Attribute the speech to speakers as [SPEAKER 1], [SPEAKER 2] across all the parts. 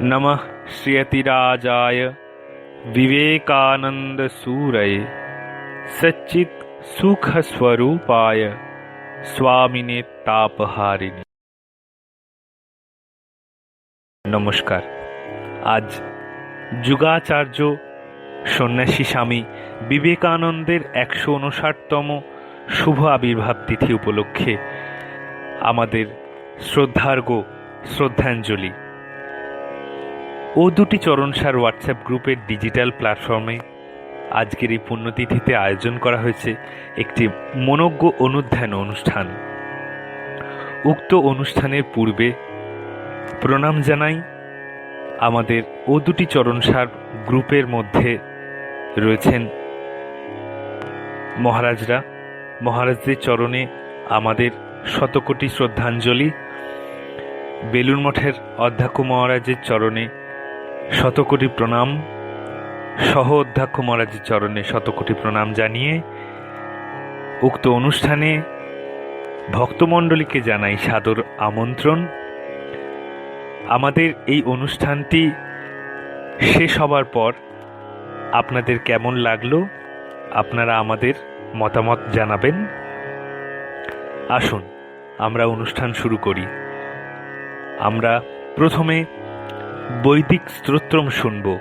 [SPEAKER 1] नमः श्रीयतिराजाय विवेकानंद सूरये सच्चित् सुख स्वरूपाय स्वामिने तापहारिणे। नमस्कार। आज যুগাচার্য সন্ন্যাসী স্বামী বিবেকানন্দের 159তম শুভ আবির্ভাব তিথি উপলক্ষে আমাদের শ্রদ্ধার্ঘ্য শ্রদ্ধাঞ্জলি ও দুটি চরণসার হোয়াটসঅ্যাপ গ্রুপের ডিজিটাল প্ল্যাটফর্মে আজকের এই পুণ্যতিথিতে আয়োজন করা হয়েছে একটি মনোজ্ঞ অনুধ্যান অনুষ্ঠান। উক্ত অনুষ্ঠানের পূর্বে প্রণাম জানাই আমাদের ও দুটি চরণসার গ্রুপের মধ্যে রয়েছেন মহারাজরা। মহারাজদের চরণে আমাদের শতকোটি শ্রদ্ধাঞ্জলি। বেলুড় মঠের অধ্যক্ষ মহারাজের চরণে শতকোটি প্রণাম, সহ অধ্যক্ষ মহারাজের চরণে শতকোটি প্রণাম জানিয়ে উক্ত অনুষ্ঠানে ভক্তমণ্ডলীকে জানাই সাদর আমন্ত্রণ। আমাদের এই অনুষ্ঠানটি শেষ হবার পর আপনাদের কেমন লাগলো আপনারা আমাদের মতামত জানাবেন। আসুন আমরা অনুষ্ঠান শুরু করি। আমরা প্রথমে বৈদিক স্তোত্রম শুনব।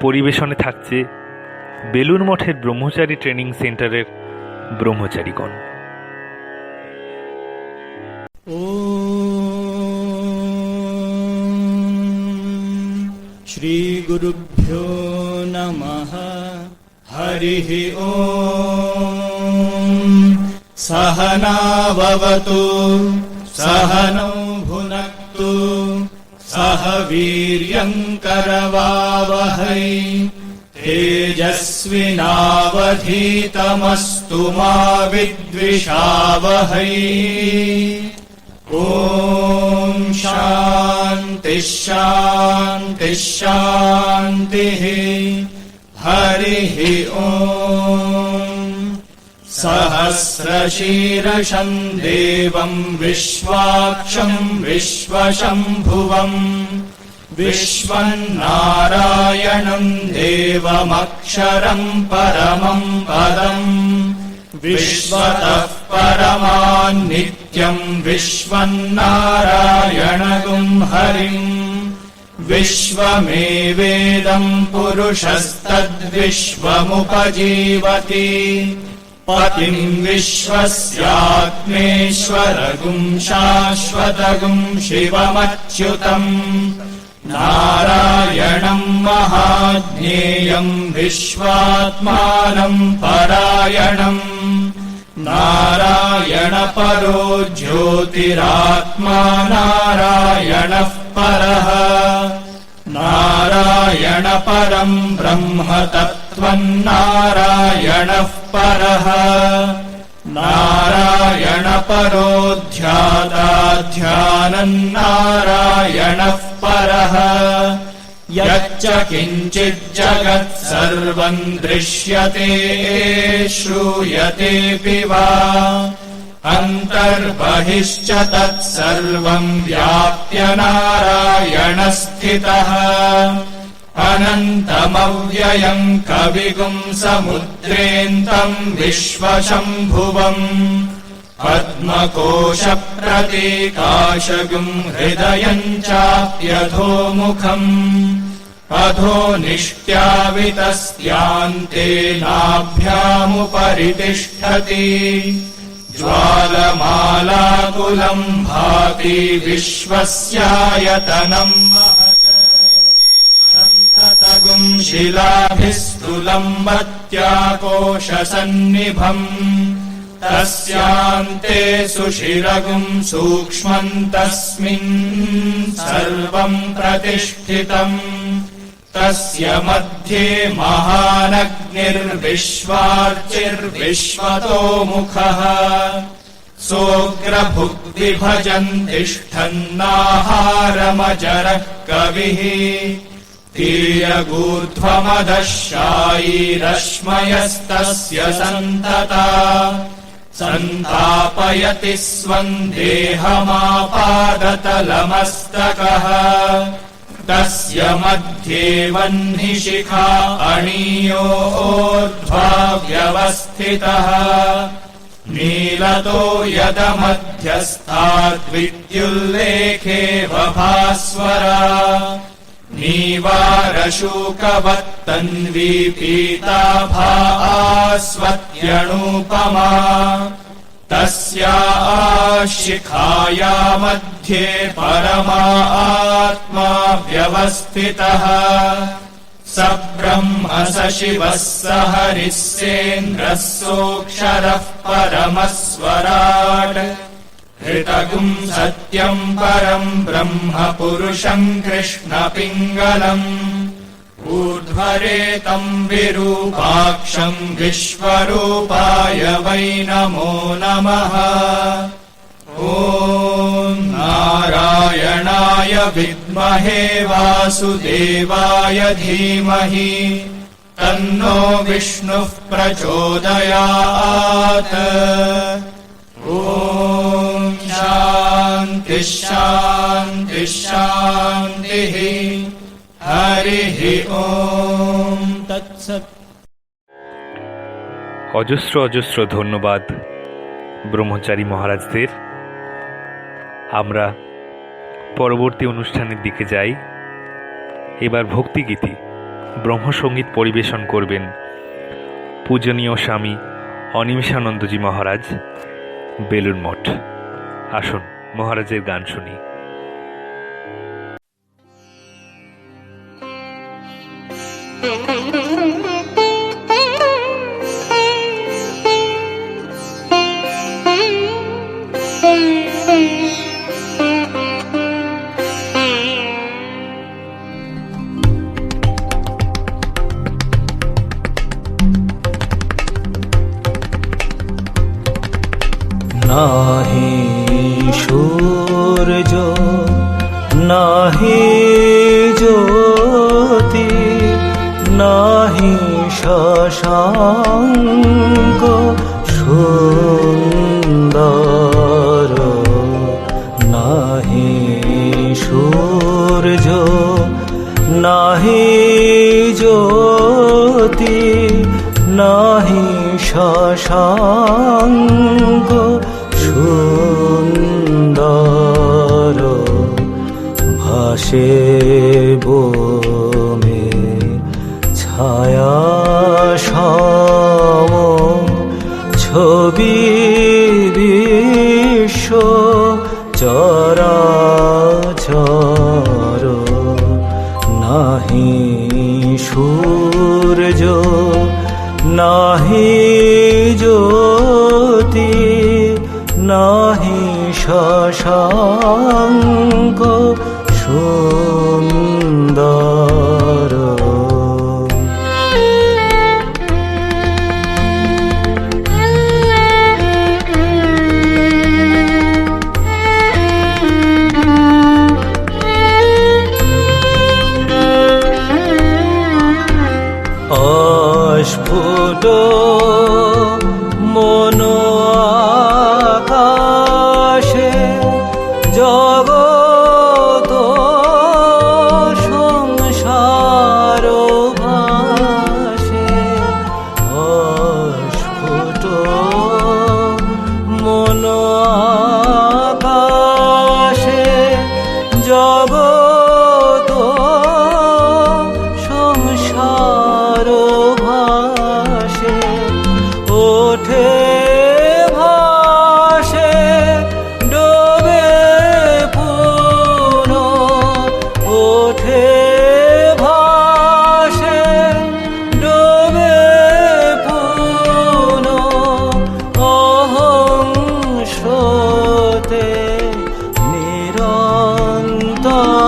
[SPEAKER 1] পরিবেশনে থাকছে বেলুড় মঠের ব্রহ্মচারী ট্রেনিং সেন্টারের ব্রহ্মচারীগণ।
[SPEAKER 2] শ্রী গুরুভ্যো নমঃ। হরিঃ ওম। সহনা ভবতু সহনৌ ভুনক্তু সহ বীর্যং করবাবহৈ তেজস্বিনাবধীতমস্তু মা বিদ্বিষাবহৈ। ओम शांति शांति शांति। हरिः ओम। सहस्रशीर्षं देवं विश्वाक्षं विश्वशंभुवं विश्वन्नारायणं देवमक्षरं परमं पदम् विश्वतः परमान्नित्यं विश्वन्नारायणगुं हरिम्। विश्वमेवेदं पुरुषस्तद्विश्वमुपजीवति पतिं विश्वस्यात्मेश्वरगुं शाश्वतगुं शिवमच्युतम् नारायणं महाज्ञेयं विश्वात्मानं परायणम्। नारायण परो ज्योतिरात्मा नारायणः परः। नारायण परं ब्रह्म तत्त्वं नारायणः परः। नारायण परो ध्याता ध्यानं नारायणः परः। यच्च किञ्चित् जगत् सर्वं दृश्यते श्रूयतेऽपि वा अन्तर्बहिश्च तत्सर्वं व्याप्य नारायणः स्थितः। अनन्तमव्ययं कविगुं समुद्रेन्तं विश्वशंभुवम् पद्मकोशप्रतीकाशगुं हृदयं चाप्यधोमुखम्। अधो निष्ट्यावितस्यान्ते नाभ्यामुपरि तिष्ठति। ज्वालमालाकुलं भाति विश्वस्यायतनं महत्। सन्ततगुं शिलाभिस्तुलं वत्याकोशसन्निभम्। तस्यान्ते सुशिरगुं सूक्ष्मं तस्मिन् सर्वं प्रतिष्ठितम्। तस्य मध्ये महानग्निर्विश्वार्चिर्विश्वतोमुखः। सोऽग्रभुग्विभजन् तिष्ठन्नाहारमजरः कविः। तीर्यगूर्ध्वमधः शायी रश्मयस्तस्य सन्तता। सन्तापयति स्वं देहमापादतलमस्तकः तस्य मध्ये वह्निशिखा अणीयोर्ध्वा व्यवस्थितः नीलतो यदमध्यस्थाद्विद्युल्लेखे भास्वरा नीवारशूकवत्तन्वी पीताभा स्वत्यणूपमा तस्या शिखाया मध्ये परमात्मा व्यवस्थितः स ब्रह्म स शिवः स हरिः सेन्द्रः सोऽक्षरः परमस्वराट् हृतगुं सत्यं परं ब्रह्म पुरुषं कृष्णपिङ्गलम् ऊर्ध्वरेतं विरूपाक्षं विश्वरूपाय वै नमो नमः ॐ नारायणाय विद्महे वासुदेवाय धीमहि तन्नो विष्णुः प्रचोदयात् ॐ शान्तिः शान्तिः शान्तिः हरिः ॐ तत्सत्।
[SPEAKER 1] অজস্র অজস্র ধন্যবাদ ব্রহ্মচারী মহারাজদের। আমরা পরবর্তী অনুষ্ঠানের দিকে যাই। এবার ভক্তিগীতি ব্রহ্মসঙ্গীত পরিবেশন করবেন পূজনীয় স্বামী অনিমেষানন্দজি মহারাজ, বেলুড় মঠ। আসুন মহারাজের গান শুনি।
[SPEAKER 3] নাহি সূর্য নাহি জ্যোতি নাহি শশাঙ্ক সুন্দর নাহি সূর্য নাহি জ্যোতি নাহি শশাঙ্ক সুন্দর ভাসে বোমে ছায়া সম ছবি বিশ্ব চরাচর নাহি সূর্য নাহি জ্যোতি নাহি শশাঙ্ক সুন্দর। অস্ফুট মন আকাশে জগত সংসার ভাসে অস্ফুট মন আকাশে জগত সংসার ভাসে ওঠে ভাসে ডোবে পুন ওঠে ভাসে ডোবে পুন অহং স্রোতে নিরন্তর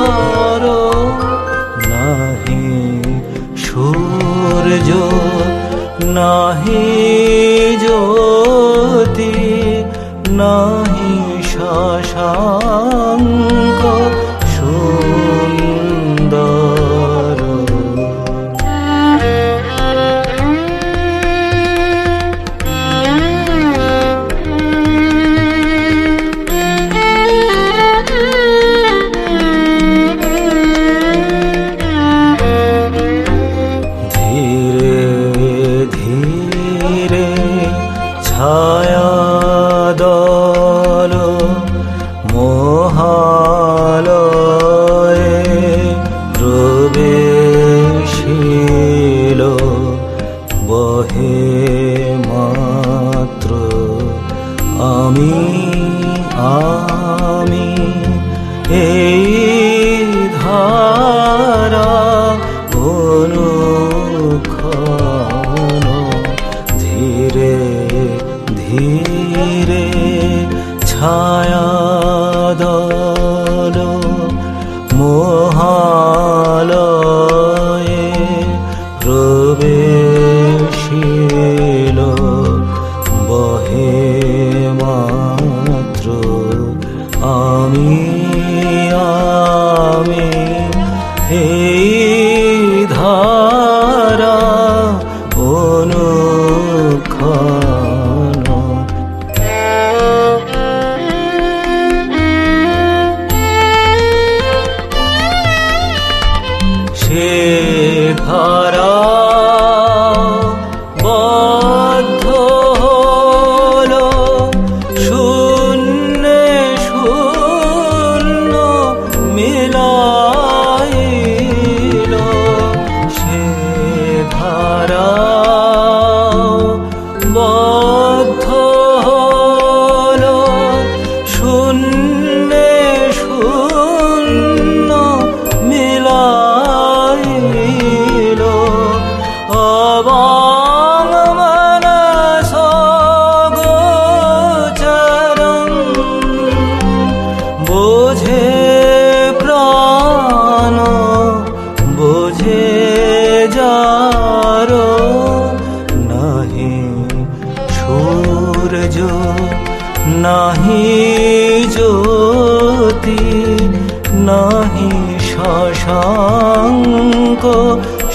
[SPEAKER 3] নাহি শশাঙ্ক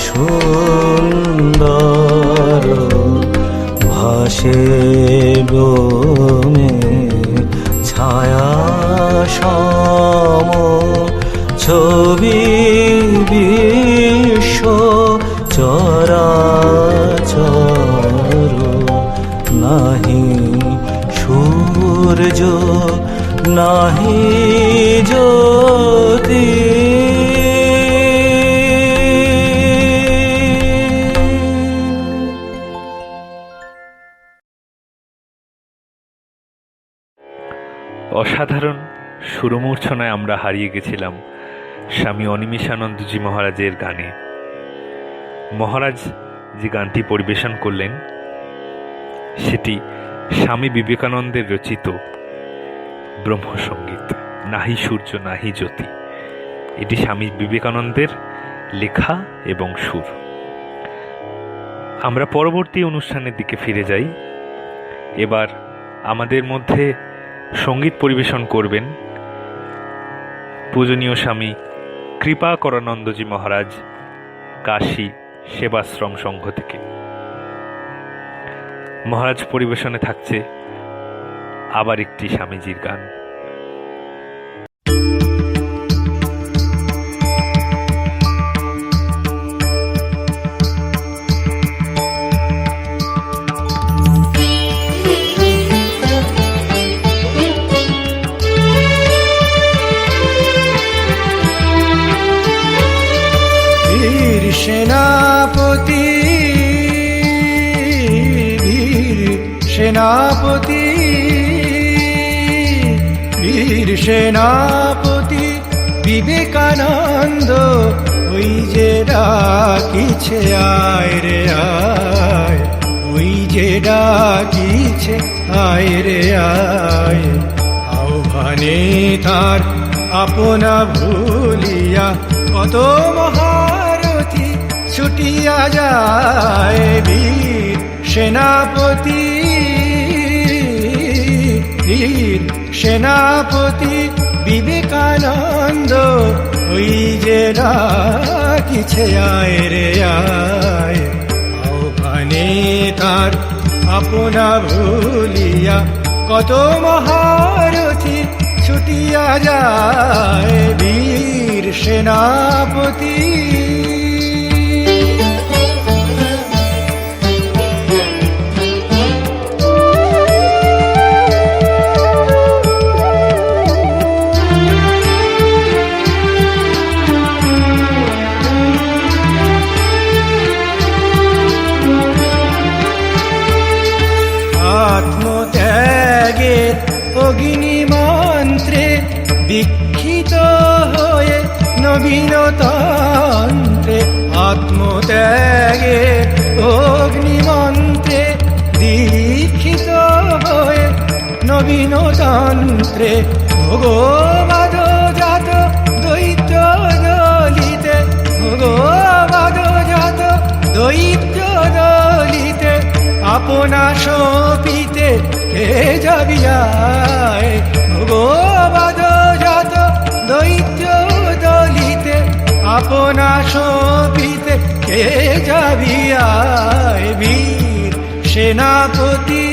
[SPEAKER 3] সুন্দর ভাসে লোমে ছায়া সম ছবি বিশ্ব চরাচর নাহি সূর্য নাহি জ্যোতি
[SPEAKER 1] অসাধারণ সুরমূর্ছনায় আমরা হারিয়ে গেছিলাম স্বামী অনিমেষানন্দজি মহারাজের গানে। মহারাজ যে গানটি পরিবেশন করলেন সেটি স্বামী বিবেকানন্দের রচিত ব্রহ্মসঙ্গীত, নাহি সূর্য নাহি জ্যোতি। এটি স্বামী বিবেকানন্দের লেখা এবং সুর। আমরা পরবর্তী অনুষ্ঠানের দিকে ফিরে যাই। এবার আমাদের মধ্যে সঙ্গীত পরিবেশন করবেন পূজনীয় স্বামী কৃপাকরানন্দজি মহারাজ, কাশী সেবাশ্রম সংঘ থেকে। মহারাজ পরিবেশনে থাকছে আবার একটি স্বামীজির গান।
[SPEAKER 2] সেনাপতি সেনাপতি বীর সেনাপতি বিবেকানন্দ ওই যে ডাকিছে আয় রে আয়, ওই যে ডাকিছে আয় রে আয়। আহ্বানে তার আপনা ভুলিয়া কত মহারথী ছুটিয়া যায়। বীর সেনাপতি বীর সেনাপতি বিবেকানন্দ ওই যে ডাকিছে আয় রে আয়। আহ্বানে তার আপনা ভুলিয়া কত মহারথী ছুটিয়া যায়। বীর সেনাপতি আত্মত্যাগের অগ্নি মন্ত্রে দীক্ষিত হয়ে নবীনতন্ত্রে, আত্মত্যাগের অগ্নি মন্ত্রে দীক্ষিত হয়ে নবীনতন্ত্রে ভগবাদ জাত দৈত্য দলিতে, ভগবাদ জাত দৈত্য দলিতে আপনা সপিতে কে যাবিয়ায়। ভগবাদ জাত দৈত্য দলিতে আপনা সপিতে কে যাবিয়ায়। বীর সেনাপতি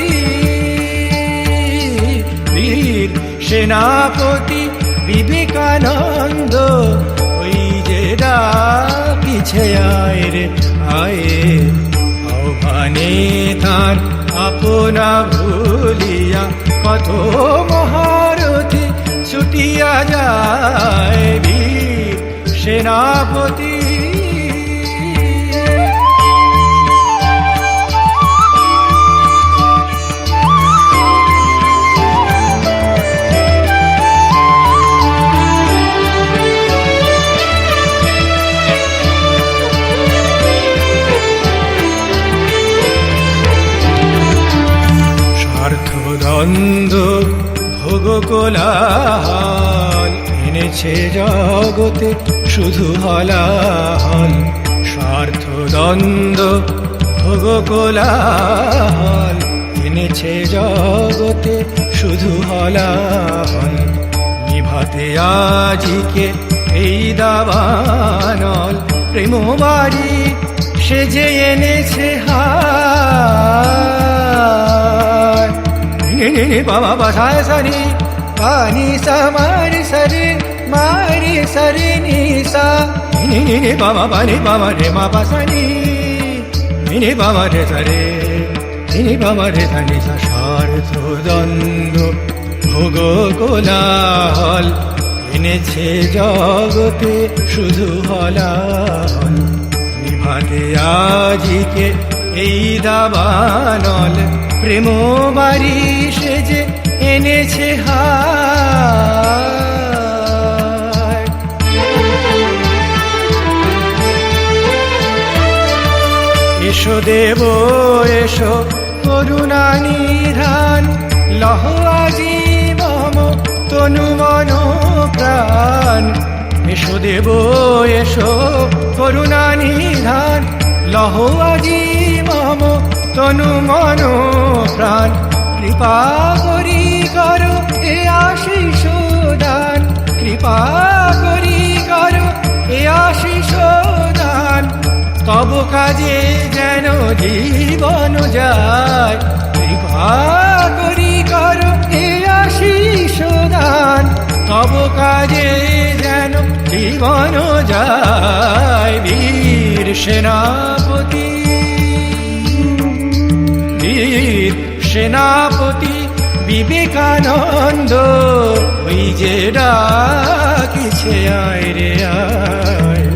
[SPEAKER 2] বীর সেনাপতি বিবেকানন্দ ওই যে ডাকিছে আয় রে আয়। আহ্বানে তার আপনা ভুলিয়া কত মহারথী ছুটিয়া যায়। বীর সেনাপতি দ্বন্দ্ব ভোগ কোলাহল এনেছে জগতে শুধু হলাহল। স্বার্থ দ্বন্দ্ব ভোগ কোলাহল এনেছে জগতে শুধু হলাহল। নিভাতে আজিকে এই দাবানল প্রেম বাড়ি সে যে এনেছে হায় বাবা বাসায় সারি পানি সামারি সারি মারি সারি নিসা বাবা বানি বাবা রে মা বাসানি বাবা রে সারে বাবা রে ধানি সা স্বার্থ দ্বন্দ্ব ভোগ কোলাহল এনেছে জগতে শুধু হলাহল নিভাতে আজিকে এই দাবানল প্রেম বাড়ি সে যে এনেছে হায় এসো দেব এসো করুণা নিধান লহ আজি মম তনু মন প্রাণ এসো দেব এসো করুণা নিধান লহ আজি মম তনু মন প্রাণ কৃপা করি করো এ আশিস দান কৃপা করি করো এ আশিস দান তব কাজে যেন জীবন যায় কৃপা করি করো এ আশিস দান তব কাজে যেন জীবন যায় বীর সেনাপতি বীর সেনাপতি বিবেকানন্দ ওই যে ডাকিছে আয় রে আয়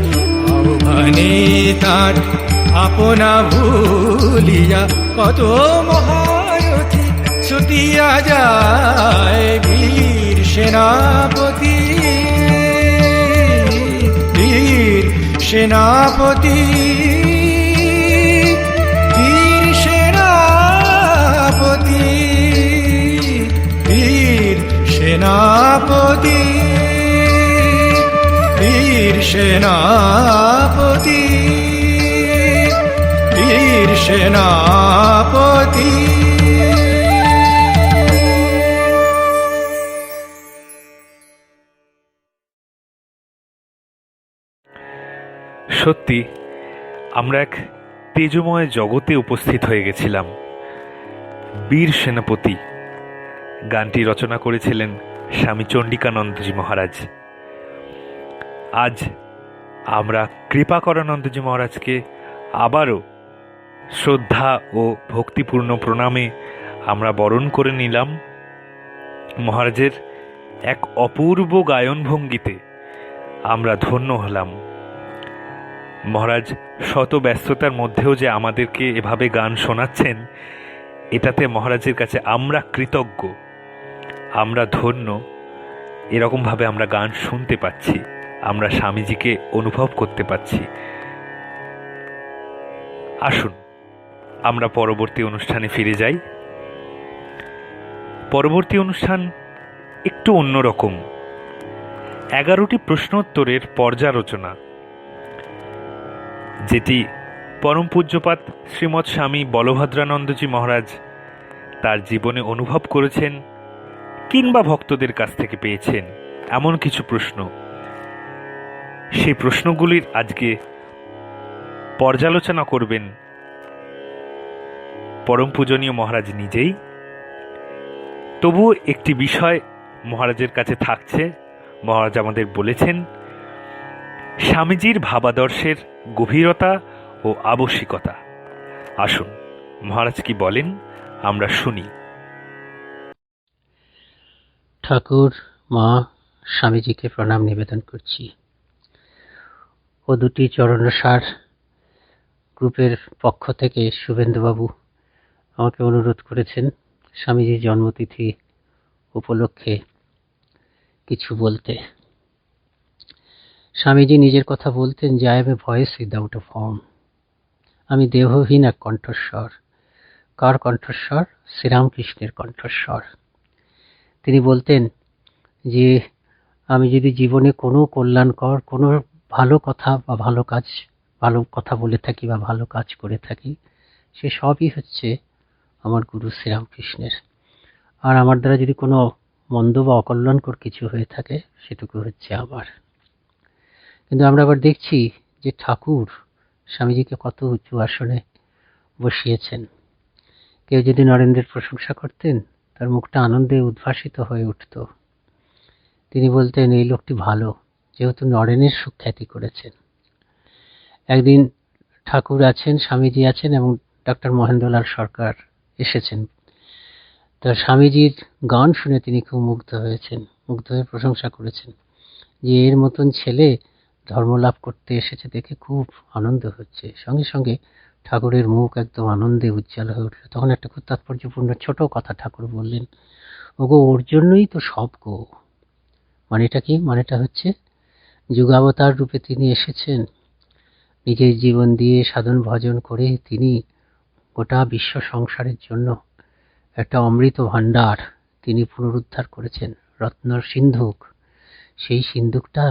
[SPEAKER 2] আহ্বানে তার আপনা ভুলিয়া কত মহারথী ছুটিয়া যায় বীর সেনাপতি বীর সেনাপতি বীর সেনাপতি বীর সেনাপতি বীর সেনাপতি বীর সেনাপতি
[SPEAKER 1] সত্যি আমরা এক তেজময় জগতে উপস্থিত হয়ে গেছিলাম। বীর সেনাপতি গানটি রচনা করেছিলেন স্বামী চণ্ডিকানন্দজি মহারাজ। আজ আমরা কৃপাকরানন্দজি মহারাজকে আবারও শ্রদ্ধা ও ভক্তিপূর্ণ প্রণামে আমরা বরণ করে নিলাম। মহারাজের এক অপূর্ব গায়ন ভঙ্গিতে আমরা ধন্য হলাম। মহারাজ শত ব্যস্ততার মধ্যেও যে আমাদেরকে এভাবে গান শোনাচ্ছেন, এটাতে মহারাজের কাছে আমরা কৃতজ্ঞ, আমরা ধন্য। এরকমভাবে আমরা গান শুনতে পাচ্ছি, আমরা স্বামীজিকে অনুভব করতে পাচ্ছি। আসুন আমরা পরবর্তী অনুষ্ঠানে ফিরে যাই। পরবর্তী অনুষ্ঠান একটু অন্যরকম। 11টি প্রশ্নোত্তরের পর্যালোচনা, যেটি পরম পূজ্যপাত শ্রীমৎ স্বামী বলভদ্রানন্দজি মহারাজ তার জীবনে অনুভব করেছেন কিংবা ভক্তদের কাছ থেকে পেয়েছেন এমন কিছু প্রশ্ন। সেই প্রশ্নগুলির আজকে পর্যালোচনা করবেন পরম পূজনীয় মহারাজ নিজেই। তবুও একটি বিষয় মহারাজের কাছে থাকছে। মহারাজ আমাদের বলেছেন স্বামীজির ভাবাদর্শের গভীরতা ও আবশ্যিকতা। আসুন মহারাজ কি বলেন আমরা শুনি।
[SPEAKER 4] ঠাকুর, মা, স্বামীজিকে প্রণাম নিবেদন করছি ও দুটি চরণসার গ্রুপের পক্ষ থেকে শুভেন্দুবাবু আমাকে অনুরোধ করেছেন স্বামীজির জন্মতিথি উপলক্ষে কিছু বলতে। স্বামীজি নিজের কথা বলতেন যে I M A voice without a form. আমি দেহহীন এক কণ্ঠস্বর। কার কণ্ঠস্বর? শ্রীরামকৃষ্ণের কণ্ঠস্বর। তিনি বলতেন যে আমি যদি জীবনে কোনো কল্যাণকর, কোনো ভালো কথা বা ভালো কথা বলে থাকি বা ভালো কাজ করে থাকি, সে সবই হচ্ছে আমার গুরু শ্রীরামকৃষ্ণের। আর আমার দ্বারা যদি কোনো মন্দ বা অকল্যাণকর কিছু হয়ে থাকে সেটুকু হচ্ছে আমার। কিন্তু আমরা আবার দেখছি যে ঠাকুর স্বামীজিকে কত উঁচু আসনে বসিয়েছেন। কেউ যদি নরেন্দ্রের প্রশংসা করতেন, তার মুখটা আনন্দে উদ্ভাসিত হয়ে উঠত। তিনি বলতেন, এই লোকটি ভালো, যেহেতু নরেনের সুখ্যাতি করেছেন। একদিন ঠাকুর আছেন, স্বামীজি আছেন এবং ডক্টর মহেন্দ্রলাল সরকার এসেছেন। তো স্বামীজির গান শুনে তিনি খুব মুগ্ধ হয়েছেন, মুগ্ধ হয়ে প্রশংসা করেছেন যে এর মতন ছেলে ধর্মলাভ করতে এসেছে দেখে খুব আনন্দ হচ্ছে। সঙ্গে সঙ্গে ঠাকুরের মুখ একদম আনন্দে উজ্জ্বল হয়ে উঠল। তখন একটা খুব তাৎপর্যপূর্ণ ছোট কথা ঠাকুর বললেন, ওগো ওর জন্যই তো সব গো। মানেটা কি? মানেটা হচ্ছে যুগাবতার রূপে তিনি এসেছেন, নিজের জীবন দিয়ে সাধন ভজন করে তিনি গোটা বিশ্ব সংসারের জন্য একটা অমৃত ভাণ্ডার তিনি পুনরুদ্ধার করেছেন, রত্ন সিন্ধুক। সেই সিন্ধুকটা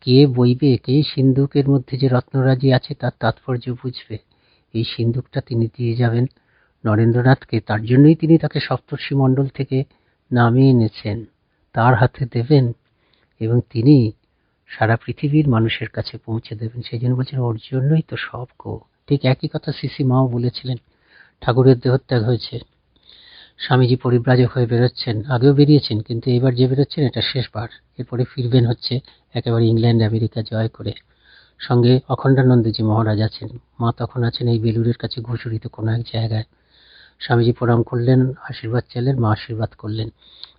[SPEAKER 4] কে বইবে, কে সিন্ধুকের মধ্যে যে রত্নরাজি আছে তার তাৎপর্য বুঝবে? এই সিন্ধুকটা তিনি দিয়ে যাবেন নরেন্দ্রনাথকে। তার জন্যই তিনি তাকে সপ্তর্ষি মণ্ডল থেকে নামিয়ে এনেছেন, তার হাতে দেবেন এবং তিনি সারা পৃথিবীর মানুষের কাছে পৌঁছে দেবেন। সেই জন্য বলছেন ওর জন্যই তো সব গো। ঠিক একই কথা সিসি মাও বলেছিলেন। ঠাকুরের দেহত্যাগ হয়েছে, স্বামীজি পরিব্রাজক হয়ে বেরোচ্ছেন, আগেও বেরিয়েছেন, কিন্তু এবার যে বেরোচ্ছেন এটা শেষবার। এরপরে ফিরবেন হচ্ছে একেবারে ইংল্যান্ড আমেরিকা জয় করে। সঙ্গে অখণ্ডানন্দজি মহারাজ আছেন, মা তখন আছেন এই বেলুরের কাছে ঘুষুরিতে কোনো এক জায়গায়। স্বামীজি প্রণাম করলেন, আশীর্বাদ চাইলেন, মা আশীর্বাদ করলেন।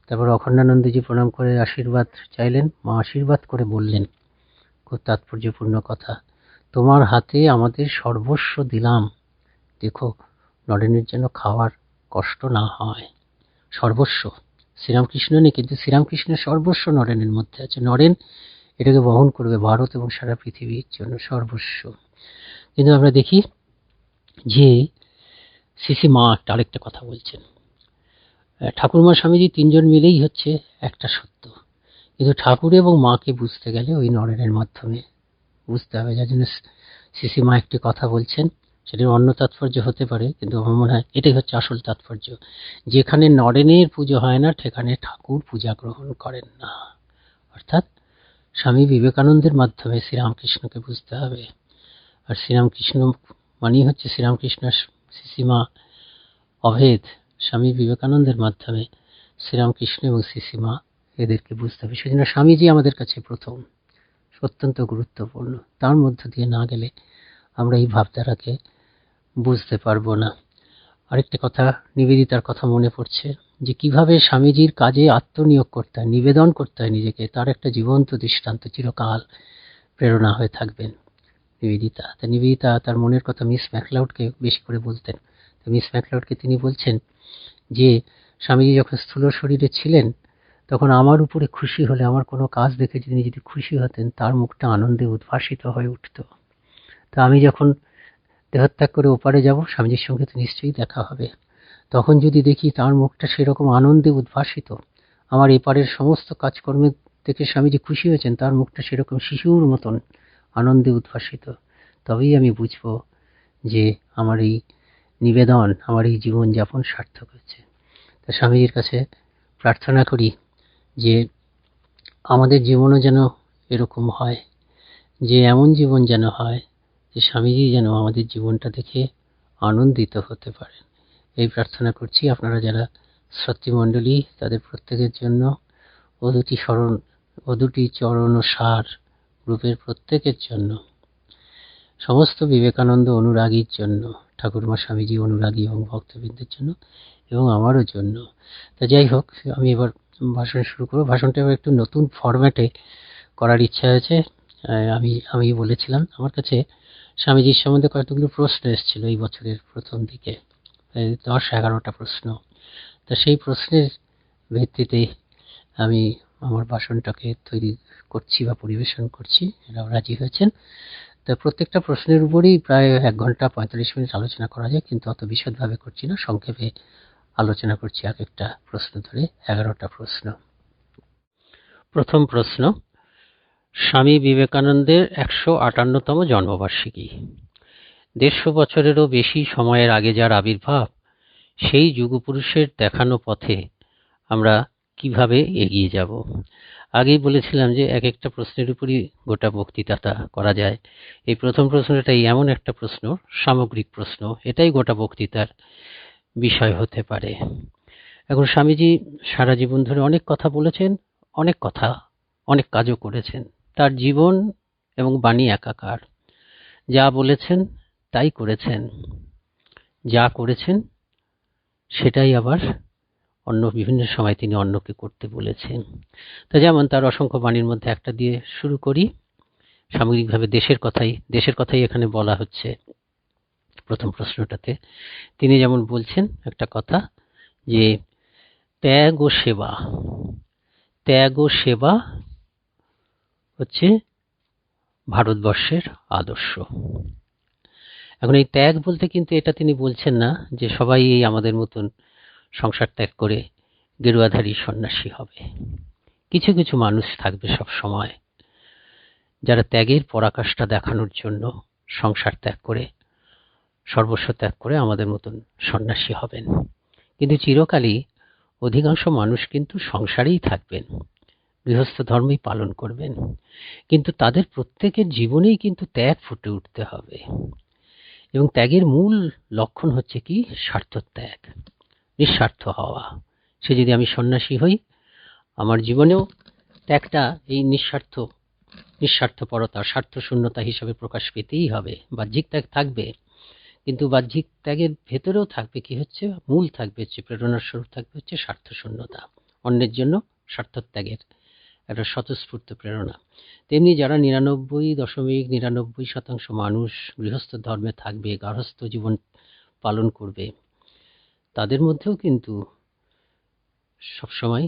[SPEAKER 4] তারপর অখণ্ডানন্দজি প্রণাম করে আশীর্বাদ চাইলেন, মা আশীর্বাদ করে বললেন খুব তাৎপর্যপূর্ণ কথা, তোমার হাতে আমাদের সর্বস্ব দিলাম, দেখো নরেনের যেন খাওয়ার কষ্ট না হয়। সর্বস্ব শ্রীরামকৃষ্ণ নেই, কিন্তু শ্রীরামকৃষ্ণের সর্বস্ব নরেনের মধ্যে আছে। নরেন এটাকে বহন করবে ভারত এবং সারা পৃথিবীর জন্য সর্বস্ব। কিন্তু আমরা দেখি যে সিসি মা একটা আরেকটা কথা বলছেন, ঠাকুরমা স্বামীজি তিনজন মিলেই হচ্ছে একটা সত্য, কিন্তু ঠাকুর এবং মাকে বুঝতে গেলে ওই নরেনের মাধ্যমে বুঝতে হবে। যার জন্য সিসি মা একটি কথা বলছেন, সেটির অন্য তাৎপর্য হতে পারে, কিন্তু আমার মনে হয় এটাই হচ্ছে আসল তাৎপর্য। যেখানে নরেনের পুজো হয় না সেখানে ঠাকুর পূজা গ্রহণ করেন না। অর্থাৎ স্বামী বিবেকানন্দের মাধ্যমে শ্রীরামকৃষ্ণকে বুঝতে হবে। আর শ্রীরামকৃষ্ণ মানেই হচ্ছে শ্রীরামকৃষ্ণ সিসিমা অভেদ। স্বামী বিবেকানন্দের মাধ্যমে শ্রীরামকৃষ্ণ এবং সিসিমা এদেরকে বুঝতে হবে। সেজন্য স্বামীজি আমাদের কাছে প্রথম, অত্যন্ত গুরুত্বপূর্ণ। তার মধ্য দিয়ে না গেলে আমরা এই ভাবধারাকে বুঝতে পারবো না। আরেকটা কথা, নিবেদিতার কথা মনে পড়ছে, যে কিভাবে স্বামীজির কাজে আত্মনিয়োগ করতে হয়, নিবেদন করতে হয় নিজেকে, তার একটা জীবন্ত দৃষ্টান্ত চিরকাল প্রেরণা হয়ে থাকবেন নিবেদিতা। তা নিবেদিতা তার মনের কথা মিস ম্যাকলাউডকে বেশি করে বলতেন। তো মিস ম্যাকলাউডকে তিনি বলছেন যে স্বামীজি যখন স্থূল শরীরে ছিলেন তখন আমার উপরে খুশি হলে, আমার কোনো কাজ দেখে তিনি যদি খুশি হতেন, তার মুখটা আনন্দে উদ্ভাসিত হয়ে উঠত। তা আমি যখন দেহত্যাগ করে ওপারে যাব, স্বামীজির সঙ্গে তো নিশ্চয়ই দেখা হবে, তখন যদি দেখি তার মুখটা সেরকম আনন্দে উদ্ভাসিত, আমার এপারের সমস্ত কাজকর্মে থেকে স্বামীজি খুশি হয়েছেন, তার মুখটা সেরকম শিশুর মতন আনন্দে উদ্ভাসিত, তবেই আমি বুঝব যে আমার এই নিবেদন, আমার এই জীবনযাপন সার্থক হচ্ছে। তা স্বামীজির কাছে প্রার্থনা করি যে আমাদের জীবনও যেন এরকম হয়, যে এমন জীবন যেন হয় যে স্বামীজি যেন আমাদের জীবনটা দেখে আনন্দিত হতে পারেন। এই প্রার্থনা করছি। আপনারা যারা শ্রোতৃমণ্ডলী তাদের প্রত্যেকের জন্য, ও দুটি চরণ ও সার গ্রুপের প্রত্যেকের জন্য, সমস্ত বিবেকানন্দ অনুরাগীর জন্য, ঠাকুরমা স্বামীজি অনুরাগী এবং ভক্তবৃন্দের জন্য, এবং আমারও জন্য। তা যাই হোক, আমি এবার ভাষণ শুরু করব। ভাষণটা এবার একটু নতুন ফরম্যাটে করার ইচ্ছা আছে। আমি বলেছিলাম আমার কাছে স্বামীজির সম্বন্ধে কতগুলো প্রশ্ন এসেছিল এই বছরের প্রথম দিকে, 10-11টা প্রশ্ন। তা সেই প্রশ্নের ভিত্তিতে আমি আমার ভাষণটাকে তৈরি করছি বা পরিবেশন করছি। এরাও রাজি হয়েছেন। তা প্রত্যেকটা প্রশ্নের উপরেই প্রায় 1 ঘন্টা 45 মিনিট আলোচনা করা যায়, কিন্তু অত বিশদভাবে করছি না, সংক্ষেপে আলোচনা করছি এক একটা প্রশ্ন ধরে। 11টা প্রশ্ন। প্রথম প্রশ্ন, স্বামী বিবেকানন্দের 158তম জন্মবার্ষিকী। 150 বছরেরও বেশি সময়ের আগে যার আবির্ভাব, সেই যুগপুরুষের দেখানো পথে আমরা কিভাবে এগিয়ে যাব। আগেই বলেছিলাম যে এক একটা প্রশ্নের উপরই গোটা বক্তৃতাটা করা যায়। এই প্রথম প্রশ্নটাই এমন একটা প্রশ্ন, সামগ্রিক প্রশ্ন, এটাই গোটা বক্তৃতার বিষয় হতে পারে। এখন স্বামীজি সারা জীবন ধরে অনেক কথা বলেছেন, অনেক কথা, অনেক কাজও করেছেন। তার জীবন এবং বাণী একাকার। যা বলেছেন তাই করেছেন, যা করেছেন সেটাই আবার অন্য বিভিন্ন সময় তিনি অন্যকে করতে বলেছেন। তো যেমন তার অসংখ্য বাণীর মধ্যে একটা দিয়ে শুরু করি। সামগ্রিকভাবে দেশের কথাই এখানে বলা হচ্ছে প্রথম প্রশ্নটাতে। তিনি যেমন বলছেন একটা কথা যে ত্যাগ ও সেবা, ত্যাগ ও সেবা হচ্ছে ভারতবর্ষের আদর্শ। এখন এই ত্যাগ বলতে কিন্তু এটা তিনি বলছেন না যে সবাই এই আমাদের মতন সংসার ত্যাগ করে গেরুয়াধারী সন্ন্যাসী হবে। কিছু কিছু মানুষ থাকবে সব সময় যারা ত্যাগের পরাকাষ্ঠা দেখানোর জন্য সংসার ত্যাগ করে, সর্বস্ব ত্যাগ করে আমাদের মতন সন্ন্যাসী হবেন। কিন্তু চিরকালই অধিকাংশ মানুষ কিন্তু সংসারেই থাকবেন, গৃহস্থ ধর্মই পালন করবেন। কিন্তু তাদের প্রত্যেকের জীবনেই কিন্তু ত্যাগ ফুটে উঠতে হবে, এবং ত্যাগের মূল লক্ষণ হচ্ছে কি? স্বার্থত্যাগ, নিঃস্বার্থ হওয়া। সে যদি আমি সন্ন্যাসী হই, আমার জীবনেও ত্যাগটা এই নিঃস্বার্থপরতা, স্বার্থশূন্যতা হিসাবে প্রকাশ পেতেই হবে। বাহ্যিক ত্যাগ থাকবে, কিন্তু বাহ্যিক ত্যাগের ভেতরেও থাকবে কি হচ্ছে, মূল থাকবে হচ্ছে, প্রেরণার স্বরূপ থাকবে হচ্ছে স্বার্থশূন্যতা, অন্যের জন্য স্বার্থত্যাগের একটা স্বতঃস্ফূর্ত প্রেরণা। তেমনি যারা 99.99% মানুষ গৃহস্থ ধর্মে থাকবে, গার্হস্থ্য জীবন পালন করবে, তাদের মধ্যেও কিন্তু সবসময়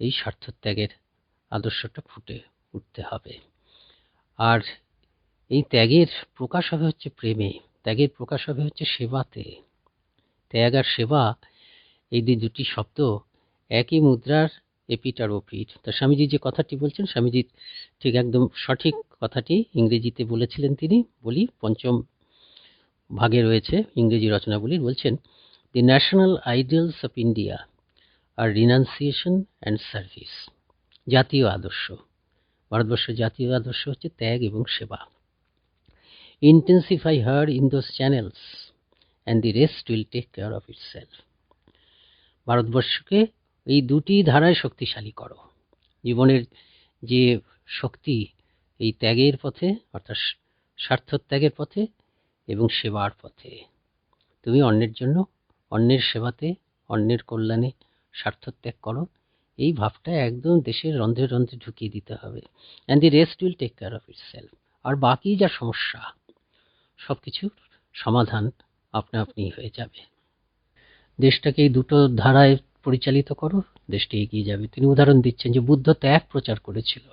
[SPEAKER 4] এই স্বার্থত্যাগের আদর্শটা ফুটে উঠতে হবে। আর এই ত্যাগের প্রকাশ হবে হচ্ছে প্রেমে, ত্যাগের প্রকাশ হবে হচ্ছে সেবাতে। ত্যাগ আর সেবা এই দুটি শব্দ একই মুদ্রার এপিঠ আর ওপিঠ। তা স্বামীজি যে কথাটি বলছেন, স্বামীজি ঠিক একদম সঠিক কথাটি ইংরেজিতে বলেছিলেন। তিনি বলি পঞ্চম ভাগে রয়েছে ইংরেজি রচনাবলীর। বলছেন, the national ideals of India are renunciation and service. জাতীয় আদর্শ, ভারতবর্ষের জাতীয় আদর্শ হচ্ছে ত্যাগ এবং সেবা। Intensify her in those channels and the rest will take care of itself. ভারতবর্ষকে এই দুটি ধারায় শক্তিশালী করো। জীবনের যে শক্তি এই ত্যাগের পথে, অর্থাৎ স্বার্থত্যাগের পথে এবং সেবার পথে। তুমি অন্যের জন্য, অন্যের সেবাতে, অন্যের কল্যাণে স্বার্থত্যাগ করো। এই ভাবটা একদম দেশের রন্ধ্রে রন্ধ্রে ঢুকিয়ে দিতে হবে। And the rest will take care of itself. আর বাকি যা সমস্যা, সব কিছুর সমাধান আপনা আপনি হয়ে যাবে। দেশটাকে এই দুটো ধারায় পরিচালিত করো, দেশটা এগিয়ে যাবে। তিনি উদাহরণ দিচ্ছেন যে বুদ্ধ ত্যাগ প্রচার করেছিল।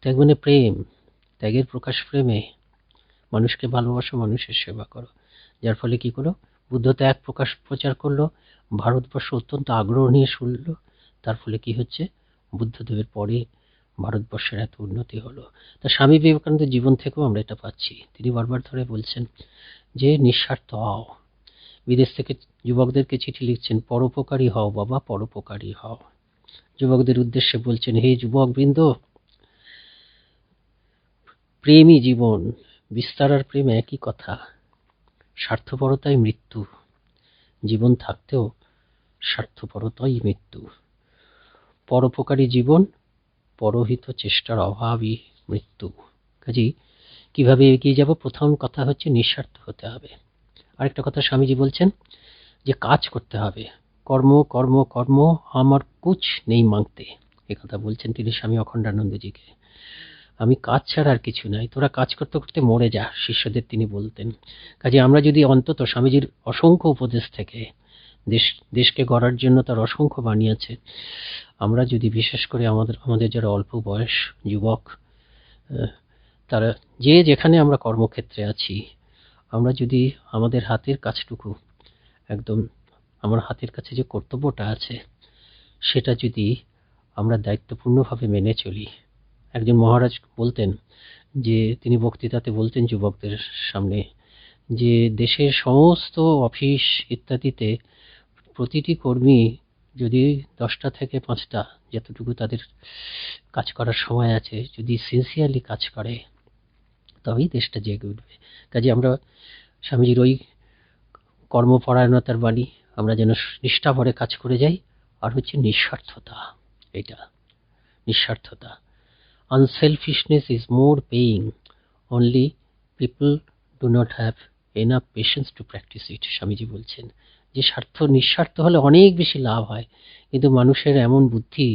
[SPEAKER 4] ত্যাগ মানে প্রেম, ত্যাগের প্রকাশ প্রেমে। মানুষকে ভালোবাসো, মানুষের সেবা করো। যার ফলে কি করো, বুদ্ধ ত্যাগ প্রচার করলো, ভারতবর্ষ অত্যন্ত আগ্রহ নিয়ে শুনল। তার ফলে কি হচ্ছে, বুদ্ধদেবের পরে ভারতবর্ষের এত উন্নতি হলো। তা স্বামী বিবেকানন্দের জীবন থেকেও আমরা এটা পাচ্ছি। তিনি বারবার ধরে বলছেন যে নিঃস্বার্থ হও। বিদেশ থেকে যুবকদেরকে চিঠি লিখছেন, পরোপকারী হও বাবা, পরোপকারী হও। যুবকদের উদ্দেশ্যে বলছেন, হে যুবক বৃন্দ, প্রেমই জীবন, বিস্তার আর প্রেম একই কথা। স্বার্থপরতাই মৃত্যু, জীবন থাকতেও স্বার্থপরতাই মৃত্যু। পরোপকারী জীবন, পরহিত চেষ্টার অভাবই মৃত্যু। কাজেই কিভাবে এগিয়ে যাব? প্রথম কথা হচ্ছে নিঃস্বার্থ হতে হবে। আরেকটা কথা স্বামীজি বলছেন যে কাজ করতে হবে। কর্ম কর্ম কর্ম, আমার কুছ নেই মাংতে, এ কথা বলছেন তিনি স্বামী অখণ্ডানন্দজিকে। আমি কাজ ছাড়া আর কিছু নাই, তোরা কাজ করতে করতে মরে যা, শিষ্যদের তিনি বলতেন। কাজে আমরা যদি অন্তত স্বামীজির অসংখ্য উপদেশ থেকে, দেশকে গড়ার জন্য তার অসংখ্য বাণী আছে, আমরা যদি বিশেষ করে আমাদের যারা অল্প বয়স যুবক, তারা যে যেখানে আমরা কর্মক্ষেত্রে আছি, আমরা যদি আমাদের হাতের কাজটুকু, একদম আমার হাতের কাছে যে কর্তব্যটা আছে, সেটা যদি আমরা দায়িত্বপূর্ণভাবে মেনে চলি। একজন মহারাজ বলতেন যে, তিনি বক্তৃতাতে বলতেন যুবকদের সামনে যে দেশের সমস্ত অফিস ইত্যাদিতে প্রতিটি কর্মী যদি 10টা থেকে 5টা যতটুকু তাদের কাজ করার সময় আছে যদি সিনসিয়ারলি কাজ করে তবেই দেশটা জেগে উঠবে। কাজে আমরা স্বামীজির ওই কর্মপরায়ণতার বাণী আমরা যেন নিষ্ঠাভরে কাজ করে যাই। আর হচ্ছে নিঃস্বার্থতা, এটা নিঃস্বার্থতা। Unselfishness is more paying, only people do not have enough patience to practise it. Swamiji বলছেন যে নিঃস্বার্থ হলে অনেক বেশি লাভ হয়, কিন্তু মানুষের এমন বুদ্ধি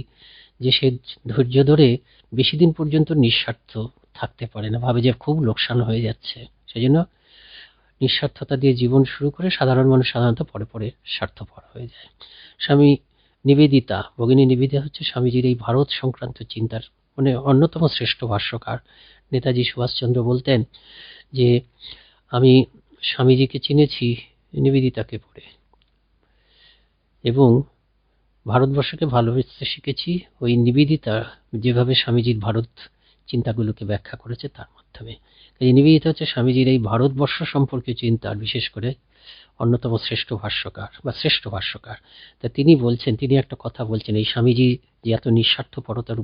[SPEAKER 4] যে সে ধৈর্য ধরে বেশি দিন পর্যন্ত নিঃস্বার্থ থাকতে পারে না, ভাবে যে খুব লোকসান হয়ে যাচ্ছে। সেজন্য নিঃস্বার্থতা দিয়ে জীবন শুরু করে সাধারণ মানুষ সাধারণত পরে পরে স্বার্থপর হয়ে যায়। স্বামী নিবেদিতা, ভগিনী নিবেদিতা হচ্ছে স্বামীজির এই ভারত সংক্রান্ত চিন্তার মানে অন্যতম শ্রেষ্ঠ ভাষ্যকার। নেতাজি সুভাষচন্দ্র বলতেন যে আমি স্বামীজিকে চিনেছি নিবেদিতাকে পড়ে, এবং ভারতবর্ষকে ভালোবাসতে শিখেছি ওই নিবেদিতা যেভাবে স্বামীজির ভারত চিন্তাগুলোকে ব্যাখ্যা করেছে তার মাধ্যমে। এই নিবেদিতা হচ্ছে স্বামীজির এই ভারতবর্ষ সম্পর্কে চিন্তার বিশেষ করে অন্যতম শ্রেষ্ঠ ভাষ্যকার বা শ্রেষ্ঠ ভাষ্যকার। তা তিনি বলছেন, তিনি একটা কথা বলছেন, এই স্বামীজি যে এত নিঃস্বার্থতার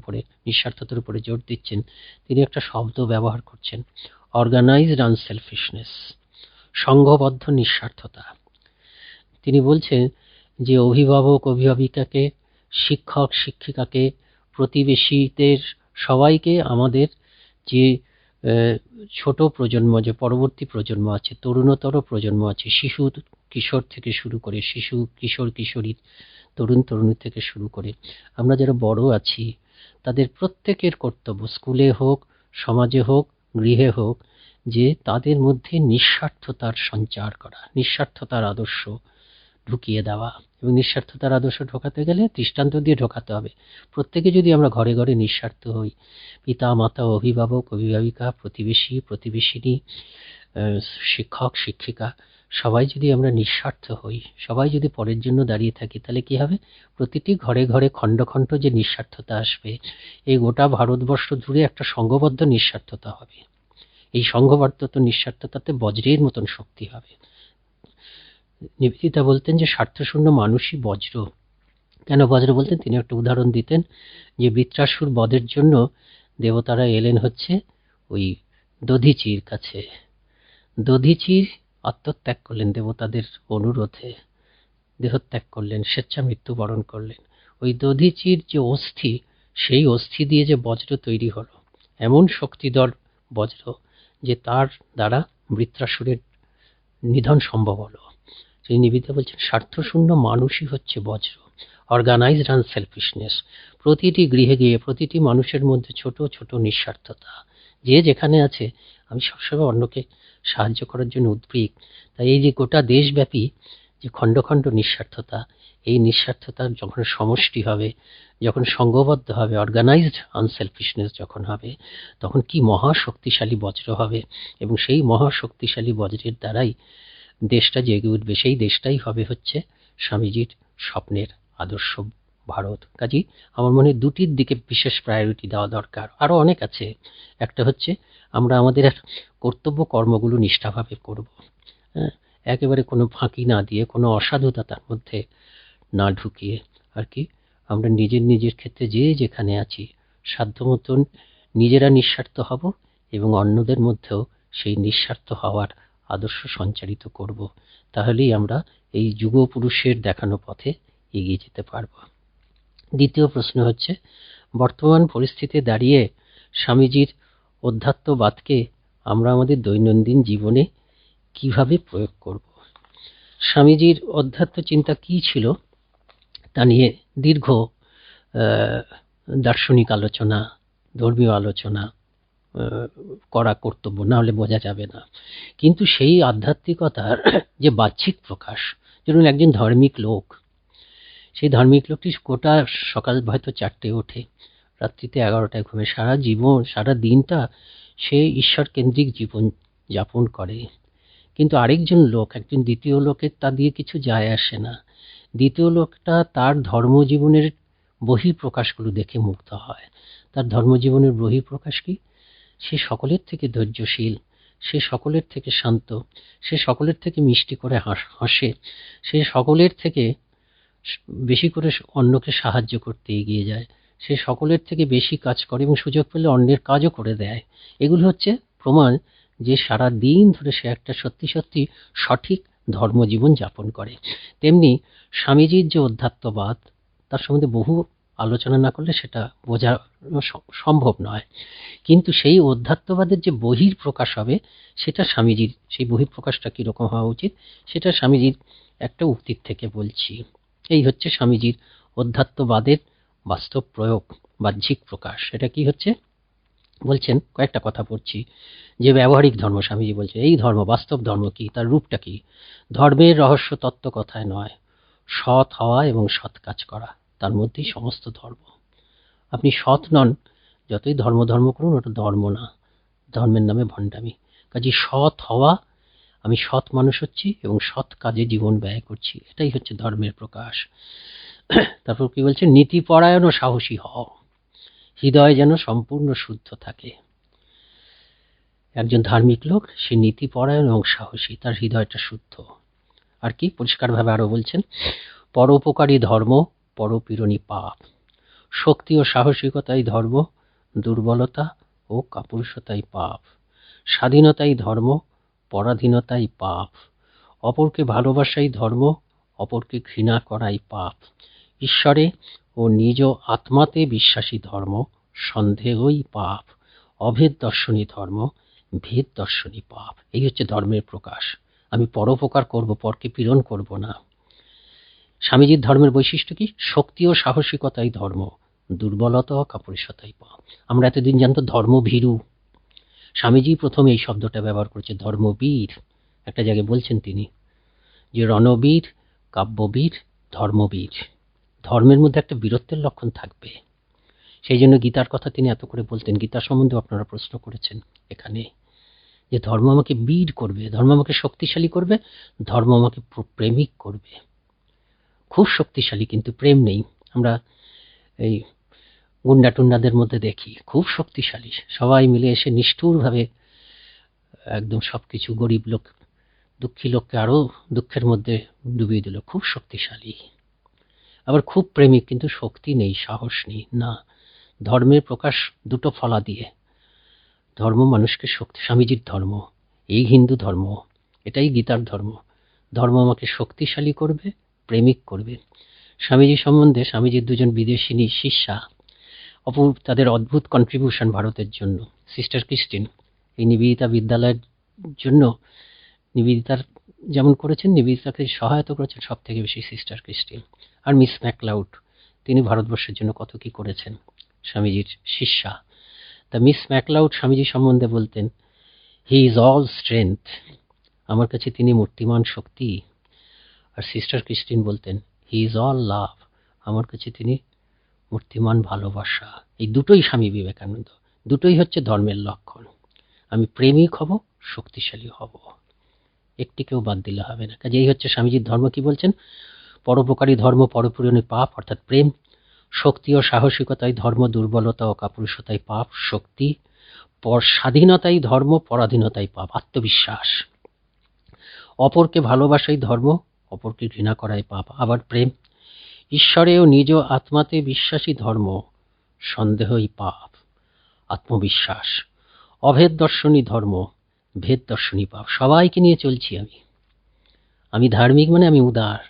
[SPEAKER 4] উপরে জোর দিচ্ছেন, তিনি একটা শব্দ ব্যবহার করছেন, অর্গানাইজড আনসেলফিশনেস, সংঘবদ্ধ নিঃস্বার্থতা। তিনি বলছেন যে অভিভাবক অভিভাবিকাকে, শিক্ষক শিক্ষিকাকে, প্রতিবেশীদের সবাইকে আমাদের যে ছোট প্রজন্ম, যে পরবর্তী প্রজন্ম আছে, তরুণতর প্রজন্ম আছে, শিশু কিশোর থেকে শুরু করে, শিশু কিশোর কিশোরী, তরুণ তরুণী থেকে শুরু করে আমরা যারা বড় আছি তাদের প্রত্যেকের কর্তব্য, স্কুলে হোক, সমাজে হোক, গৃহে হোক, যে তাদের মধ্যে নিঃস্বার্থতার সঞ্চার করা, নিঃস্বার্থতার আদর্শ ঢুকিয়ে দেওয়া। এবং নিঃস্বার্থতার আদর্শ ঢোকাতে গেলে দৃষ্টান্ত দিয়ে ঢোকাতে হবে। প্রত্যেকে যদি আমরা ঘরে ঘরে নিঃস্বার্থ হই, পিতা মাতা, অভিভাবক অভিভাবিকা, প্রতিবেশী প্রতিবেশিনী, শিক্ষক শিক্ষিকা, সবাই যদি আমরা নিঃস্বার্থ হই, সবাই যদি পরের জন্য দাঁড়িয়ে থাকি, তাহলে কি হবে? প্রতিটি ঘরে ঘরে খণ্ড খণ্ড যে নিঃস্বার্থতা আসবে, এই গোটা ভারতবর্ষ জুড়ে একটা সংঘবদ্ধ নিঃস্বার্থতা হবে। এই সংঘবদ্ধ নিঃস্বার্থতাতে বজ্রের মতন শক্তি হবে। নিবেদিতা বলতেন যে স্বার্থশূন্য মানুষই বজ্র। কেন বজ্র বলতেন? তিনি একটা উদাহরণ দিতেন যে বৃত্রাসুর বধের জন্য দেবতারা এলেন হচ্ছে ওই দধিচির কাছে। দধিচি আত্মত্যাগ করলেন দেবতাদের অনুরোধে, দেহত্যাগ করলেন, স্বেচ্ছা মৃত্যুবরণ করলেন। ওই দধিচির যে অস্থি, সেই অস্থি দিয়ে যে বজ্র তৈরি হলো, এমন শক্তিধর বজ্র যে তার দ্বারা বৃত্রাসুরের নিধন সম্ভব হলো। সেই নিবেদিতা বলছেন স্বার্থশূন্য মানুষই হচ্ছে বজ্র, অর্গানাইজড আনসেলফিশনেস। প্রতিটি গৃহে গিয়ে প্রতিটি মানুষের মধ্যে ছোট ছোট নিঃস্বার্থতা, যে যেখানে আছে আমি সবসময় অন্যকে সাহায্য করার জন্য উদ্গ্রীব। তাই এই যে গোটা দেশব্যাপী যে খণ্ড খণ্ড নিঃস্বার্থতা, এই নিঃস্বার্থতার যখন সমষ্টি হবে, যখন সংঘবদ্ধ হবে, অর্গানাইজড আনসেলফিশনেস যখন হবে, তখন কি মহাশক্তিশালী বজ্র হবে। এবং সেই মহাশক্তিশালী বজ্রের দ্বারাই দেশটা জেগে উঠবে। সেই দেশটাই হবে হচ্ছে স্বামীজির স্বপ্নের আদর্শ ভারত। কাজেই আমার মনে হয় দুটির দিকে বিশেষ প্রায়োরিটি দেওয়া দরকার। আরও অনেক আছে। একটা হচ্ছে আমরা আমাদের কর্তব্য কর্মগুলো নিষ্ঠাভাবে করব, হ্যাঁ, একেবারে কোনো ফাঁকি না দিয়ে, কোনো অসাধুতা তার মধ্যে না ঢুকিয়ে আর কি, আমরা নিজের ক্ষেত্রে যে যেখানে আছি সাধ্য মতন নিজেরা নিঃস্বার্থ হব এবং অন্যদের মধ্যেও সেই নিঃস্বার্থ হওয়ার আদর্শ সঞ্চারিত করব। তাহলেই আমরা এই যুগ পুরুষের দেখানো পথে এগিয়ে যেতে পারব। দ্বিতীয় প্রশ্ন হচ্ছে, বর্তমান পরিস্থিতিতে দাঁড়িয়ে স্বামীজির অধ্যাত্মবাদকে আমরা আমাদের দৈনন্দিন জীবনে কিভাবে প্রয়োগ করব। স্বামীজির অধ্যাত্ম চিন্তা কি ছিল তা নিয়ে দীর্ঘ দার্শনিক আলোচনা, ধর্মীয় আলোচনা করা কর্তব্য, না হলে বোঝা যাবে না। কিন্তু সেই আধ্যাত্মিকতার যে বাহ্যিক প্রকাশ, ধরুন একজন ধার্মিক লোক, সেই ধার্মিক লোকটি গোটা সকাল হয়তো 4টায় ওঠে, রাত্রিতে 11টায় ঘুমে, সারা জীবন সারা দিনটা সে ঈশ্বর কেন্দ্রিক জীবন যাপন করে। কিন্তু আরেকজন লোক, একজন দ্বিতীয় লোকের তা দিয়ে কিছু যায় আসে না। দ্বিতীয় লোকটা তার ধর্মজীবনের বহিঃপ্রকাশগুলো দেখে মুগ্ধ হয়। তার ধর্মজীবনের বহিঃপ্রকাশ কি? সে সকলের থেকে ধৈর্যশীল, সে সকলের থেকে শান্ত, সে সকলের থেকে মিষ্টি করে হাসে, সে সকলের থেকে বেশি করে অন্যকে সাহায্য করতে এগিয়ে যায়, সে সকলের থেকে বেশি কাজ করে এবং সুযোগ পেলে অন্যের কাজও করে দেয়। এগুলো হচ্ছে প্রমাণ যে সারা দিন ধরে সে একটা সত্যি সত্যি সঠিক ধর্মজীবন যাপন করে। তেমনি স্বামীজির যে অধ্যাত্মবাদ, তার সম্বন্ধে বহু আলোচনা না করলে সেটা বোঝানো সম্ভব নয়, কিন্তু সেই অধ্যাত্মবাদের যে বহিঃপ্রকাশ হবে সেটা স্বামীজির, সেই বহিঃপ্রকাশটা কীরকম হওয়া উচিত সেটা স্বামীজির একটা উক্তির থেকে বলছি। এই হচ্ছে স্বামীজির অধ্যাত্মবাদের বাস্তব প্রয়োগ, বাহ্যিক প্রকাশ। এটা কি হচ্ছে বলছেন, কয়েকটা কথা পড়ছি। যে ব্যবহারিক ধর্ম, স্বামীজি বলছে এই ধর্ম, বাস্তব ধর্ম কি, তার রূপটা কি? ধর্মের রহস্য তত্ত্ব কথায় নয়, সৎ হওয়া এবং সৎ কাজ করা, তার মধ্যেই সমস্ত ধর্ম। আপনি সৎ নন, যতই ধর্ম ধর্ম করুন, ওটা ধর্ম না, ধর্মের নামে ভণ্ডামি। কাজে সৎ হওয়া, আমি সৎ মানুষ হচ্ছি এবং সৎ কাজে জীবন ব্যয় করছি, এটাই হচ্ছে ধর্মের প্রকাশ। তারপর কি বলছে, নীতিপরায়ণ ও সাহসী হও, হৃদয় যেন সম্পূর্ণ শুদ্ধ থাকে। একজন ধার্মিক লোক সে নীতিপরায়ণ এবং সাহসী, তার হৃদয়টা শুদ্ধ। আর কি পরিষ্কারভাবে আরো বলছেন, পরোপকারী ধর্ম, পরপীড়নী পাপ, শক্তি ও সাহসিকতাই ধর্ম, দুর্বলতা ও কাপুরুষতাই পাপ, স্বাধীনতাই ধর্ম, পরাধীনতাই পাপ, অপরকে ভালোবাসাই ধর্ম, অপরকে ঘৃণা করাই পাপ, ঈশ্বরে ও নিজ আত্মাতে বিশ্বাসী ধর্ম, সন্দেহই পাপ, অভেদ দর্শনী ধর্ম, ভেদ দর্শনী পাপ। এই হচ্ছে ধর্মের প্রকাশ। আমি পরোপকার করব, পরকে পীড়ন করব না। স্বামীজির ধর্মের বৈশিষ্ট্য কি? শক্তি ও সাহসিকতাই ধর্ম, দুর্বলতা ও কাপুরুষতাই পাপ। আমরা এতদিন জানতো ধর্মভীরু, স্বামীজি প্রথম এই শব্দটা ব্যবহার করেছে, ধর্মবীর। একটা জায়গায় বলছেন তিনি যে রণবীর, কাব্যবীর, ধর্মবীর, ধর্মের মধ্যে একটা বীরত্বের লক্ষণ থাকবে। সেই জন্য গীতার কথা তিনি এত করে বলতেন। গীতা সম্বন্ধে আপনারা প্রশ্ন করেছেন এখানে, যে ধর্ম আমাকে বীর করবে, ধর্ম আমাকে শক্তিশালী করবে, ধর্ম আমাকে প্রেমিক করবে। খুব শক্তিশালী কিন্তু প্রেম নেই। আমরা এই গুন্ডা টুন্ডাদের মধ্যে দেখি খুব শক্তিশালী, সবাই মিলে এসে নিষ্ঠুরভাবে একদম সবকিছু, গরিব লোক দুঃখী লোককে আরো দুঃখের মধ্যে ডুবিয়ে দিল, খুব শক্তিশালী। আবার খুব প্রেমিক কিন্তু শক্তি নেই, সাহস নেই। না, ধর্মের প্রকাশ দুটো ফলা দিয়ে। ধর্ম মানুষকে শক্তি, স্বামীজির ধর্ম, এই হিন্দু ধর্ম, এটাই গীতার ধর্ম। ধর্ম আমাকে শক্তিশালী করবে, প্রেমিক করবে। স্বামীজি সম্বন্ধে, স্বামীজির দুজন বিদেশিনী শিষ্যা, অপূর্ব তাদের অদ্ভুত কন্ট্রিবিউশন ভারতের জন্য। সিস্টার ক্রিস্টিন এই নিবেদিতা বিদ্যালয়ের জন্য, নিবেদিতার যেমন করেছেন, নিবেদিতাকে সহায়তা করেছেন সব থেকে বেশি সিস্টার ক্রিস্টিন। আর মিস ম্যাকলাউড, তিনি ভারতবর্ষের জন্য কত কি করেছেন, স্বামীজির শিষ্যা। তা মিস ম্যাকলাউড স্বামীজি সম্বন্ধে বলতেন, হি ইজ অল স্ট্রেংথ, আমার কাছে তিনি মূর্তিমান শক্তি। আর সিস্টার ক্রিস্টিন বলতেন, হি ইজ অল লাভ, আমার কাছে তিনি মূর্তিমান ভালোবাসা। এই দুটোই স্বামী বিবেকানন্দ, দুটোই হচ্ছে ধর্মের লক্ষণ। আমি প্রেমিক হব, শক্তিশালী হব, একটিকেও বাদ দিলে হবে না। কাজে এই হচ্ছে স্বামীজির ধর্ম। কি বলছেন, পরোপকারী ধর্ম, পরপীড়নী পাপ অর্থাৎ প্রেম, শক্তি ও সাহসিকতাই ধর্ম, দুর্বলতা ও কাপুরুষতাই পাপ, শক্তি, স্বাধীনতাই ধর্ম, পরাধীনতাই পাপ, আত্মবিশ্বাস, অপরকে ভালোবাসাই ধর্ম, অপরকে ঘৃণা করাই পাপ। আবার প্রেম, ঈশ্বরে ও নিজ আত্মাতে বিশ্বাসী ধর্ম, সন্দেহই পাপ, আত্মবিশ্বাস, অভেদ দর্শনী ধর্ম, ভেদ দর্শনী পাপ। সবাইকে নিয়ে চলছি আমি ধার্মিক মানে আমি উদার,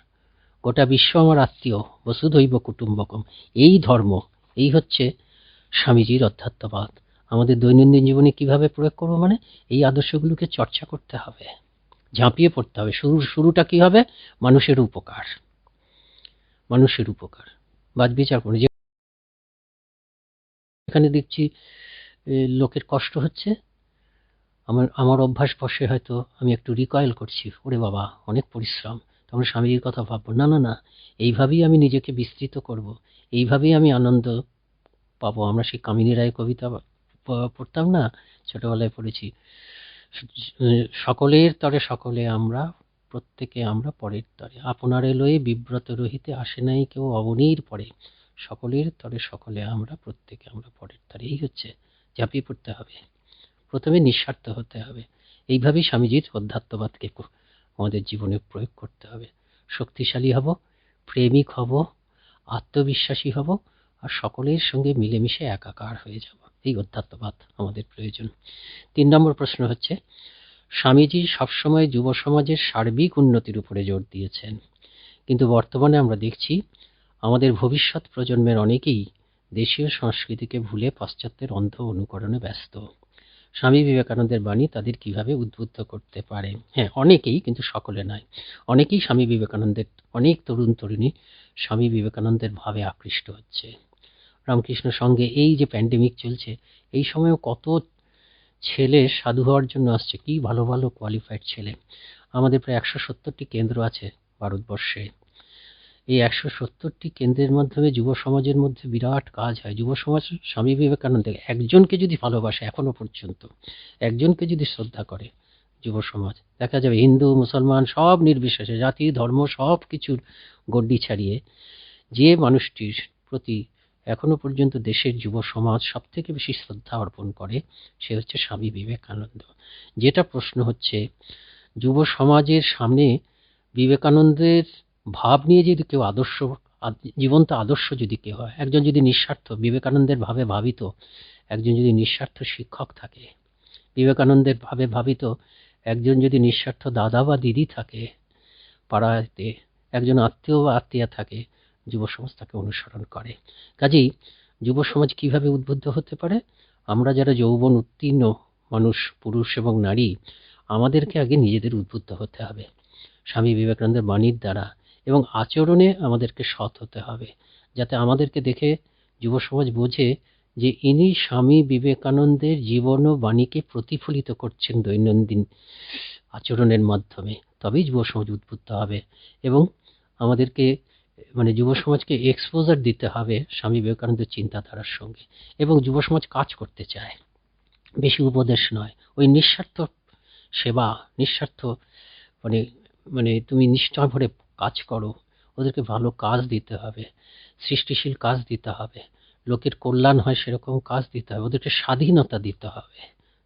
[SPEAKER 4] গোটা বিশ্ব আমার আত্মীয়, বসুধৈব কুটুম্বকম, এই ধর্ম। এই হচ্ছে স্বামীজির অধ্যাত্মবাদ। আমাদের দৈনন্দিন জীবনে কিভাবে প্রয়োগ করবো, মানে এই আদর্শগুলোকে চর্চা করতে হবে, ঝাঁপিয়ে পড়তে হবে। শুরুটা কি হবে, মানুষের উপকার, মানুষের উপকার। বাদ বিচার করুন, যেখানে দেখছি লোকের কষ্ট হচ্ছে, আমার অভ্যাস বসে হয়তো আমি একটু রিকয়েল করছি, ওরে বাবা অনেক পরিশ্রম, তখন স্বামীজির কথা ভাববো, না না না, এইভাবেই আমি নিজেকে বিস্তৃত করব, এইভাবেই আমি আনন্দ পাবো। আমরা সেই কামিনী রায় কবিতা পড়তাম না, ছোটবেলায় পড়েছি, সকলের তরে সকলে আমরা, প্রত্যেকে আমরা পরের তরে, আপনারে লয়ে বিব্রত রহিতে আসে নাই কেউ অবনীর পরে, সকলের তরে সকলে আমরা, প্রত্যেকে আমরা পরের তরে। এই হচ্ছে ঝাঁপিয়ে পড়তে হবে, প্রথমে নিঃস্বার্থ হতে হবে। এইভাবেই স্বামীজির অধ্যাত্মবাদকে আমাদের জীবনে প্রয়োগ করতে হবে। শক্তিশালী হব, প্রেমিক হব, আত্মবিশ্বাসী হব, আর সকলের সঙ্গে মিলেমিশে একাকার হয়ে যাব। এই অধ্যাত্মবাদ আমাদের প্রয়োজন। 3 নম্বর প্রশ্ন হচ্ছে, স্বামীজি সবসময় যুব সমাজের সার্বিক উন্নতির উপরে জোর দিয়েছেন, কিন্তু বর্তমানে আমরা দেখছি আমাদের ভবিষ্যৎ প্রজন্মের অনেকেই দেশীয় সংস্কৃতিকে ভুলে পাশ্চাত্যের অন্ধ অনুকরণে ব্যস্ত। স্বামী বিবেকানন্দের বাণী তাদের কিভাবে উদ্বুদ্ধ করতে পারে? হ্যাঁ, অনেকেই, কিন্তু সকলে নয়। অনেকেই স্বামী বিবেকানন্দের, অনেক তরুণ তরুণী স্বামী বিবেকানন্দের ভাবে আকৃষ্ট হচ্ছে। রামকৃষ্ণ সঙ্গে এই যে প্যান্ডেমিক চলছে, এই সময়ও কত ছেলে সাধু হওয়ার জন্য আসছে, কি ভালো ভালো কোয়ালিফাইড ছেলে। আমাদের প্রায় 170টি কেন্দ্র আছে ভারতবর্ষে। এই 170টি কেন্দ্রের মাধ্যমে যুব সমাজের মধ্যে বিরাট কাজ হয়। যুব সমাজ স্বামী বিবেকানন্দের একজনকে যদি ভালোবাসে, এখনো পর্যন্ত একজনকে যদি শ্রদ্ধা করে, যুব সমাজ দেখা যাবে হিন্দু মুসলমান সব নির্বিশেষে, জাতি ধর্ম সব কিছুর গণ্ডি ছাড়িয়ে যে মানুষটির প্রতি এখনো পর্যন্ত দেশের যুব সমাজ সব থেকে বেশি শ্রদ্ধা অর্পণ করে, সে হচ্ছে স্বামী বিবেকানন্দ। যেটা প্রশ্ন হচ্ছে, যুব সমাজের সামনে বিবেকানন্দের ভাব নিয়ে যদি কেউ আদর্শ, জীবন্ত আদর্শ যদি কেউ হয়, একজন যদি নিঃস্বার্থ বিবেকানন্দের ভাবে ভাবিত একজন যদি নিঃস্বার্থ শিক্ষক থাকে, বিবেকানন্দের ভাবে ভাবিত একজন যদি নিঃস্বার্থ দাদা বা দিদি থাকে পাড়াতে, একজন আত্মীয় বা আত্মীয়া থাকে, যুব সমাজ তাকে অনুসরণ করে। কাজেই যুব সমাজ কিভাবে উদ্বুদ্ধ হতে পারে? আমরা যারা যৌবন উত্তীর্ণ মানুষ, পুরুষ এবং নারী, আমাদেরকে আগে নিজেদের উদ্বুদ্ধ হতে হবে স্বামী বিবেকানন্দের বাণীর দ্বারা, এবং আচরণে আমাদেরকে সৎ হতে হবে, যাতে আমাদেরকে দেখে যুব সমাজ বোঝে যে ইনি স্বামী বিবেকানন্দের জীবন ও বাণীকে প্রতিফলিত করছেন দৈনন্দিন আচরণের মাধ্যমে। তবেই যুব সমাজ উদ্বুদ্ধ হবে, এবং আমাদেরকে মানে যুব সমাজকে এক্সপোজার দিতে হবে স্বামী বিবেকানন্দের চিন্তাধারার সঙ্গে, এবং যুব সমাজ কাজ করতে চায়, বেশি উপদেশ নয়, ওই নিঃস্বার্থ সেবা, নিঃস্বার্থ মানে মানে তুমি নিষ্ঠা ভরে কাজ করো, ওদেরকে ভালো কাজ দিতে হবে, সৃষ্টিশীল কাজ দিতে হবে, লোকের কল্যাণ হয় সেরকম কাজ দিতে হবে, ওদেরকে স্বাধীনতা দিতে হবে।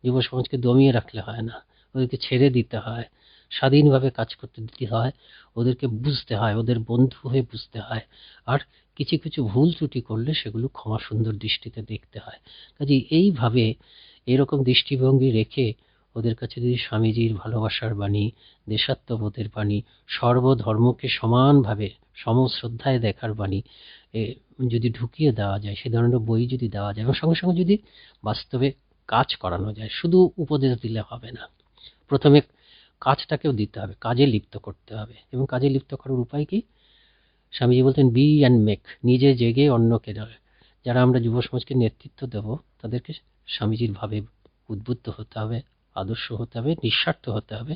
[SPEAKER 4] যুব সমাজকে দমিয়ে রাখলে হয় না, ওদেরকে ছেড়ে দিতে হয়, স্বাধীনভাবে কাজ করতে দিতে হয়, ওদেরকে বুঝতে হয়, ওদের বন্ধু হয়ে বুঝতে হয়, আর কিছু কিছু ভুল ত্রুটি করলে সেগুলো ক্ষমা সুন্দর দৃষ্টিতে দেখতে হয়। কাজেই এইভাবে এরকম দৃষ্টিভঙ্গি রেখে ওদের কাছে যদি স্বামীজির ভালোবাসার বাণী, দেশাত্মবোধের বাণী, সর্বধর্মকে সমানভাবে সমশ্রদ্ধায় দেখার বাণী যদি ঢুকিয়ে দেওয়া যায়, সে ধরনের বই যদি দেওয়া যায়, এবং সঙ্গে সঙ্গে যদি বাস্তবে কাজ করানো যায়, শুধু উপদেশ দিলে হবে না, প্রথমে কাজটাকেও দিতে হবে, কাজে লিপ্ত করতে হবে। এবং কাজে লিপ্ত করার উপায় কি? স্বামীজি বলতেন বি অ্যান্ড মেক, নিজে জেগে অন্যকে দেয়। যারা আমরা যুব সমাজকে নেতৃত্ব দেব, তাদেরকে স্বামীজির ভাবে উদ্বুদ্ধ হতে হবে, আদর্শ হতে হবে, নিঃস্বার্থ হতে হবে,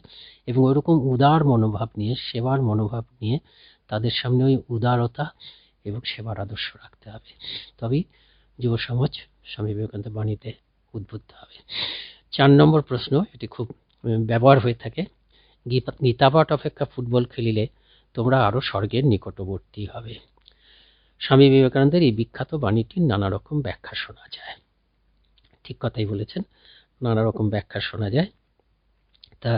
[SPEAKER 4] এবং ওইরকম উদার মনোভাব নিয়ে, সেবার মনোভাব নিয়ে তাদের সামনে ওই উদারতা এবং সেবার আদর্শ রাখতে হবে। তবেই যুব সমাজ স্বামী বিবেকানন্দের বাণীতে উদ্বুদ্ধ হবে। 4 নম্বর প্রশ্ন, এটি খুব ব্যবহার হয়ে থাকে, গীতাপাঠ অপেক্ষা ফুটবল খেলিলে তোমরা আরো স্বর্গের নিকটবর্তী হবে। স্বামী বিবেকানন্দের এই বিখ্যাত বাণীটির নানা রকম ব্যাখ্যা শোনা যায়। ঠিক কথাই বলেছেন, নানা রকম ব্যাখ্যা শোনা যায়। তা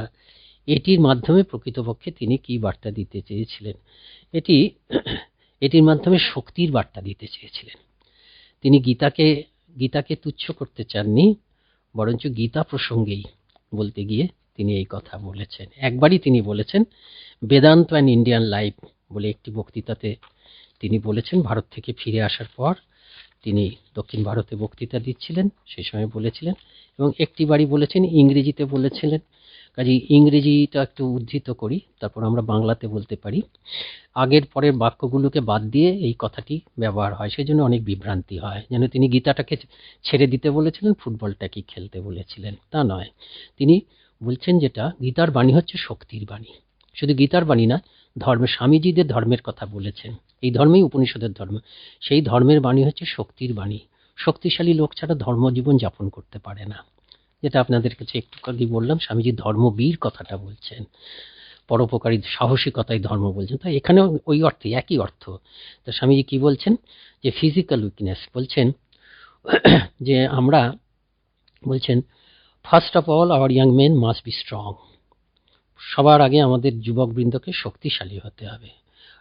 [SPEAKER 4] এটির মাধ্যমে প্রকৃতপক্ষে তিনি কি বার্তা দিতে চেয়েছিলেন? এটির মাধ্যমে শক্তির বার্তা দিতে চেয়েছিলেন। তিনি গীতাকে তুচ্ছ করতে চাননি, বরঞ্চ গীতা প্রসঙ্গেই বলতে গিয়ে তিনি এই কথা বলেছেন। একবারই তিনি বলেছেন, বেদান্ত অ্যান্ড ইন্ডিয়ান লাইফ বলে একটি বক্তৃতাতে তিনি বলেছেন। ভারত থেকে ফিরে আসার পর তিনি দক্ষিণ ভারতে বক্তৃতা দিচ্ছিলেন, সেই সময় বলেছিলেন, এবং একটি বাড়ি বলেছেন, ইংরেজিতে বলেছিলেন। কাজেই ইংরেজিটা একটু উদ্ধৃত করি, তারপর আমরা বাংলাতে বলতে পারি। আগের পরের বাক্যগুলোকে বাদ দিয়ে এই কথাটি ব্যবহার হয়, সেজন্য অনেক বিভ্রান্তি হয়, যেন তিনি গীতাটাকে ছেড়ে দিতে বলেছিলেন, ফুটবলটাকে খেলতে বলেছিলেন, তা নয়। তিনি বলছেন যেটা গীতার বাণী হচ্ছে শক্তির বাণী, শুধু গীতার বাণী না, ধর্মের, স্বামীজিদের ধর্মের কথা বলেছেন, এই ধর্মেই উপনিষদের ধর্ম, সেই ধর্মের বাণী হচ্ছে শক্তির বাণী। শক্তিশালী লোক ছাড়া ধর্মজীবন যাপন করতে পারে না, যেটা আপনাদের কাছে একটু আগে বললাম। স্বামীজি ধর্মবীর কথাটা বলছেন, পরোপকারী সাহসিকতায় ধর্ম বলছেন, তো এখানেও ওই অর্থে, একই অর্থ। তো স্বামীজি কি বলছেন? যে ফিজিক্যাল উইকনেস বলছেন, যে আমরা বলছেন, first of all our young men must be strong. সবার আগে আমাদের যুবকবৃন্দকে শক্তিশালী হতে হবে।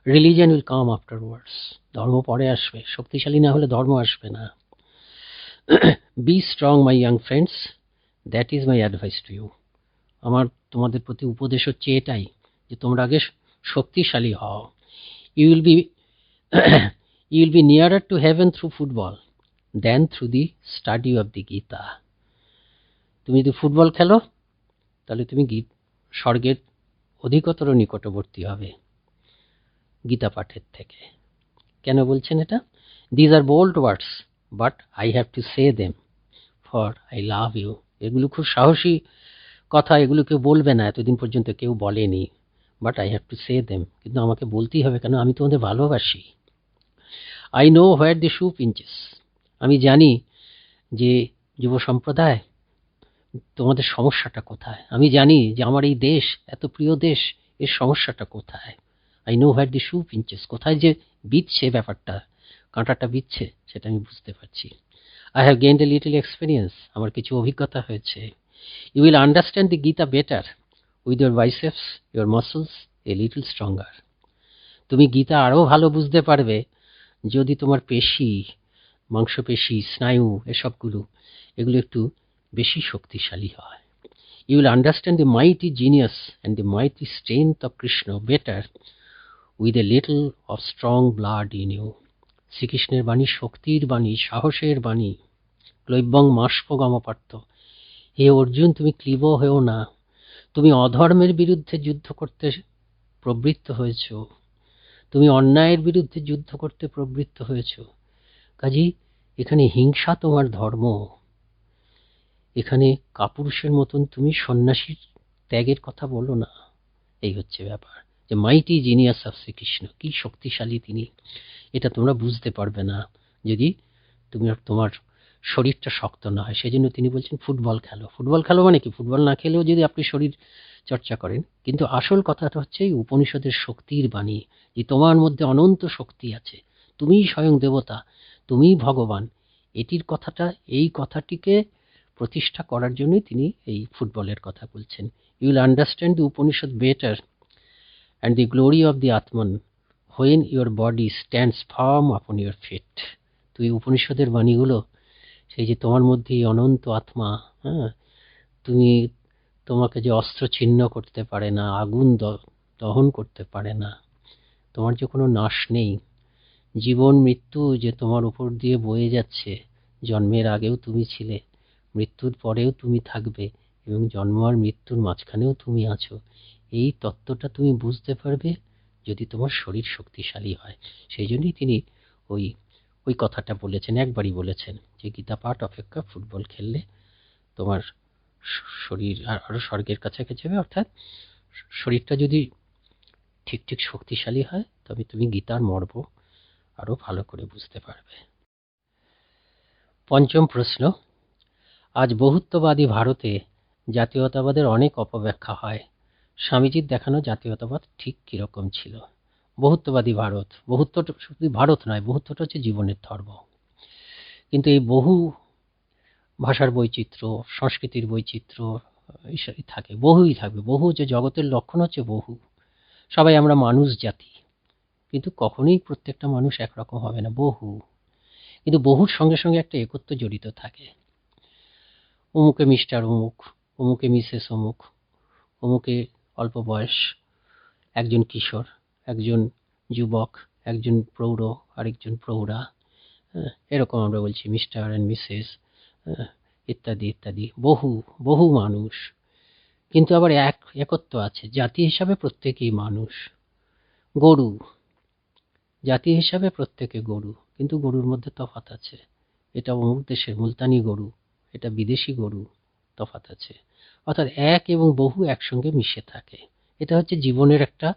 [SPEAKER 4] Religion will come afterwards. ধর্ম পরে আসবে, শক্তিশালী না হলে ধর্ম আসবে না। Be strong my young friends, that is my advice to you. আমার তোমাদের প্রতি উপদেশ হচ্ছে এটাই, যে তোমরা আগে শক্তিশালী হও। You will be you will be nearer to heaven through football than through the study of the Gita. তুমি যদি ফুটবল খেলো তাহলে তুমি স্বর্গের অধিকতর নিকটবর্তী হবে গীতা পাঠের থেকে। কেন বলছেন এটা? These are bold words but I have to say them for I love you. এগুলো খুব সাহসী কথা, এগুলো কেউ বলবে না, এতদিন পর্যন্ত কেউ বলেনি। But I have to say them, কিন্তু আমাকে বলতেই হবে, কেন আমি তোমাদের ভালোবাসি। I know where the shoe pinches, আমি জানি যে যুব সম্প্রদায় তোমাদের সমস্যাটা কোথায়। আমি জানি যে আমার এই দেশ, এত প্রিয় দেশ, এর সমস্যাটা কোথায়। I know where the shoe pinches, কোথায় যে বিচ্ছে ব্যাপারটা, কাঁটাটা বিচ্ছে, সেটা আমি বুঝতে পারছি। I have gained a little experience, আমার কিছু অভিজ্ঞতা হয়েছে। You will understand the Gita better with your biceps, your muscles a little stronger. তুমি গীতা আরও ভালো বুঝতে পারবে যদি তোমার পেশি, মাংসপেশি, স্নায়ু, এগুলো একটু বেশি শক্তিশালী হয়। You will understand the mighty genius and the mighty strength of Krishna better with a little of strong blood in you. শ্রীকৃষ্ণের বাণী শক্তির বাণী, সাহসের বাণী। ক্লৈবং মাস্পগমপার্থ, হে অর্জুন তুমি ক্লীব হয়েও না, তুমি অধর্মের বিরুদ্ধে যুদ্ধ করতে প্রবৃত্ত হয়েছ, তুমি অন্যায়ের বিরুদ্ধে যুদ্ধ করতে প্রবৃত্ত হয়েছ। কাজেই এখানে হিংসা তোমার ধর্ম, এখানে কাপুরুষের মতন তুমি সন্ন্যাসীর ত্যাগের কথা বলো না। এই হচ্ছে ব্যাপার, যে মাইটি জিনিয়াস অফ শ্রীকৃষ্ণ, কি শক্তিশালী তিনি, এটা তোমরা বুঝতে পারবে না যদি তোমার শরীরটা শক্ত না হয়। সেই জন্য তিনি বলছেন ফুটবল খেলো। ফুটবল খেলো মানে কি? ফুটবল না খেলেও যদি আপনি শরীর চর্চা করেন, কিন্তু আসল কথাটা হচ্ছে এই উপনিষদের শক্তির বাণী, যে তোমার মধ্যে অনন্ত শক্তি আছে, তুমিই স্বয়ং দেবতা, তুমিই ভগবান। এই কথাটিকে প্রতিষ্ঠা করার জন্যই তিনি এই ফুটবলের কথা বলছেন। You will understand the Upanishad better and the glory of the Atman when your body stands firm upon your feet. তো এই উপনিষদের বাণীগুলো, সেই যে তোমার মধ্যে এই অনন্ত আত্মা, হ্যাঁ, তোমাকে যে অস্ত্র ছিন্ন করতে পারে না, আগুন দহন করতে পারে না, তোমার যে কোনো নাশ নেই, জীবন মৃত্যু যে তোমার উপর দিয়ে বয়ে যাচ্ছে, জন্মের আগেও তুমি ছিলে, মৃত্যুর পরেও তুমি থাকবে, এবং জন্ম আর মৃত্যুর মাঝখানেও তুমি আছো, এই তত্ত্বটা তুমি বুঝতে পারবে যদি তোমার শরীর শক্তিশালী হয়। সেই জন্যই তিনি ওই কথাটা বলেছেন, একবারই বলেছেন, যে গীতা পাঠ অপেক্ষা ফুটবল খেললে তোমার শরীর আরো স্বর্গের কাছাকাছি হবে। অর্থাৎ শরীরটা যদি ঠিক ঠিক শক্তিশালী হয়, তবে তুমি গীতার মর্ম আরো ভালো করে বুঝতে পারবে। পঞ্চম প্রশ্ন, আজ বহুত্ববাদী ভারতে জাতীয়তাবাদের অনেক অপব্যাখ্যা হয়। স্বামীজির দেখানো জাতীয়তাবাদ ঠিক কিরকম ছিল? বহুত্ববাদী ভারত, বহুত্বটা শুধু ভারত নয়, বহুত্বটা হচ্ছে জীবনের ধর্ম। কিন্তু এই বহু ভাষার বৈচিত্র্য, সংস্কৃতির বৈচিত্র্য এইসবই থাকে, বহুই থাকবে। বহু যে জগতের লক্ষণ হচ্ছে বহু। সবাই আমরা মানুষ জাতি, কিন্তু কখনোই প্রত্যেকটা মানুষ একরকম হবে না, বহু। কিন্তু বহুর সঙ্গে সঙ্গে একটা একত্ব জড়িত থাকে। অমুকে মিস্টার অমুক, অমুকে মিসেস অমুক, অমুকে অল্প বয়স, একজন কিশোর, একজন যুবক, একজন প্রৌঢ়, আরেকজন প্রৌঢ়া, এরকম আমরা বলছি মিস্টার অ্যান্ড মিসেস, ইত্যাদি ইত্যাদি। বহু বহু মানুষ, কিন্তু আবার একত্ব আছে, জাতি হিসাবে প্রত্যেকেই মানুষ। গরু, জাতি হিসাবে প্রত্যেকে গরু, কিন্তু গরুর মধ্যে তফাৎ আছে। এটা অমুক দেশের মুলতানি গরু, এটা বিদেশি গরু, তফাৎ আছে। অর্থাৎ এক এবং বহু একসঙ্গে মিশে থাকে। এটা হচ্ছে জীবনের একটা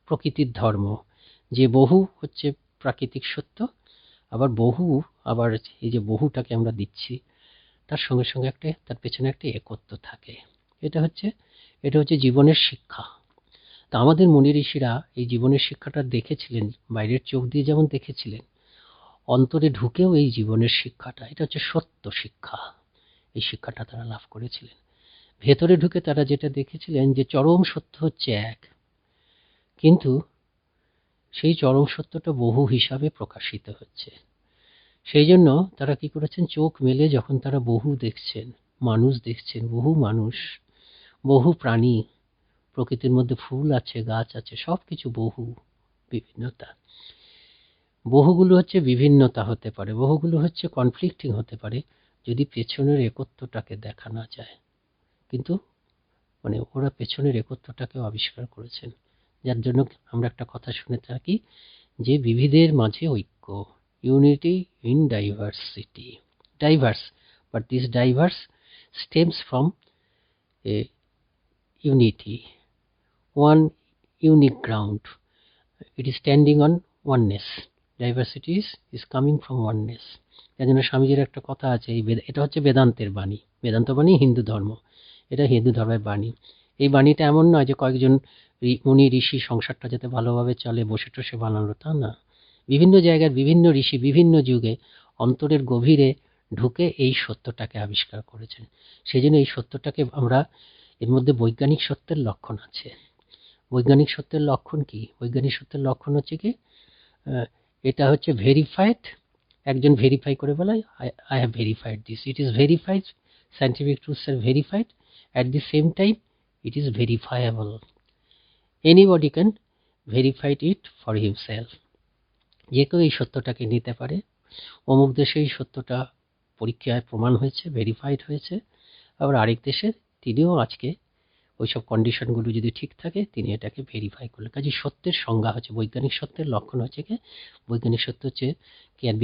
[SPEAKER 4] প্রকৃতির ধর্ম, যে বহু হচ্ছে প্রাকৃতিক সত্য, আবার এই যে বহুটাকে আমরা দিচ্ছি, তার সঙ্গে সঙ্গে তার পেছনে একটা একত্ব থাকে। এটা হচ্ছে জীবনের শিক্ষা। তা আমাদের মুনি ঋষিরা এই জীবনের শিক্ষাটা দেখেছিলেন, বাইরের চোখ দিয়ে যেমন দেখেছিলেন, অন্তরে ঢুকেও এই জীবনের শিক্ষাটা, এটা হচ্ছে সত্য শিক্ষা, এই শিক্ষাটা তারা লাভ করেছিলেন। ভেতরে ঢুকে তারা যেটা দেখেছিলেন, যে চরম সত্য হচ্ছে এক, কিন্তু সেই চরম সত্যটা বহু হিসাবে প্রকাশিত হচ্ছে। সেই জন্য তারা কি করেছেন, চোখ মেলে যখন তারা বহু দেখছেন, মানুষ দেখছেন, বহু মানুষ, বহু প্রাণী, প্রকৃতির মধ্যে ফুল আছে, গাছ আছে, সবকিছু বহু, বিভিন্নতা। বহুগুলো হচ্ছে বিভিন্নতা হতে পারে, বহুগুলো হচ্ছে কনফ্লিক্টিং হতে পারে, যদি পেছনের একত্বটাকে দেখা না যায়। কিন্তু ওরা পেছনের একত্বটাকেও আবিষ্কার করেছেন, যার জন্য আমরা একটা কথা শুনে থাকি যে বিবিধের মাঝে ঐক্য, unity in diversity, diverse, but this diverse stems from a unity, one unique ground. It is standing on oneness. Diversity is coming from oneness. তার জন্য স্বামীজির একটা কথা আছে, এটা হচ্ছে বেদান্তের বাণী। বেদান্ত বাণী হিন্দু ধর্ম, এটা হিন্দু ধর্মের বাণী। এই বাণীটা এমন নয় যে কয়েকজন মুনি ঋষি সংসারটা যাতে ভালোভাবে চলে বসে টসে বানানো, তা না। বিভিন্ন জায়গার বিভিন্ন ঋষি বিভিন্ন যুগে অন্তরের গভীরে ঢুকে এই সত্যটাকে আবিষ্কার করেছেন। সেই জন্য এই সত্যটাকে আমরা, এর মধ্যে বৈজ্ঞানিক সত্যের লক্ষণ আছে। বৈজ্ঞানিক সত্যের লক্ষণ কি? বৈজ্ঞানিক সত্যের লক্ষণ হচ্ছে কি, এটা হচ্ছে ভেরিফাইড, একজন ভেরিফাই করে বলে I have verified this, it is verified, scientific truths are verified, at the same time it is verifiable, anybody can verified it for himself. যে কেউ এই সত্যটাকে নিতে পারে। অমুক দেশে এই সত্যটা পরীক্ষায় প্রমাণ হয়েছে, ভেরিফাইড হয়েছে, আবার আরেক দেশে তিনিও আজকে ওইসব কন্ডিশনগুলো যদি ঠিক থাকে তিনি এটাকে ভেরিফাই করলেন। কাজে সত্যের সংজ্ঞা হচ্ছে, বৈজ্ঞানিক সত্যের লক্ষণ হচ্ছে কি, বৈজ্ঞানিক সত্য হচ্ছে ক্যান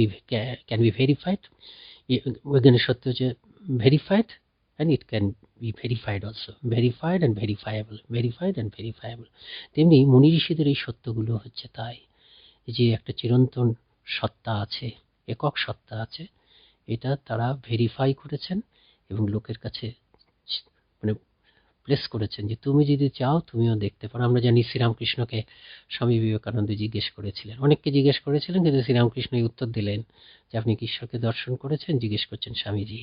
[SPEAKER 4] বি ভেরিফাইড, বৈজ্ঞানিক সত্য হচ্ছে verified and it can be verified also, verified and verifiable, verified and verifiable. তেমনি মুনি ঋষিদের এই সত্যগুলো হচ্ছে তাই, যে একটা চিরন্তন সত্তা আছে, একক সত্তা আছে, এটা তারা ভেরিফাই করেছেন এবং লোকের কাছে প্লেস করেছেন যে তুমি যদি চাও তুমিও দেখতে পারো। আমরা জানি শ্রীরামকৃষ্ণকে স্বামী বিবেকানন্দ জিজ্ঞেস করেছিলেন, অনেককে জিজ্ঞেস করেছিলেন, কিন্তু শ্রীরামকৃষ্ণ উত্তর দিলেন যে আপনি কি ঈশ্বরকে দর্শন করেছেন, জিজ্ঞেস করছেন স্বামীজি।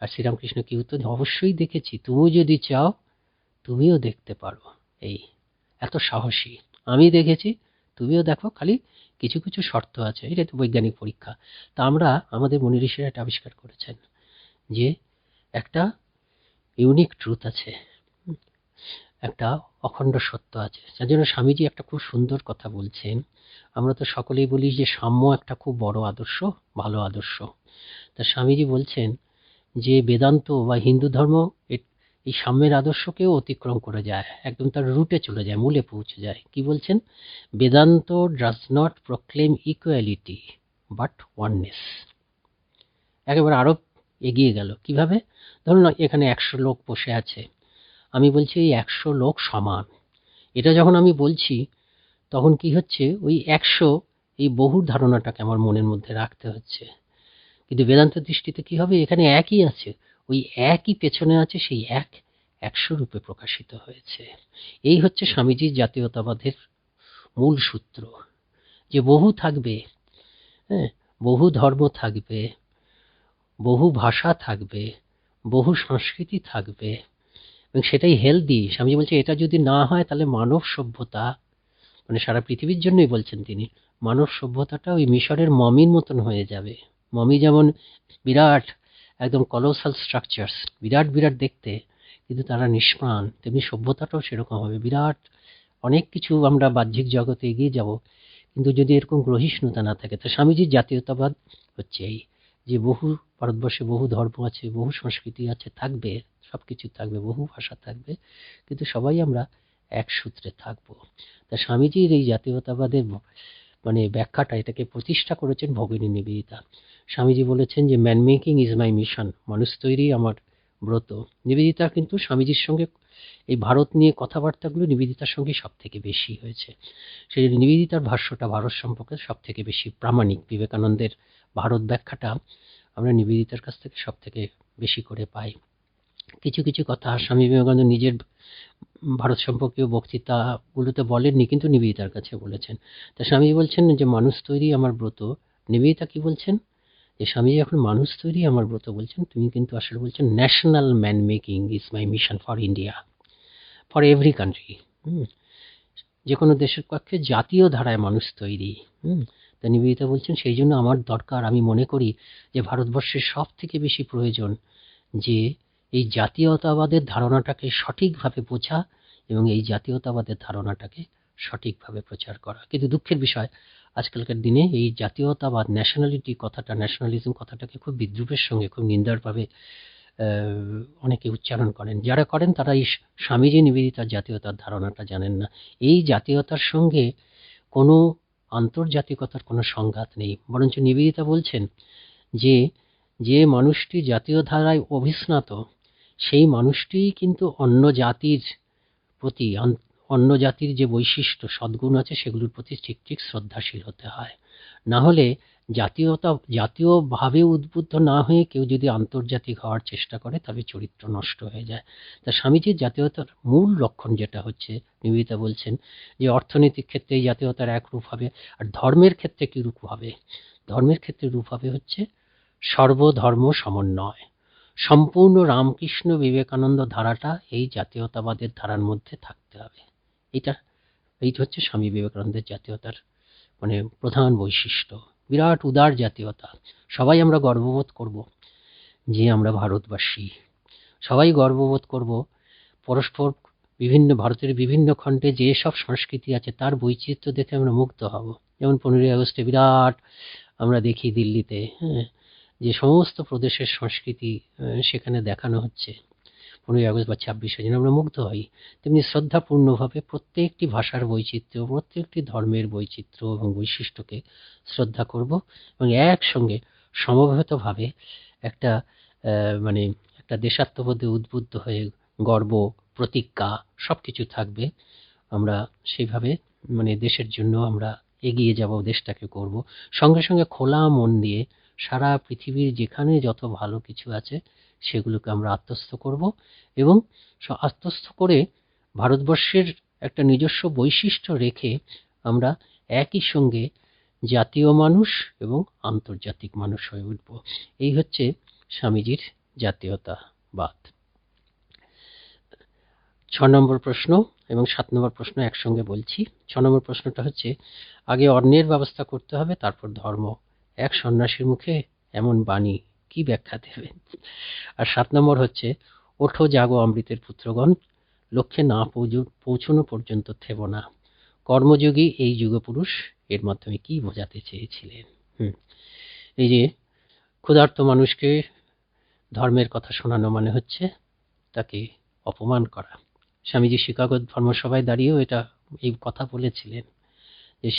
[SPEAKER 4] আর শ্রীরামকৃষ্ণ কি উত্তর? অবশ্যই দেখেছি, তুমি যদি চাও তুমিও দেখতে পারো। এই এত সাহসী, আমি দেখেছি তুমিও দেখো, খালি কিছু কিছু শর্ত আছে, এটা তো বৈজ্ঞানিক পরীক্ষা। তা আমরা, আমাদের মুনি ঋষিরা এটা আবিষ্কার করেছেন যে একটা ইউনিক ট্রুথ আছে, একটা অখণ্ড সত্য আছে। যার জন্য স্বামীজি একটা খুব সুন্দর কথা বলছেন। আমরা তো সকলেই বলি যে সাম্য একটা খুব বড় আদর্শ, ভালো আদর্শ। তা স্বামীজি বলছেন যে বেদান্ত বা হিন্দু ধর্ম এই সাম্যের আদর্শকেও অতিক্রম করে যায়, একদম তার রুটে চলে যায়, মূলে পৌঁছে যায়। কি বলছেন? Vedanta does not proclaim equality but oneness. একেবারে আরো এগিয়ে গেল। কিভাবে? ধরুন এখানে 100 লোক বসে আছে, আমি বলছি এই 100 লোক সমান। এটা যখন আমি বলছি তখন কি হচ্ছে, ওই 100 এই বহু ধারণাটাকে আমার মনের মধ্যে রাখতে হচ্ছে। কিন্তু বেদান্ত দৃষ্টিতে কি হবে, এখানে একই আছে, ওই একই পেছনে আছে, সেই 100 রূপে প্রকাশিত হয়েছে। এই হচ্ছে স্বামীজির জাতীয়তাবাদের মূল সূত্র, যে বহু থাকবে, হ্যাঁ, বহু ধর্ম থাকবে, বহু ভাষা থাকবে, বহু সংস্কৃতি থাকবে, এবং সেটাই হেলদি। স্বামীজি বলছে এটা যদি না হয় তাহলে মানব সভ্যতা, সারা পৃথিবীর জন্যই বলছেন তিনি, মানব সভ্যতাটা ওই মিশরের মমির মতন হয়ে যাবে। মমি যেমন বিরাট, একদম কলোসাল স্ট্রাকচারস, বিরাট বিরাট দেখতে, কিন্তু তারা নিষ্প্রাণ, তেমনি সভ্যতাটাও সেরকম হবে বিরাট। অনেক কিছু আমরা বাহ্যিক জগতে এগিয়ে যাব, কিন্তু যদি এরকম গ্রহিষ্ণুতা না থাকে। তো স্বামীজির জাতীয়তাবাদ হচ্ছে এই, যে বহু, ভারতবর্ষে বহু ধর্ম আছে, বহু সংস্কৃতি আছে, থাকবে, সবকিছু থাকবে, বহু ভাষা থাকবে, কিন্তু সবাই আমরা এক সূত্রে থাকবো। তা স্বামীজির এই জাতীয়তাবাদের ব্যাখ্যাটা, এটাকে প্রতিষ্ঠা করেছেন ভগিনী নিবেদিতা। স্বামীজি বলেছেন যে man making is my mission, মানুষ তৈরি আমার ব্রত। নিবেদিতা কিন্তু স্বামীজির সঙ্গে এই ভারত নিয়ে কথাবার্তাগুলো নিবেদিতার সঙ্গে সব থেকে বেশি হয়েছে। সেই জন্য নিবেদিতার ভাষ্যটা ভারত সম্পর্কে সব থেকে বেশি প্রামাণিক। বিবেকানন্দের ভারত ব্যাখ্যাটা আমরা নিবেদিতার কাছ থেকে সব থেকে বেশি করে পাই। কিছু কিছু কথা স্বামী বিবেকানন্দ নিজের ভারত সম্পর্কীয় বক্তৃতাগুলোতে বলেননি, কিন্তু নিবেদিতার কাছে বলেছেন। তা স্বামীজি বলছেন যে মানুষ তৈরি আমার ব্রত। নিবেদিতা কি বলছেন, যে স্বামীজি এখন মানুষ তৈরি আমার ব্রত বলছেন, তুমি কিন্তু আসলে বলছেন national man making is my mission for India, for every country. যে কোনো দেশের পক্ষে জাতীয় ধারায় মানুষ তৈরি। তা নিবেদিতা বলছেন সেই জন্য আমার দরকার, আমি মনে করি যে ভারতবর্ষের সব থেকে বেশি প্রয়োজন যে এই জাতীয়তাবাদের ধারণাটাকে সঠিকভাবে বোঝা এবং এই জাতীয়তাবাদের ধারণাটাকে সঠিকভাবে প্রচার করা। কিন্তু দুঃখের বিষয়, আজকালকার দিনে এই জাতীয়তাবাদ, ন্যাশনালিটি কথাটা, ন্যাশনালিজম কথাটাকে খুব বিদ্রুপের সঙ্গে, খুব নিন্দারভাবে অনেকে উচ্চারণ করেন। যারা করেন তারা এই স্বামীজি নিবেদিতার জাতীয়তার ধারণাটা জানেন না। এই জাতীয়তার সঙ্গে কোনো আন্তর্জাতিকতার কোনো সংঘাত নেই, বরঞ্চ নিবেদিতা বলছেন যে যে মানুষটি জাতীয় ধারায় অভিস্নাত সেই মানুষটিই কিন্তু অন্য জাতির প্রতি, অন্য জাতির যে বৈশিষ্ট্য সদ্গুণ আছে সেগুলোর প্রতি ঠিক ঠিক শ্রদ্ধাশীল হতে হয়। না হলে জাতীয়ভাবে উদ্বুদ্ধ না হয়ে কেউ যদি আন্তর্জাতিক হওয়ার চেষ্টা করে তবে চরিত্র নষ্ট হয়ে যায়। তা স্বামীজির জাতীয়তার মূল লক্ষণ যেটা হচ্ছে, নিবেদিতা বলছেন যে অর্থনৈতিক ক্ষেত্রে এই জাতীয়তার এক রূপ হবে। আর ধর্মের ক্ষেত্রে কি রূপ হবে? ধর্মের ক্ষেত্রে রূপ হবে হচ্ছে সর্বধর্ম সমন্বয়। সম্পূর্ণ রামকৃষ্ণ বিবেকানন্দ ধারাটা এই জাতীয়তাবাদের ধারার মধ্যে থাকতে হবে। এইটা হচ্ছে স্বামী বিবেকানন্দের জাতীয়তার মানে প্রধান বৈশিষ্ট্য। বিরাট উদার জাতীয়তা। সবাই আমরা গর্ববোধ করব যে আমরা ভারতবাসী, সবাই গর্ববোধ করব পরস্পর বিভিন্ন ভারতের বিভিন্ন খণ্ডে যে সব সংস্কৃতি আছে তার বৈচিত্র্য দেখে আমরা মুগ্ধ হব। যেমন 15ই আগস্টে বিরাট আমরা দেখি দিল্লিতে, যে সমস্ত প্রদেশের সংস্কৃতি সেখানে দেখানো হচ্ছে 15ই আগস্ট বা 26শে জানুয়ারি, আমরা মুগ্ধ হই। তেমনি শ্রদ্ধাপূর্ণভাবে প্রত্যেকটি ভাষার বৈচিত্র্য, প্রত্যেকটি ধর্মের বৈচিত্র্য এবং বৈশিষ্ট্যকে শ্রদ্ধা করব এবং একসঙ্গে সমবেতভাবে একটা মানে একটা দেশাত্মবোধে উদ্বুদ্ধ হয়ে গর্ব, প্রতিজ্ঞা সব কিছু থাকবে। আমরা সেইভাবে মানে দেশের জন্য আমরা এগিয়ে যাব, দেশটাকে করব। সঙ্গে সঙ্গে খোলা মন দিয়ে সারা পৃথিবীর যেখানে যত ভালো কিছু আছে সেগুলোকে আমরা আত্মস্থ করব এবং আত্মস্থ করে ভারতবর্ষের একটা নিজস্ব বৈশিষ্ট্য রেখে আমরা একই সঙ্গে জাতীয় মানুষ এবং আন্তর্জাতিক মানুষ হয়ে উঠব। এই হচ্ছে স্বামীজির জাতীয়তাবাদ। 6 নম্বর প্রশ্ন এবং 7 নম্বর প্রশ্ন একসঙ্গে বলছি। 6 নম্বর প্রশ্নটা হচ্ছে, আগে অন্নের ব্যবস্থা করতে হবে তারপর ধর্ম, এক সন্ন্যাসীর মুখে এমন বাণী, কি ব্যাখ্যা দেবে? আর 7 নম্বর হচ্ছে, ওঠো জাগো অমৃতের পুত্রগণ, লক্ষ্যে না পৌঁছানো পর্যন্ত থেব না, কর্মযোগী এই যুগপুরুষ এর মাধ্যমে কি বোঝাতে চেয়েছিলেন? এই যে ক্ষুধার্ত মানুষকে ধর্মের কথা শোনানো মানে হচ্ছে তাকে অপমান করা। স্বামীজি শিকাগো ধর্মসভায় দাঁড়িয়েও এই কথা বলেছিলেন যে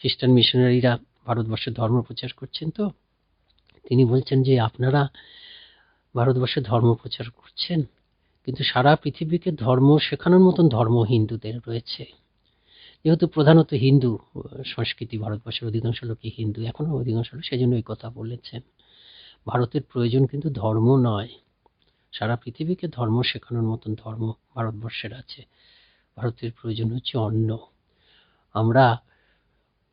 [SPEAKER 4] খ্রিস্টান মিশনারিরা ভারতবর্ষে ধর্ম প্রচার করছেন, তো তিনি বলছেন যে আপনারা ভারতবর্ষে ধর্ম প্রচার করছেন কিন্তু সারা পৃথিবীকে ধর্ম শেখানোর মতন ধর্ম হিন্দুদের রয়েছে। যেহেতু প্রধানত হিন্দু সংস্কৃতি, ভারতবর্ষের অধিকাংশ লোকই হিন্দু, এখনো অধিকাংশ লোক, সেই জন্য এই কথা বলেছেন। ভারতের প্রয়োজন কিন্তু ধর্ম নয়, সারা পৃথিবীকে ধর্ম শেখানোর মতন ধর্ম ভারতবর্ষের আছে। ভারতের প্রয়োজন হচ্ছে অন্ন। আমরা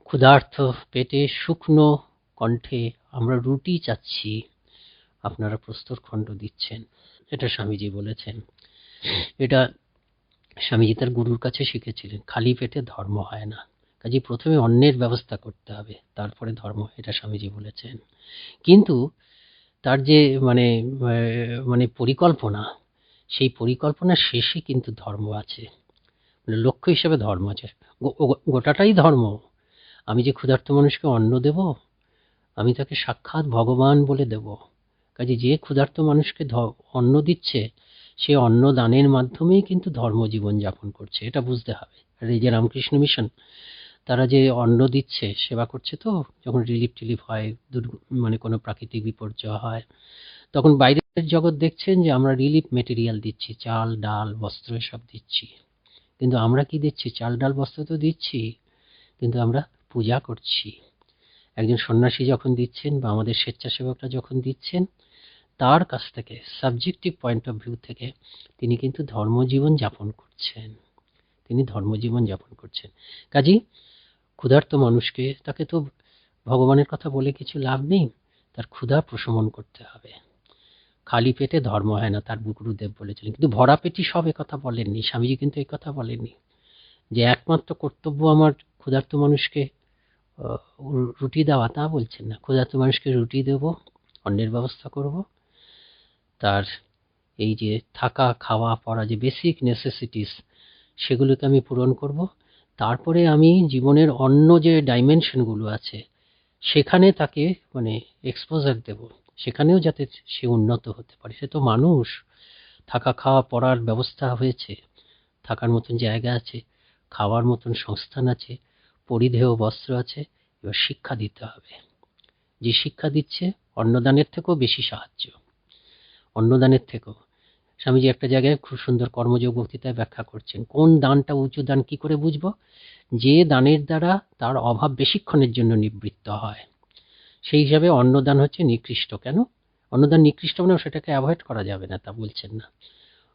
[SPEAKER 4] ক্ষুধার্ত পেটে শুকনো কণ্ঠে আমরা রুটি চাচ্ছি, আপনারা প্রস্তরখণ্ড দিচ্ছেন। এটা স্বামীজি বলেছেন। এটা স্বামীজি তার গুরুর কাছে শিখেছিলেন। খালি পেটে ধর্ম হয় না, কাজে প্রথমে অন্নের ব্যবস্থা করতে হবে তারপরে ধর্ম, এটা স্বামীজি বলেছেন। কিন্তু তার যে মানে পরিকল্পনা, সেই পরিকল্পনার শেষে কিন্তু ধর্ম আছে, মানে লক্ষ্য হিসেবে ধর্ম আছে। গোটাটাই ধর্ম। আমি যে ক্ষুধার্ত মানুষকে অন্ন দেব, আমি তাকে সাক্ষাৎ ভগবান বলে দেব। কাজে যে ক্ষুধার্ত মানুষকে অন্ন দিচ্ছে সে অন্ন দানের মাধ্যমেই কিন্তু ধর্মজীবন যাপন করছে, এটা বুঝতে হবে। আর এই যে রামকৃষ্ণ মিশন, তারা যে অন্ন দিচ্ছে, সেবা করছে, তো যখন রিলিফ টিলিফ হয়, মানে কোনো প্রাকৃতিক বিপর্যয় হয়, তখন বাইরের জগৎ দেখছেন যে আমরা রিলিফ মেটেরিয়াল দিচ্ছি, চাল ডাল বস্ত্র এসব দিচ্ছি, কিন্তু আমরা কি দিচ্ছি? চাল ডাল বস্ত্র তো দিচ্ছি, কিন্তু আমরা পূজা করছি। একজন সন্ন্যাসী যখন দিচ্ছেন বা আমাদের স্বেচ্ছাসেবকরা যখন দিচ্ছেন, তার কাছ থেকে সাবজেক্টিভ পয়েন্ট অফ ভিউ থেকে তিনি কিন্তু ধর্মজীবন যাপন করছেন, তিনি ধর্মজীবন যাপন করছেন। কাজেই ক্ষুধার্ত মানুষকে, তাকে তো ভগবানের কথা বলে কিছু লাভ নেই, তার ক্ষুধা প্রশমন করতে হবে। খালি পেটে ধর্ম হয় না, তার গুরুদেব বলেছিলেন। কিন্তু ভরা পেটি সব কথা বলেননি, স্বামীজি কিন্তু এই কথা বলেননি যে একমাত্র কর্তব্য আমার ক্ষুধার্ত মানুষকে আহ, রুটি দেওয়া, তা বলছেন না। ক্ষুধার্ত মানুষকে রুটি দেব, অন্নের ব্যবস্থা করব, তার এই যে থাকা খাওয়া পড়া যে বেসিক নেসেসিটিস সেগুলোকে আমি পূরণ করব। তারপরে আমি জীবনের অন্য যে ডাইমেনশনগুলো আছে সেখানে তাকে মানে এক্সপোজার দেব, সেখানেও যাতে সে উন্নত হতে পারে। সে তো মানুষ, থাকা খাওয়া পড়ার ব্যবস্থা হয়েছে, থাকার মতন জায়গা আছে, খাওয়ার মতন সংস্থান আছে, পরিধেয় বস্ত্র আছে। এবার শিক্ষা দিতে হবে। যে শিক্ষা দিচ্ছে অন্নদানের থেকেও বেশি সাহায্য, অন্নদানের থেকেও। স্বামীজি একটা জায়গায় খুব সুন্দর কর্মযোগ বক্তৃতায় ব্যাখ্যা করছেন, কোন দানটা উঁচু দান কি করে বুঝবো? যে দানের দ্বারা তার অভাব বেশিক্ষণের জন্য নিবৃত্ত হয়, সেই হিসাবে অন্নদান হচ্ছে নিকৃষ্ট। কেন অন্নদান নিকৃষ্ট? মানে সেটাকে অ্যাভয়েড করা যাবে না তা বলছেন না।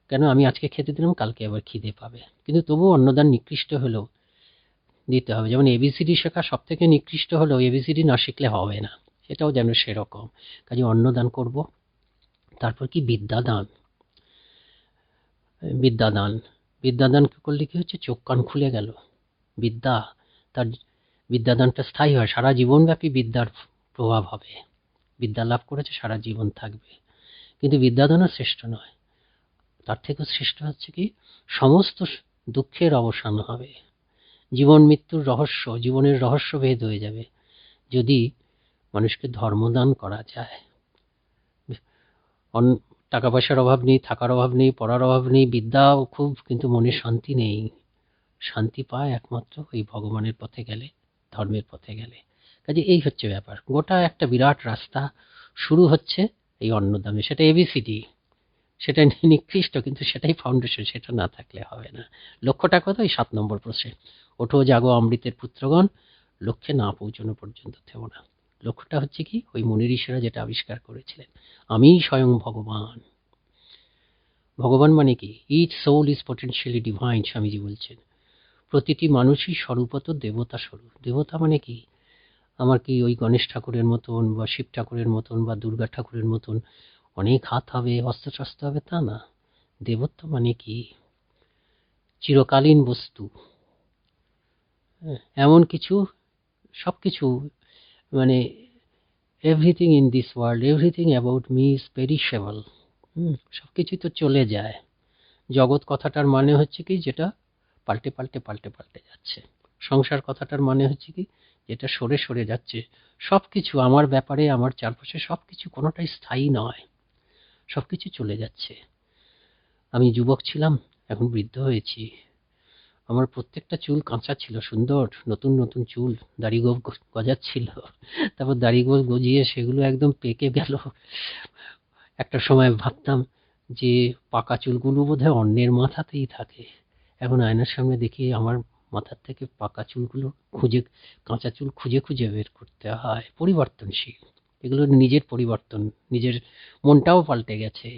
[SPEAKER 4] কেন? আমি আজকে খেতে দিলাম, কালকে আবার খিদে পাবে, কিন্তু তবুও অন্নদান নিকৃষ্ট হলেও দিতে হবে। যেমন এবিসিডি শেখা সব থেকে নিকৃষ্ট হলেও এবিসিডি না শিখলে হবে না, এটাও যেন সেরকম। কাজে অন্নদান করব। তারপর কি? বিদ্যাদান। বিদ্যাদান, বিদ্যাদান করলে কি হচ্ছে? চোখ কান খুলে গেল। বিদ্যা, তার বিদ্যাদানটা স্থায়ী হয়, সারা জীবনব্যাপী বিদ্যার প্রভাব হবে। বিদ্যা লাভ করেছে সারা জীবন থাকবে। কিন্তু বিদ্যাদানও শ্রেষ্ঠ নয়, তার থেকেও শ্রেষ্ঠ হচ্ছে কি? সমস্ত দুঃখের অবসান হবে, জীবন মৃত্যুর রহস্য, জীবনের রহস্য ভেদ হয়ে যাবে যদি মানুষকে ধর্মদান করা যায়। টাকা পয়সার অভাব নেই, থাকার অভাব নেই, পড়ার অভাব নেই, বিদ্যাও খুব, কিন্তু মনে শান্তি নেই। শান্তি পায় একমাত্র ওই ভগবানের পথে গেলে, ধর্মের পথে গেলে। কাজে এই হচ্ছে ব্যাপার। গোটা একটা বিরাট রাস্তা শুরু হচ্ছে এই অন্নদানে। সেটা এবিসিডি, সেটা নিকৃষ্ট, কিন্তু সেটাই ফাউন্ডেশন, সেটা না থাকলে হবে না। লক্ষ্যটা কত? এই 7 নম্বর প্রশ্নে, ওঠো জাগো অমৃতের পুত্রগণ, লক্ষ্যে না পৌঁছানো পর্যন্ত থেমো না। লক্ষ্যটা হচ্ছে কি? ওই মনি ঋষিরা যেটা আবিষ্কার করেছিলেন, আমি স্বয়ং ভগবান। ভগবান মানে কি? Each soul is potentially divine, Swamiji বলছেন। প্রতিটি মানুষই স্বরূপত দেবতা স্বরূপ। দেবতা মানে কি? আমার কি ওই গণেশ ঠাকুরের মতন বা শিব ঠাকুরের মতন বা দুর্গা ঠাকুরের মতন অনেক হাত হবে, অস্ত্রশস্ত্র হবে, তা না। দেবত্ব মানে কি? চিরকালীন বস্তু, এমন কিছু, সবকিছু, মানে everything in this world, everything about me is perishable. সবকিছু তো চলে যায়। জগৎ কথাটার মানে হচ্ছে কি? যেটা পাল্টে পাল্টে পাল্টে পাল্টে যাচ্ছে। সংসার কথাটার মানে হচ্ছে কি? যেটা সরে সরে যাচ্ছে। সবকিছু আমার ব্যাপারে, আমার চারপাশে সবকিছু কোনোটাই স্থায়ী নয়, সবকিছু চলে যাচ্ছে। আমি যুবক ছিলাম, এখন বৃদ্ধ হয়েছি। আমার প্রত্যেকটা চুল কাঁচা ছিল, সুন্দর নতুন নতুন চুল, দাড়ি গজাচ্ছিল। তারপর দাড়ি গজিয়ে সেগুলো একদম পেকে গেল। একটা সময় ভাবতাম যে পাকা চুলগুলো বোধহয় অন্যের মাথাতেই থাকে। এখন আয়নার সামনে দেখি আমার মাথার থেকে পাকা চুলগুলো খুঁজে, কাঁচা চুল খুঁজে খুঁজে বের করতে হয়। পরিবর্তনশীল এগুলো, নিজের পরিবর্তন, নিজের মনটাও পাল্টে গেছে।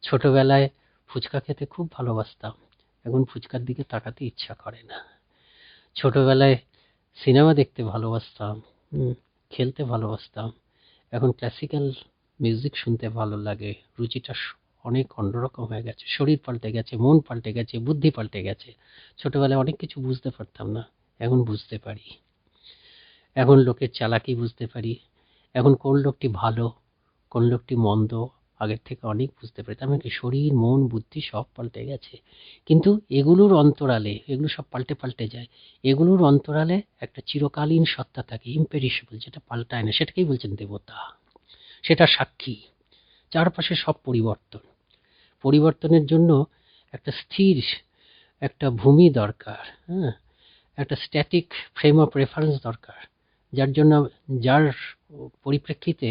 [SPEAKER 4] ছোটবেলায় ফুচকা খেতে খুব ভালোবাসতাম, এখন ফুচকার দিকে তাকাতে ইচ্ছা করে না। ছোটবেলায় সিনেমা দেখতে ভালোবাসতাম, খেলতে ভালোবাসতাম, এখন ক্লাসিক্যাল মিউজিক শুনতে ভালো লাগে। রুচিটা অনেক অন্যরকম হয়ে গেছে। শরীর পাল্টে গেছে, মন পাল্টে গেছে, বুদ্ধি পাল্টে গেছে। ছোটবেলায় অনেক কিছু বুঝতে পারতাম না, এখন বুঝতে পারি। এখন লোকের চালাকি বুঝতে পারি, এখন কোন লোকটি ভালো, কোন লোকটি মন্দ, আগের থেকে অনেক বুঝতে পারি। তার মানে কি? শরীর মন বুদ্ধি সব পাল্টে গেছে। কিন্তু এগুলোর অন্তরালে, এগুলো সব পাল্টে পাল্টে যায়, এগুলোর অন্তরালে একটা চিরকালীন সত্তা থাকে, ইম্পেরিশেবল, যেটা পাল্টায় না। সেটাকেই বলছেন দেবতা। সেটা সাক্ষী। চারপাশে সব পরিবর্তন। পরিবর্তনের জন্য একটা স্থির একটা ভূমি দরকার, একটা স্ট্যাটিক ফ্রেম অফ রেফারেন্স দরকার, যার জন্য, যার পরিপ্রেক্ষিতে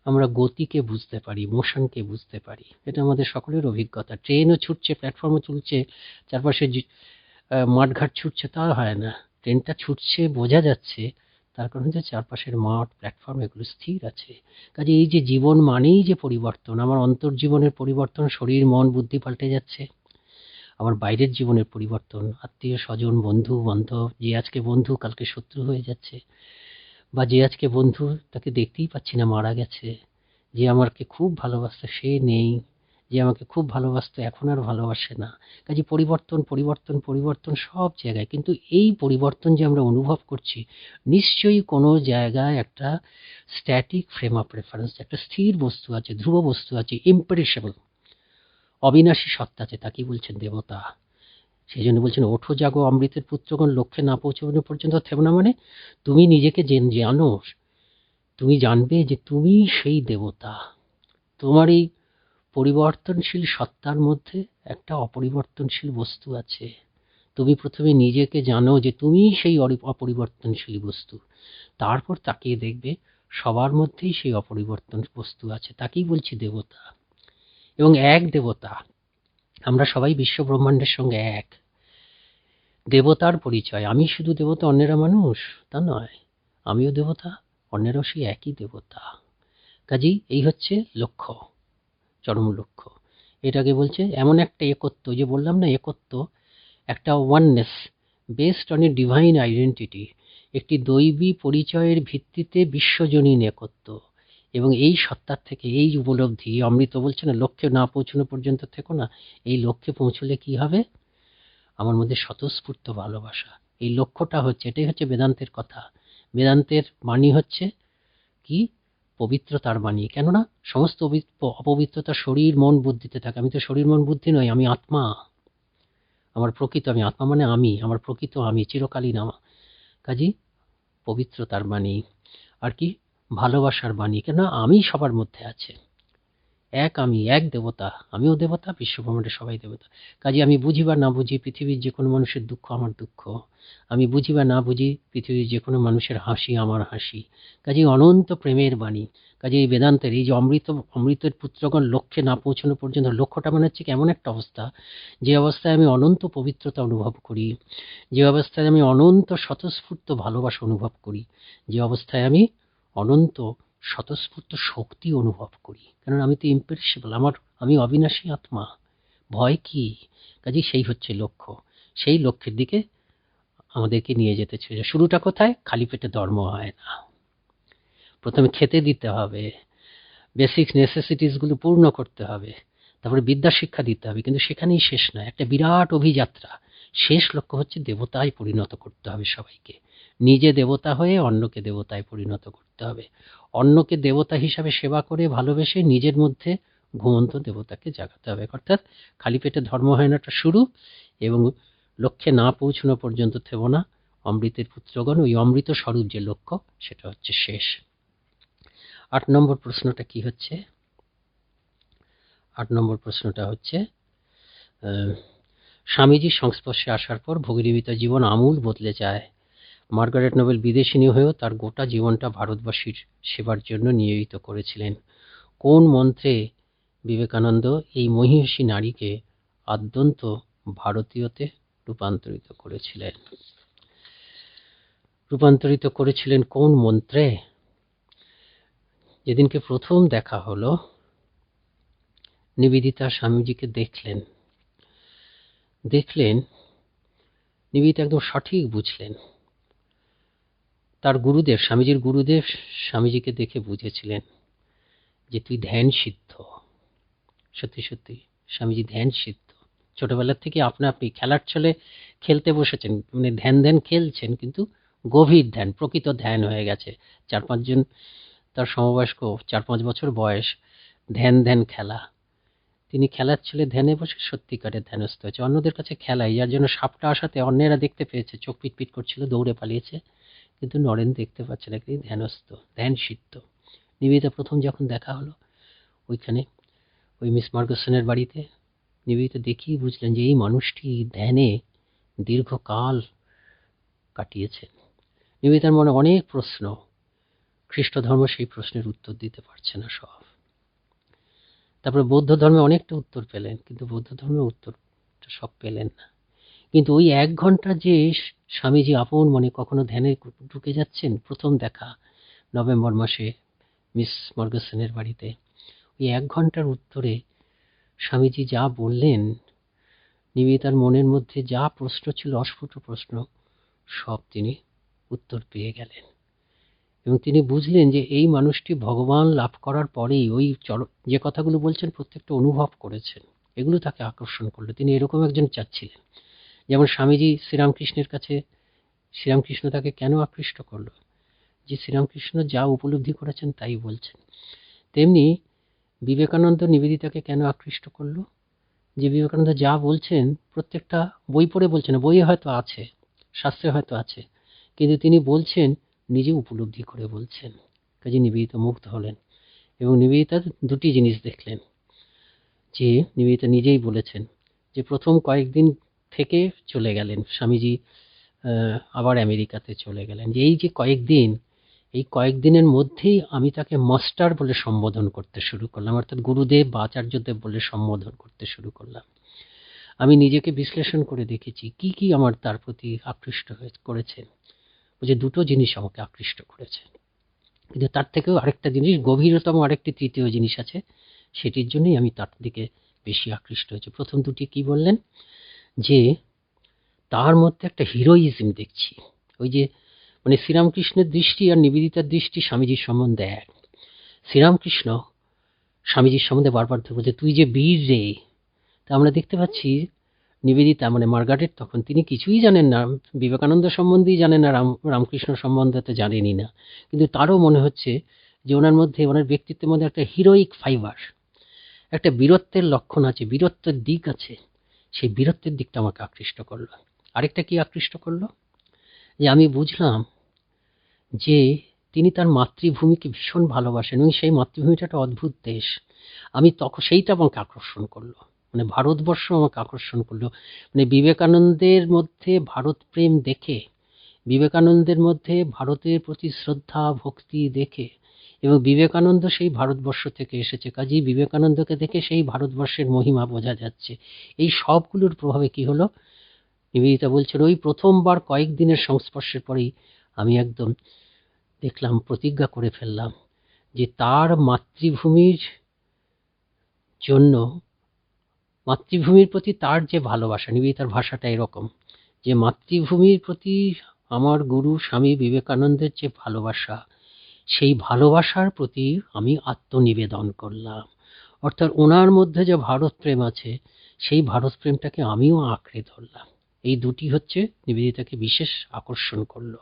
[SPEAKER 4] আমরা গতিকে বুঝতে পারি, মোশনকে বুঝতে পারি। এটা আমাদের সকলের অভিজ্ঞতা। ট্রেনও ছুটছে, প্ল্যাটফর্মও চলছে, চারপাশে মাঠঘাট ছুটছে, তা হয় না। ট্রেনটা ছুটছে বোঝা যাচ্ছে, তার কারণ হচ্ছে চারপাশের মাঠ, প্ল্যাটফর্ম এগুলো স্থির আছে। কাজে এই যে জীবন মানেই যে পরিবর্তন, আমার অন্তর্জীবনের পরিবর্তন, শরীর মন বুদ্ধি পাল্টে যাচ্ছে। আমার বাইরের জীবনের পরিবর্তন, আত্মীয় স্বজন, বন্ধু বান্ধব, যে আজকে বন্ধু কালকে শত্রু হয়ে যাচ্ছে, বা যে আজকে বন্ধু তাকে দেখতেই পাচ্ছি না, মারা গেছে। যে আমাকে খুব ভালোবাসতো সে নেই। যে আমাকে খুব ভালোবাসতো এখন আর ভালোবাসে না। কাজে পরিবর্তন পরিবর্তন পরিবর্তন সব জায়গায়, কিন্তু এই পরিবর্তন যে আমরা অনুভব করছি নিশ্চয়ই কোনো জায়গায় একটা স্ট্যাটিক ফ্রেম অফ রেফারেন্স, একটা স্থির বস্তু আছে, ধ্রুব বস্তু আছে, ইম্পেরিশেবল, অবিনাশী সত্তা আছে, তাকেই বলছেন দেবতা। সেই জন্য বলছেন ওঠো জাগো অমৃতের পুত্রগণ, লক্ষ্যে না পৌঁছানো পর্যন্ত থেমো না। মানে তুমি নিজেকে জানো, তুমি জানবে যে তুমি সেই দেবতা। তোমার এই পরিবর্তনশীল সত্তার মধ্যে একটা অপরিবর্তনশীল বস্তু আছে। তুমি প্রথমে নিজেকে জানো যে তুমি সেই অপরিবর্তনশীল বস্তু, তারপর তাকিয়ে দেখবে সবার মধ্যেই সেই অপরিবর্তন বস্তু আছে, তাকেই বলছি দেবতা। এবং এক দেবতা, আমরা সবাই বিশ্ব ব্রহ্মাণ্ডের সঙ্গে এক। দেবতার পরিচয়, আমি শুধু দেবতা অন্যেরা মানুষ তা নয়, আমিও দেবতা, অন্যেরাও সেই একই দেবতা। কাজেই এই হচ্ছে লক্ষ্য, চরম লক্ষ্য। এটাকে বলছে এমন একটা একত্ব, যে বললাম না একত্ব, একটা oneness based on a divine identity, একটি দৈবী পরিচয়ের ভিত্তিতে বিশ্বজনীন একত্ব। এবং এই সত্তার থেকে এই উপলব্ধি, অমৃত বলছে না লক্ষ্যে না পৌঁছানো পর্যন্ত থেকো না, এই লক্ষ্যে পৌঁছলে কি হবে? আমার মধ্যে স্বতঃস্ফূর্ত ভালোবাসা। এই লক্ষ্যটা হচ্ছে, এটাই হচ্ছে বেদান্তের কথা। বেদান্তের বাণী হচ্ছে কি? পবিত্রতার বাণী। কেননা সমস্ত অপবিত্রতা শরীর মন বুদ্ধিতে থাকে। আমি তো শরীর মন বুদ্ধি নই, আমি আত্মা। আমার প্রকৃত আমি আত্মা, মানে আমি, আমার প্রকৃত আমি চিরকালীন আমার। কাজেই পবিত্রতার বাণী। আর কি? ভালোবাসার বাণী। কেন আমি সবার মধ্যে আছে, এক আমি, এক দেবতা, আমিও দেবতা, বিশ্বব্রহ্মাণ্ডের সবাই দেবতা। কাজে আমি বুঝি বা না বুঝি পৃথিবীর যে কোনো মানুষের দুঃখ আমার দুঃখ, আমি বুঝি বা না বুঝি পৃথিবীর যে কোনো মানুষের হাসি আমার হাসি। কাজে অনন্ত প্রেমের বাণী। কাজে এই বেদান্তের এই যে অমৃতের পুত্রগণ লক্ষ্যে না পৌঁছানো পর্যন্ত, লক্ষ্যটা মানে হচ্ছে এমন একটা অবস্থা, যে অবস্থায় আমি অনন্ত পবিত্রতা অনুভব করি, যে অবস্থায় আমি অনন্ত স্বতঃস্ফূর্ত ভালোবাসা অনুভব করি, যে অবস্থায় আমি অনন্ত স্বতঃস্ফূর্ত শক্তি অনুভব করি। কারণ আমি তো ইম্পেরিশেবল, আমি অবিনাশী আত্মা। ভয় কি? কাজে সেই হচ্ছে লক্ষ্য। সেই লক্ষ্যের দিকে আমাদেরকে নিয়ে যেতে চাই। শুরুটা কোথায়? খালি পেটে ধর্ম হয় না। প্রথমে খেতে দিতে হবে, বেসিক নেসেসিটিস গুলো পূর্ণ করতে হবে, তারপরে বিদ্যা শিক্ষা দিতে হবে। কিন্তু সেখানেই শেষ নয়, একটা বিরাট অভিযাত্রা। শেষ লক্ষ্য হচ্ছে দেবতায় পরিণত করতে হবে সবাইকে। নিজে দেবতা হয়ে অন্যকে দেবতায় পরিণত করতে হবে। অন্যকে দেবতা হিসাবে সেবা করে ভালোবেসে নিজের মধ্যে ঘুমন্ত দেবতাকে জাগাতে হবে। অর্থাৎ খালি পেটে ধর্ম হয় নাটা শুরু, এবং লক্ষ্যে না পৌঁছানো পর্যন্ত থেব না। অমৃতের পুত্রগণ, ওই অমৃত স্বরূপ যে লক্ষ্য, সেটা হচ্ছে শেষ। ৮ নম্বর প্রশ্নটা কি হচ্ছে? ৮ নম্বর প্রশ্নটা হচ্ছে, স্বামীজির সংস্পর্শে আসার পর ভগিনীবিতা জীবন আমূল বদলে যায়। মার্গারেট নোবেল বিদেশিনী হয়েও তার গোটা জীবনটা ভারতবাসীর সেবার জন্য নিয়োজিত করেছিলেন। কোন মন্ত্রে বিবেকানন্দ এই মহিষী নারীকে আদ্যন্ত ভারতীয়তে রূপান্তরিত করেছিলেন কোন মন্ত্রে? যেদিনকে প্রথম দেখা হলো, নিবেদিতা স্বামীজিকে দেখলেন, নিবেদিতা একদম সঠিক বুঝলেন। তার গুরুদেব, স্বামীজির গুরুদেব স্বামীজিকে দেখে বুঝেছিলেন যে তুই ধ্যান সিদ্ধ। সত্যি সত্যি স্বামীজি ধ্যান সিদ্ধ। ছোটবেলার থেকে আপনি খেলার ছলে খেলতে বসেছেন, মানে ধ্যান ধ্যান খেলছেন, কিন্তু গভীর ধ্যান, প্রকৃত ধ্যান হয়ে গেছে। 4-5 জন তার সমবয়স্ক, 4-5 বছর বয়স, ধ্যান খেলা। তিনি খেলার ছলে ধ্যানে বসে সত্যিকারের ধ্যানস্থ হয়েছে। অন্যদের কাছে খেলাই, যার জন্য সাপটা আসাতে অন্যেরা দেখতে পেয়েছে, চোখ পিটপিট করছিল, দৌড়ে পালিয়েছে, কিন্তু নরেন দেখতে পাচ্ছে না, কিন্তু ধ্যানস্থ, ধ্যান সিদ্ধ। নিবেদিতা প্রথম যখন দেখা হলো ওইখানে, ওই মিস মার্গসনের বাড়িতে, নিবেদিতা দেখেই বুঝলেন যে এই মানুষটি ধ্যানে দীর্ঘকাল কাটিয়েছেন। নিবেদিতার মনে অনেক প্রশ্ন, খ্রিস্ট ধর্ম সেই প্রশ্নের উত্তর দিতে পারছে না সব। তারপরে বৌদ্ধ ধর্মে অনেকটা উত্তর পেলেন, কিন্তু বৌদ্ধ ধর্মে উত্তরটা সব পেলেন না। কিন্তু ওই 1 ঘন্টা যে স্বামীজি আপন মনে কখনো ধ্যানে ঢুকে যাচ্ছেন, প্রথম দেখা নভেম্বর মাসে মিস মার্গসনের বাড়িতে, ওই 1 ঘন্টার উত্তরে স্বামীজি যা বললেন, নিবেদিতার মনের মধ্যে যা প্রশ্ন ছিল, অস্ফুট প্রশ্ন, সব তিনি উত্তর পেয়ে গেলেন। এবং তিনি বুঝলেন যে এই মানুষটি ভগবান লাভ করার পরেই ওই যে কথাগুলো বলছেন প্রত্যেকটা অনুভব করেছেন, এগুলো তাকে আকর্ষণ করলো। তিনি এরকম একজন চাচ্ছিলেন। যেমন স্বামীজি শ্রীরামকৃষ্ণের কাছে, শ্রীরামকৃষ্ণ তাকে কেন আকৃষ্ট করলো, যে শ্রীরামকৃষ্ণ যা উপলব্ধি করেছেন তাই বলছেন। তেমনি বিবেকানন্দ নিবেদিতাকে কেন আকৃষ্ট করলো, যে বিবেকানন্দ যা বলছেন প্রত্যেকটা বই পড়ে বলছেন না, বইয়ে হয়তো আছে, শাস্ত্রে হয়তো আছে, কিন্তু তিনি বলছেন নিজে উপলব্ধি করে বলছেন। কাজে নিবেদিতা মুগ্ধ হলেন এবং নিবেদিতা দুটি জিনিস দেখলেন। যে নিবেদিতা নিজেই বলেছেন যে প্রথম কয়েকদিন থেকে চলে গেলেন স্বামীজি, আবার আমেরিকাতে চলে গেলেন, যে এই যে কয়েকদিন, এই কয়েকদিনের মধ্যেই আমি তাকে মাস্টার বলে সম্বোধন করতে শুরু করলাম, অর্থাৎ গুরুদেব বা আচার্যদেব বলে সম্বোধন করতে শুরু করলাম। আমি নিজেকে বিশ্লেষণ করে দেখেছি কি কি আমার তার প্রতি আকৃষ্ট করেছে। যে দুটো জিনিস আমাকে আকৃষ্ট করেছে, কিন্তু তার থেকেও আরেকটা জিনিস, গভীরতম আরেকটি তৃতীয় জিনিস আছে, সেটির জন্যই আমি তার দিকে বেশি আকৃষ্ট হয়েছে। প্রথম দুটি কি বললেন, যে তার মধ্যে একটা হিরোইজম দেখছি। ওই যে মানে শ্রীরামকৃষ্ণের দৃষ্টি আর নিবেদিতার দৃষ্টি স্বামীজির সম্বন্ধে এক। শ্রীরামকৃষ্ণ স্বামীজির সম্বন্ধে বারবার ধরে বলছে তুই যে বীর রে। তা আমরা দেখতে পাচ্ছি নিবেদিতা মানে মার্গারেট তখন তিনি কিছুই জানেন না, বিবেকানন্দ সম্বন্ধেই জানেন না, রামকৃষ্ণ সম্বন্ধে তো জানেনই না, কিন্তু তারও মনে হচ্ছে যে ওনার মধ্যে, ওনার ব্যক্তিত্বের মধ্যে একটা হিরোইক ফাইবার, একটা বীরত্বের লক্ষণ আছে, বীরত্বের দিক আছে। সেই বীরত্বের দিকটা আমাকে আকৃষ্ট করলো। আরেকটা কি আকৃষ্ট করলো, যে আমি বুঝলাম যে তিনি তার মাতৃভূমিকে ভীষণ ভালোবাসেন এবং সেই মাতৃভূমিটা একটা অদ্ভুত দেশ। আমি তখন সেইটা আমাকে আকর্ষণ করলো, মানে ভারতবর্ষ আমাকে আকর্ষণ করলো। মানে বিবেকানন্দের মধ্যে ভারত প্রেম দেখে, বিবেকানন্দের মধ্যে ভারতের প্রতি শ্রদ্ধা ভক্তি দেখে, এবং বিবেকানন্দ সেই ভারতবর্ষ থেকে এসেছে, কাজেই বিবেকানন্দকে দেখে সেই ভারতবর্ষের মহিমা বোঝা যাচ্ছে। এই সবগুলোর প্রভাবে কি হলো, নিবেদিতা বলছেন ওই প্রথমবার কয়েকদিনের সংস্পর্শের পরেই আমি একদম দেখলাম, প্রতিজ্ঞা করে ফেললাম যে তার মাতৃভূমির জন্য, মাতৃভূমির প্রতি তার যে ভালোবাসা, নিবেদিতার ভাষাটা এরকম, যে মাতৃভূমির প্রতি আমার গুরু স্বামী বিবেকানন্দের যে ভালোবাসা, সেই ভালোবাসার প্রতি আমি আত্মনিবেদন করলাম। অর্থাৎ ওনার মধ্যে যে ভারত প্রেম আছে, সেই ভারত প্রেমটাকে আমিও আঁকড়ে ধরলাম। এই দুটি হচ্ছে নিবেদিতাকে বিশেষ আকর্ষণ করলো।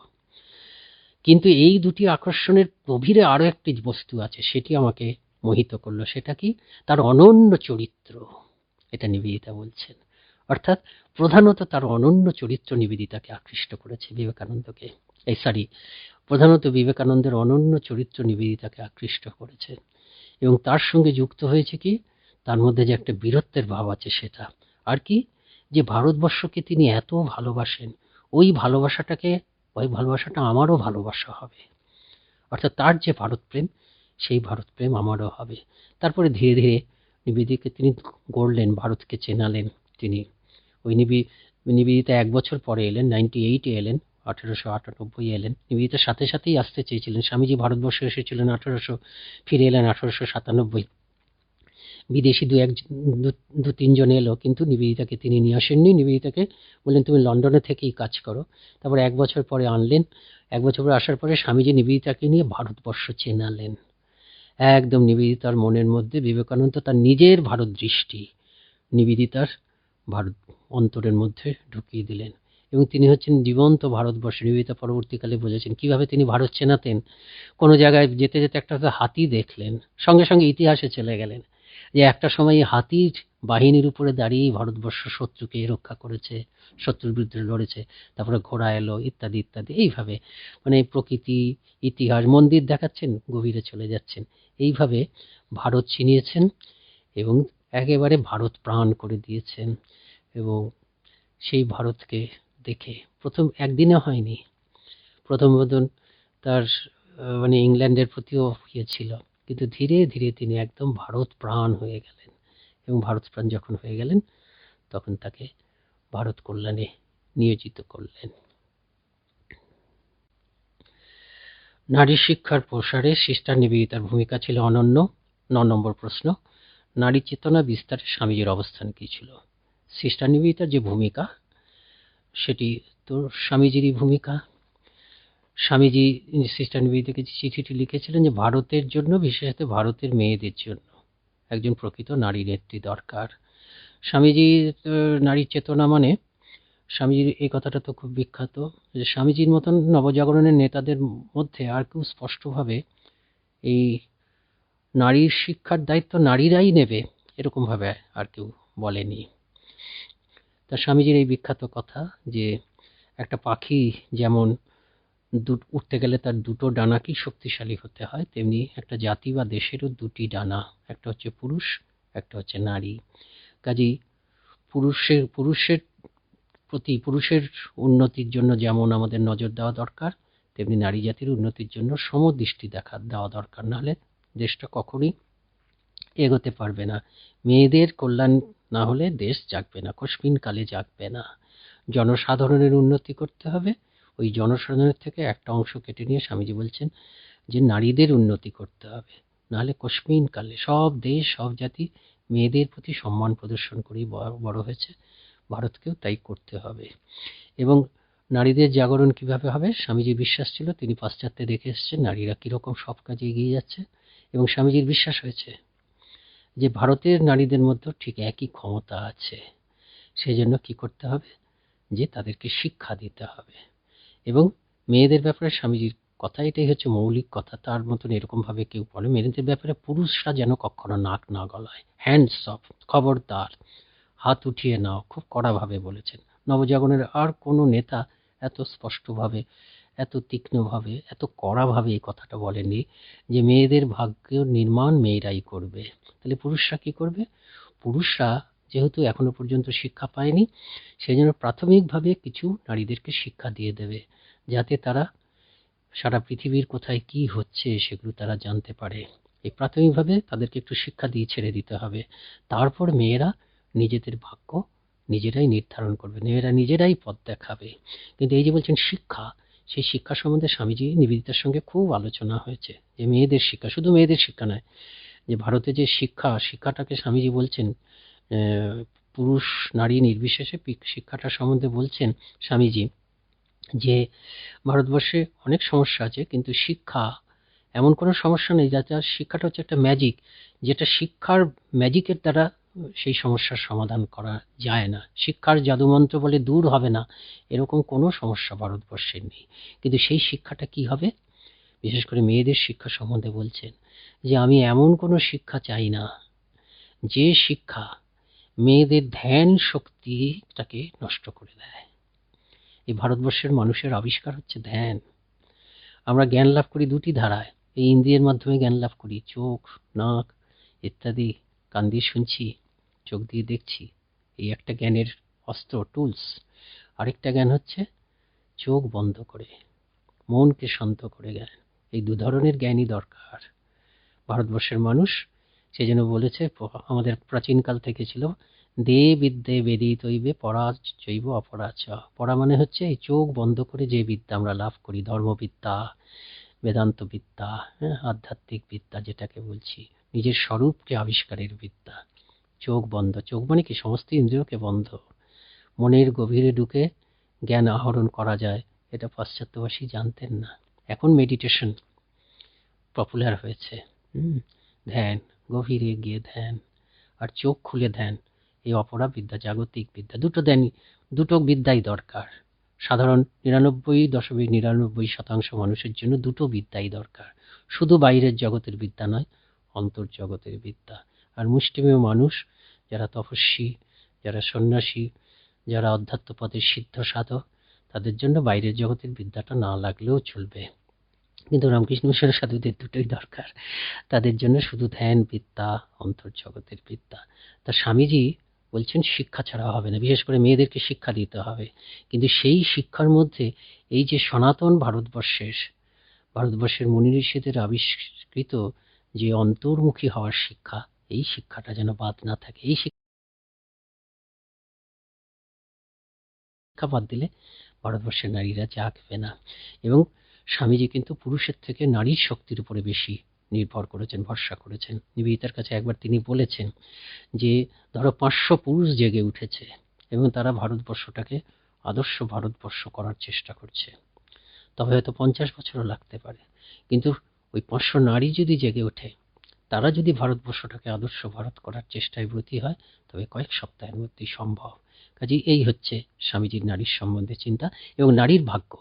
[SPEAKER 4] কিন্তু এই দুটি আকর্ষণের গভীরে আরো একটি বস্তু আছে, সেটি আমাকে মোহিত করলো। সেটা কি, তার অনন্য চরিত্র। এটা নিবেদিতা বলছেন। অর্থাৎ প্রধানত তার অনন্য চরিত্র নিবেদিতাকে আকৃষ্ট করেছে বিবেকানন্দকে, প্রধানত বিবেকানন্দের অনন্য চরিত্র নিবেদিতাকে আকৃষ্ট করেছে। এবং তার সঙ্গে যুক্ত হয়েছে কি, তার মধ্যে যে একটা বীরত্বের ভাব আছে সেটা। আর কি, যে ভারতবর্ষকে তিনি এত ভালোবাসেন, ওই ভালোবাসাটা আমারও ভালোবাসা হবে। অর্থাৎ তার যে ভারত প্রেম, সেই ভারত প্রেম আমারও হবে। তারপরে ধীরে ধীরে নিবেদিতাকে তিনি গড়লেন, ভারতকে চেনালেন। তিনি ওই নিবেদিতা 1 বছর পরে এলেন, 98-এ এলেন, 1898 এলেন। নিবেদিতার সাথে সাথেই আসতে চেয়েছিলেন। স্বামীজি ভারতবর্ষে এসেছিলেন 1800, ফিরে এলেন 1897। বিদেশি দু তিনজন এলো, কিন্তু নিবেদিতাকে তিনি নিয়ে আসেননি। নিবেদিতাকে বললেন তুমি লন্ডনে থেকেই কাজ করো। তারপর 1 বছর পরে আনলেন। 1 বছর পরে আসার পরে স্বামীজি নিবেদিতাকে নিয়ে ভারতবর্ষ চেনালেন। একদম নিবেদিতার মনের মধ্যে বিবেকানন্দ তার নিজের ভারত দৃষ্টি নিবেদিতার ভারত অন্তরের মধ্যে ঢুকিয়ে দিলেন, এবং তিনি হচ্ছেন জীবন্ত ভারতবর্ষ। নিবেদিতা পরবর্তীকালে বলেছেন কিভাবে তিনি ভারত চেনাতেন। কোনো জায়গায় যেতে যেতে একটা হাতি দেখলেন, সঙ্গে সঙ্গে ইতিহাসে চলে গেলেন যে একটা সময় হাতির বাহিনীর উপরে দাঁড়িয়েই ভারতবর্ষ শত্রুকে রক্ষা করেছে, শত্রুর বিরুদ্ধে লড়েছে। তারপরে ঘোড়া এলো, ইত্যাদি ইত্যাদি। এইভাবে মানে প্রকৃতি, ইতিহাস, মন্দির দেখাচ্ছেন, গভীরে চলে যাচ্ছেন। এইভাবে ভারত চিনিয়েছেন এবং একেবারে ভারত প্রাণ করে দিয়েছেন। এবং সেই ভারতকে দেখে প্রথম একদিনে হয়নি, প্রথম তার মানে ইংল্যান্ডের প্রতিও ছিল, কিন্তু ধীরে ধীরে তিনি একদম ভারত প্রাণ হয়ে গেলেন। এবং ভারত প্রাণ যখন হয়ে গেলেন, তখন তাকে ভারত কল্যাণে নিয়োজিত করলেন। নারী শিক্ষার প্রসারে সিস্টার নিবেদিতার ভূমিকা ছিল অনন্য। 9 নম্বর প্রশ্ন, নারী চেতনা বিস্তারে স্বামীজির অবস্থান কি ছিল? সিস্টার নিবেদিতার যে ভূমিকা, সেটি তো স্বামীজিরই ভূমিকা। স্বামীজি সিস্টার নিবেদিতাকে যে চিঠিটি লিখেছিলেন যে ভারতের জন্য, বিশেষত ভারতের মেয়েদের জন্য একজন প্রকৃত নারী নেত্রী দরকার। স্বামীজির নারী চেতনা মানে, স্বামীজির এই কথাটা তো খুব বিখ্যাত যে স্বামীজির মতন নবজাগরণের নেতাদের মধ্যে আর কেউ স্পষ্টভাবে এই নারীর শিক্ষার দায়িত্ব নারীরাই নেবে এরকম ভাবে আর কেউ বলেনি। তা স্বামীজির এই বিখ্যাত কথা যে একটা পাখি যেমন উঠতে গেলে তার দুটো ডানাকেই শক্তিশালী হতে হয়, তেমনি একটা জাতি বা দেশেরও দুটি ডানা, একটা হচ্ছে পুরুষ, একটা হচ্ছে নারী। কাজেই পুরুষের প্রতি, পুরুষের উন্নতির জন্য যেমন আমাদের নজর দেওয়া দরকার, তেমনি নারী জাতির উন্নতির জন্য সমদৃষ্টি দেওয়া দরকার। নাহলে দেশটা কখনোই এগোতে পারবে না। মেয়েদের কল্যাণ না হলে দেশ জাগবে না, কস্মিন কালে জাগবে না। জনসাধারণের উন্নতি করতে হবে, ওই জনসাধারণের থেকে একটা অংশ কেটে নিয়ে স্বামীজি বলছেন যে নারীদের উন্নতি করতে হবে, নাহলে কস্মিন কালে সব দেশ সব জাতি মেয়েদের প্রতি সম্মান প্রদর্শন করেই বড় হয়েছে, ভারতকেও তাই করতে হবে। এবং নারীদের জাগরণ কিভাবে হবে, স্বামীজির বিশ্বাস ছিল, তিনি পাশ্চাত্যে দেখে এসেছেন নারীরা কিরকম সব কাজে এগিয়ে যাচ্ছে, এবং স্বামীজির বিশ্বাস হয়েছে যে ভারতের নারীদের মধ্যে ঠিক একই ক্ষমতা আছে। সেজন্য কি করতে হবে, যে তাদেরকে শিক্ষা দিতে হবে। এবং মেয়েদের ব্যাপারে স্বামীজির কথা এটাই হচ্ছে মৌলিক কথা, তার মতন এরকম ভাবে কেউ বলে মেয়েদের ব্যাপারে পুরুষরা যেন কখনো নাক না গলায়, হ্যান্ডস অফ, খবরদার, হাত উঠিয়ে নাও, খুব কড়াভাবে বলেছেন। নবজাগরণের আর কোনো নেতা এত স্পষ্টভাবে, এত তীক্ষ্ণভাবে, এত কড়াভাবে এই কথাটা বলেননি যে মেয়েদের ভাগ্য নির্মাণ মেয়েরাই করবে। তাহলে পুরুষরা কি করবে? পুরুষরা যেহেতু এখনো পর্যন্ত শিক্ষা পায়নি, সেই জন্য প্রাথমিকভাবে কিছু নারীদেরকে শিক্ষা দিয়ে দেবে, যাতে তারা সারা পৃথিবীর কোথায় কি হচ্ছে সেগুলো তারা জানতে পারে। এই প্রাথমিকভাবে তাদেরকে একটু শিক্ষা দিয়ে ছেড়ে দিতে হবে। তারপর মেয়েরা নিজেদের ভাগ্য নিজেরাই নির্ধারণ করবে, মেয়েরা নিজেরাই পথ দেখাবে। কিন্তু এই যে বলছেন শিক্ষা, সেই শিক্ষা সম্বন্ধে স্বামীজি নিবেদিতার সঙ্গে খুব আলোচনা হয়েছে, যে মেয়েদের শিক্ষা, শুধু মেয়েদের শিক্ষা নয়, যে ভারতে যে শিক্ষাটাকে স্বামীজি বলছেন পুরুষ নারী নির্বিশেষে শিক্ষাটা সম্বন্ধে বলছেন স্বামীজি যে ভারতবর্ষে অনেক সমস্যা আছে, কিন্তু শিক্ষা এমন কোনো সমস্যা নেই যার শিক্ষাটা হচ্ছে একটা ম্যাজিক, যেটা শিক্ষার ম্যাজিকের দ্বারা সেই সমস্যার সমাধান করা যায় না। শিক্ষার জাদুমন্ত্র বলে দূর হবে না, এরকম কোনো সমস্যা ভারতবর্ষের নেই। কিন্তু সেই শিক্ষাটা কি হবে, বিশেষ করে মেয়েদের শিক্ষা সম্বন্ধে বলছেন যে আমি এমন কোনো শিক্ষা চাই না যে শিক্ষা মেয়েদের ধ্যান শক্তিটাকে নষ্ট করে দেয়। এই ভারতবর্ষের মানুষের আবিষ্কার হচ্ছে ধ্যান। আমরা জ্ঞান লাভ করি দুটি ধারায়, এই ইন্দ্রিয়ের মাধ্যমে জ্ঞান লাভ করি, চোখ, নাক ইত্যাদি, কান দিয়ে শুনছি, চোখ দিয়ে দেখছি, এই একটা জ্ঞানের অস্ত্র, টুলস। আরেকটা জ্ঞান হচ্ছে চোখ বন্ধ করে মনকে শান্ত করে জ্ঞান। এই দু ধরনের জ্ঞানই দরকার ভারতবর্ষের মানুষ। সেজন্য বলেছে, আমাদের প্রাচীনকাল থেকে ছিল, দে বিদ্যে বেদিতৈবে পড়া জৈব অপরাচ। পড়া মানে হচ্ছে এই চোখ বন্ধ করে যে বিদ্যা আমরা লাভ করি, ধর্মবিদ্যা, বেদান্ত বিদ্যা, আধ্যাত্মিক বিদ্যা যেটাকে বলছি, নিজের স্বরূপকে আবিষ্কারের বিদ্যা। চোখ বন্ধ, চোখ মানে কি সমস্ত ইন্দ্রিয়কে বন্ধ, মনের গভীরে ঢুকে জ্ঞান আহরণ করা যায়, এটা পাশ্চাত্যবাসী জানতেন না। এখন মেডিটেশন পপুলার হয়েছে, ধ্যান, গভীরে গিয়ে ধ্যান আর চোখ খুলে ধ্যান, এই অপরা বিদ্যা, জাগতিক বিদ্যা, দুটো বিদ্যাই দরকার। সাধারণ 99.99% মানুষের জন্য দুটো বিদ্যাই দরকার, শুধু বাইরের জগতের বিদ্যা নয়, অন্তর্জগতের বিদ্যা। আর মুষ্টিমেয় মানুষ যারা তপস্বী, যারা সন্ন্যাসী, যারা অধ্যাত্মপদের সিদ্ধ সাধক, তাদের জন্য বাইরের জগতের বিদ্যাটা না লাগলেও চলবে। কিন্তু রামকৃষ্ণ মিশনের সাধুদের দুটোই দরকার, তাদের জন্য শুধু ধ্যান বিদ্যা, অন্তর্জগতের বিদ্যা। তা স্বামীজি বলছেন শিক্ষা ছাড়া হবে না, বিশেষ করে মেয়েদেরকে শিক্ষা দিতে হবে। কিন্তু সেই শিক্ষার মধ্যে এই যে সনাতন ভারতবর্ষের মুনি ঋষিদের আবিষ্কৃত যে অন্তর্মুখী হওয়ার শিক্ষা, এই শিক্ষাটা যেন বাদ না থাকে। এই শিক্ষা বাদ দিলে ভারতবর্ষের নারীরা জাগবে না। এবং স্বামীজি কিন্তু পুরুষের থেকে নারীর শক্তির উপরে বেশি নির্ভর করেছেন, ভরসা করেছেন। নিবেদিতার কাছে একবার তিনি বলেছেন যে ধরো 500 পুরুষ জেগে উঠেছে এবং তারা ভারতবর্ষটাকে আদর্শ ভারতবর্ষ করার চেষ্টা করছে, তবে হয়তো 50 বছরও লাগতে পারে, কিন্তু ওই 500 নারী যদি জেগে ওঠে, তারা যদি ভারতবর্ষটাকে আদর্শ ভারত করার চেষ্টায় ব্রতী হয়, তবে কয়েক সপ্তাহের মধ্যেই সম্ভব। কাজেই এই হচ্ছে স্বামীজির নারীর সম্বন্ধে চিন্তা এবং নারীর ভাগ্য।